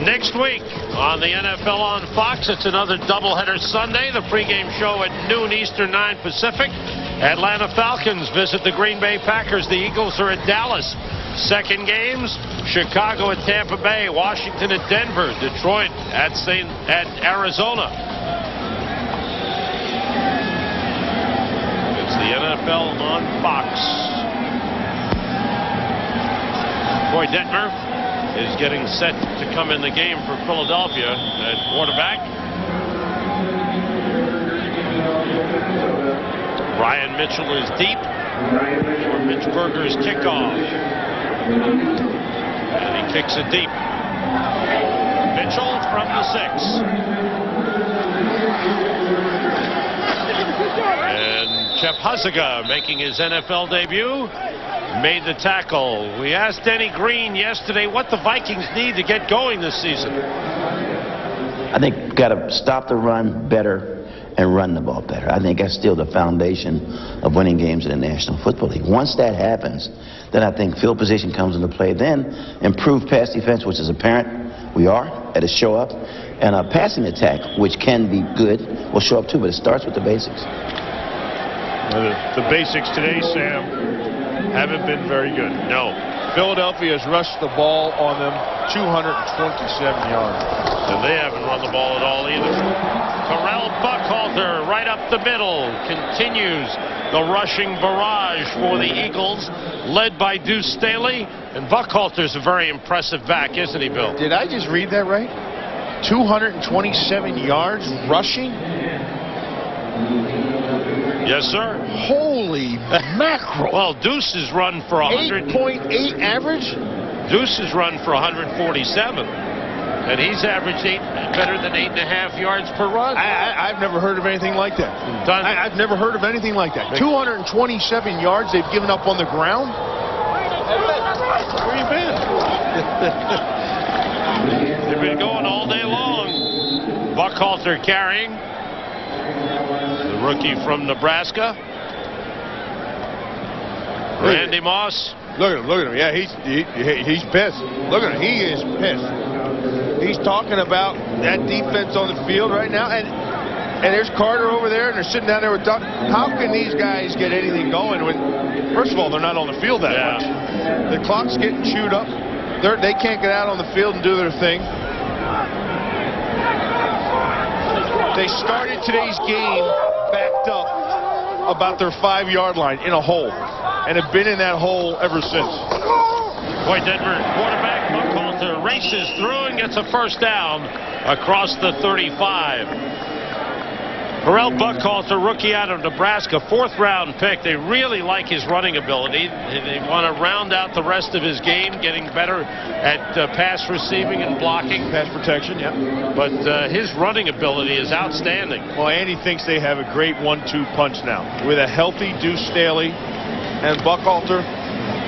Next week on the NFL on Fox, it's another doubleheader Sunday. The pregame show at noon Eastern, 9 Pacific. Atlanta Falcons visit the Green Bay Packers. The Eagles are at Dallas. Second games, Chicago at Tampa Bay, Washington at Denver, Detroit at Arizona. It's the NFL on Fox. Troy Detmer is getting set to come in the game for Philadelphia at quarterback. Ryan Mitchell is deep for Mitch Berger's kickoff. And he kicks it deep. Mitchell from the 6. And Jeff Huziga making his NFL debut. Made the tackle. We asked Denny Green yesterday what the Vikings need to get going this season. I think got to stop the run better and run the ball better. I think that's still the foundation of winning games in the National Football League. Once that happens, then I think field position comes into play. Then improved pass defense, which is apparent we are at a show up, and a passing attack, which can be good, will show up too. But it starts with the basics. The basics today, Sam, haven't been very good. No. Philadelphia has rushed the ball on them 227 yards. And they haven't run the ball at all either. Terrell Buckhalter right up the middle continues the rushing barrage for the Eagles, led by Deuce Staley. And Buckhalter's a very impressive back, isn't he, Bill? Did I just read that right? 227 yards rushing? Yes, sir. Holy mackerel. Well, Deuce has run for 100. 8.8 average? Deuce has run for 147. And he's averaged better than 8.5 yards per run. I've never heard of anything like that. I've never heard of anything like that. 227 yards they've given up on the ground. Where you been? They've been going all day long. Buckhalter carrying. The rookie from Nebraska. Randy Moss. Look at him. Yeah, he's pissed. Look at him. He is pissed. He's talking about that defense on the field right now, and there's Carter over there, and they're sitting down there with Doug. How can these guys get anything going when, first of all, they're not on the field that much? The clock's getting chewed up. They can't get out on the field and do their thing. They started today's game backed up about their 5-yard line in a hole, and have been in that hole ever since. Boy, Denver quarterback Buckhalter races through and gets a first down across the 35. Harrell Buckhalter, rookie out of Nebraska, 4th-round pick. They really like his running ability. They want to round out the rest of his game, getting better at pass receiving and blocking. Pass protection, yeah. But his running ability is outstanding. Well, Andy thinks they have a great 1-2 punch now. With a healthy Deuce Staley and Buckhalter,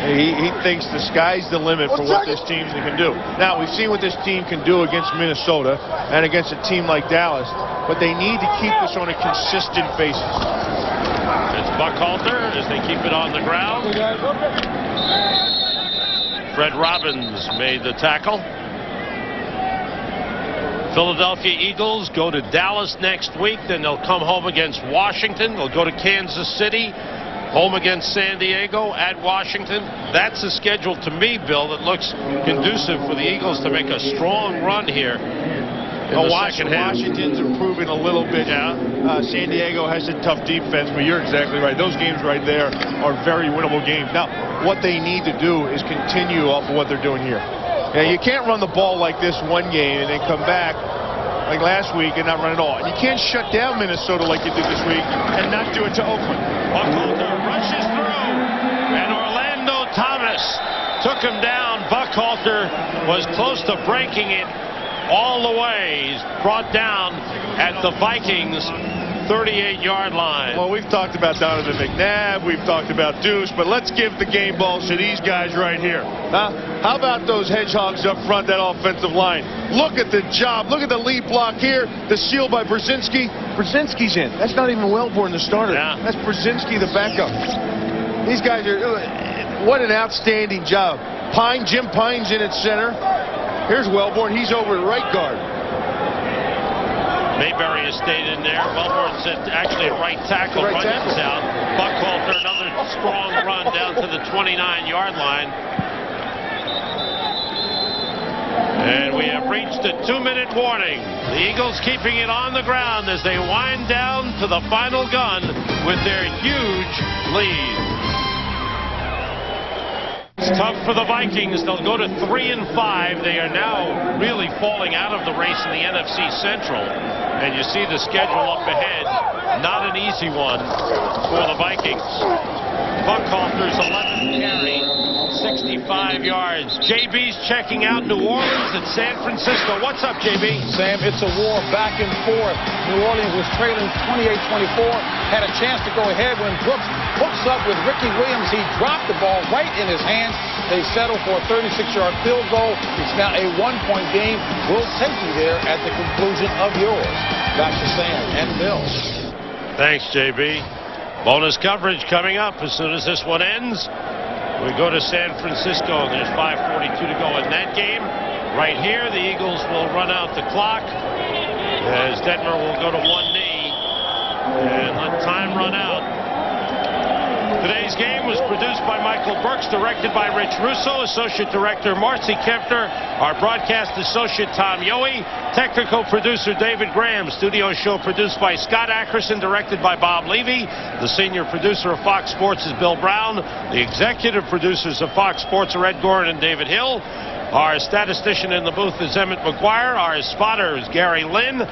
he thinks the sky's the limit for what this team can do. Now, we've seen what this team can do against Minnesota and against a team like Dallas, but they need to keep this on a consistent basis. It's Buckhalter as they keep it on the ground. Fred Robbins made the tackle. Philadelphia Eagles go to Dallas next week. Then they'll come home against Washington. They'll go to Kansas City. Home against San Diego, at Washington. That's a schedule to me, Bill, that looks conducive for the Eagles to make a strong run here in the second half. Washington's improving a little bit. Yeah. San Diego has a tough defense, but you're exactly right. Those games right there are very winnable games. Now, what they need to do is continue off of what they're doing here. Now, you can't run the ball like this one game and then come back like last week and not run at all. And you can't shut down Minnesota like you did this week and not do it to Oakland. Buckhalter rushes through, and Orlando Thomas took him down. Buckhalter was close to breaking it all the way. He's brought down at the Vikings 38-yard line. Well, we've talked about Donovan McNabb, we've talked about Deuce, but let's give the game balls to these guys right here. How about those hedgehogs up front, that offensive line? Look at the job. Look at the lead block here. The seal by Brzezinski. Brzezinski's in. That's not even Wellborn, the starter. Yeah. That's Brzezinski, the backup. These guys are, what an outstanding job. Jim Pine's in at center. Here's Wellborn. He's over at right guard. Mayberry has stayed in there. Wellborn's actually a right tackle. Runs out. Buckhalter, another strong run down to the 29-yard line. And we have reached a 2-minute warning. The Eagles keeping it on the ground as they wind down to the final gun with their huge lead. It's tough for the Vikings. They'll go to 3-5. They are now really falling out of the race in the NFC Central. And you see the schedule up ahead. Not an easy one for the Vikings. Buckhalter's 11th carry, 65 yards. JB's checking out New Orleans and San Francisco. What's up, JB? Sam, it's a war back and forth. New Orleans was trailing 28-24, had a chance to go ahead when Brooks hooks up with Ricky Williams. He dropped the ball right in his hands. They settle for a 36-yard field goal. It's now a 1-point game. We'll take you there at the conclusion of yours. Back to Sam and Bill. Thanks, JB. Bonus coverage coming up as soon as this one ends. We go to San Francisco. There's 5:42 to go in that game. Right here, the Eagles will run out the clock as Detmer will go to one knee and let time run out. Today's game was produced by Michael Burks, directed by Rich Russo, Associate Director Marcy Kempner, our broadcast associate Tom Yohe, technical producer David Graham, studio show produced by Scott Ackerson, directed by Bob Levy. The senior producer of Fox Sports is Bill Brown. The executive producers of Fox Sports are Ed Gorin and David Hill. Our statistician in the booth is Emmett McGuire. Our spotter is Gary Lynn.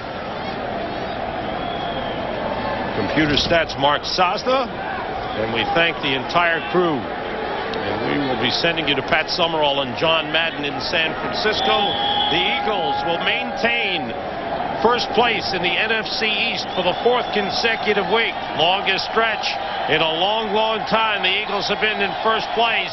Computer stats Mark Sosna. And we thank the entire crew. And We will be sending you to Pat Summerall and John Madden in San Francisco. The Eagles will maintain first place in the NFC East for the 4th consecutive week. Longest stretch in a long, long time. The Eagles have been in first place.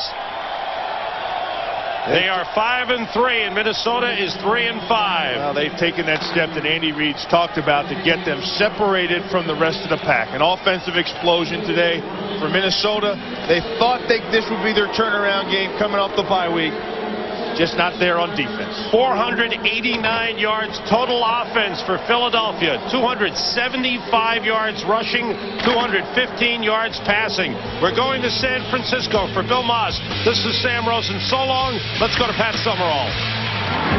They are 5-3, and Minnesota is 3-5. Well, they've taken that step that Andy Reid's talked about to get them separated from the rest of the pack. An offensive explosion today for Minnesota. They thought this would be their turnaround game coming off the bye week. Just not there on defense. 489 yards total offense for Philadelphia. 275 yards rushing, 215 yards passing. We're going to San Francisco for Bill Moss. This is Sam Rosen. So long. Let's go to Pat Summerall.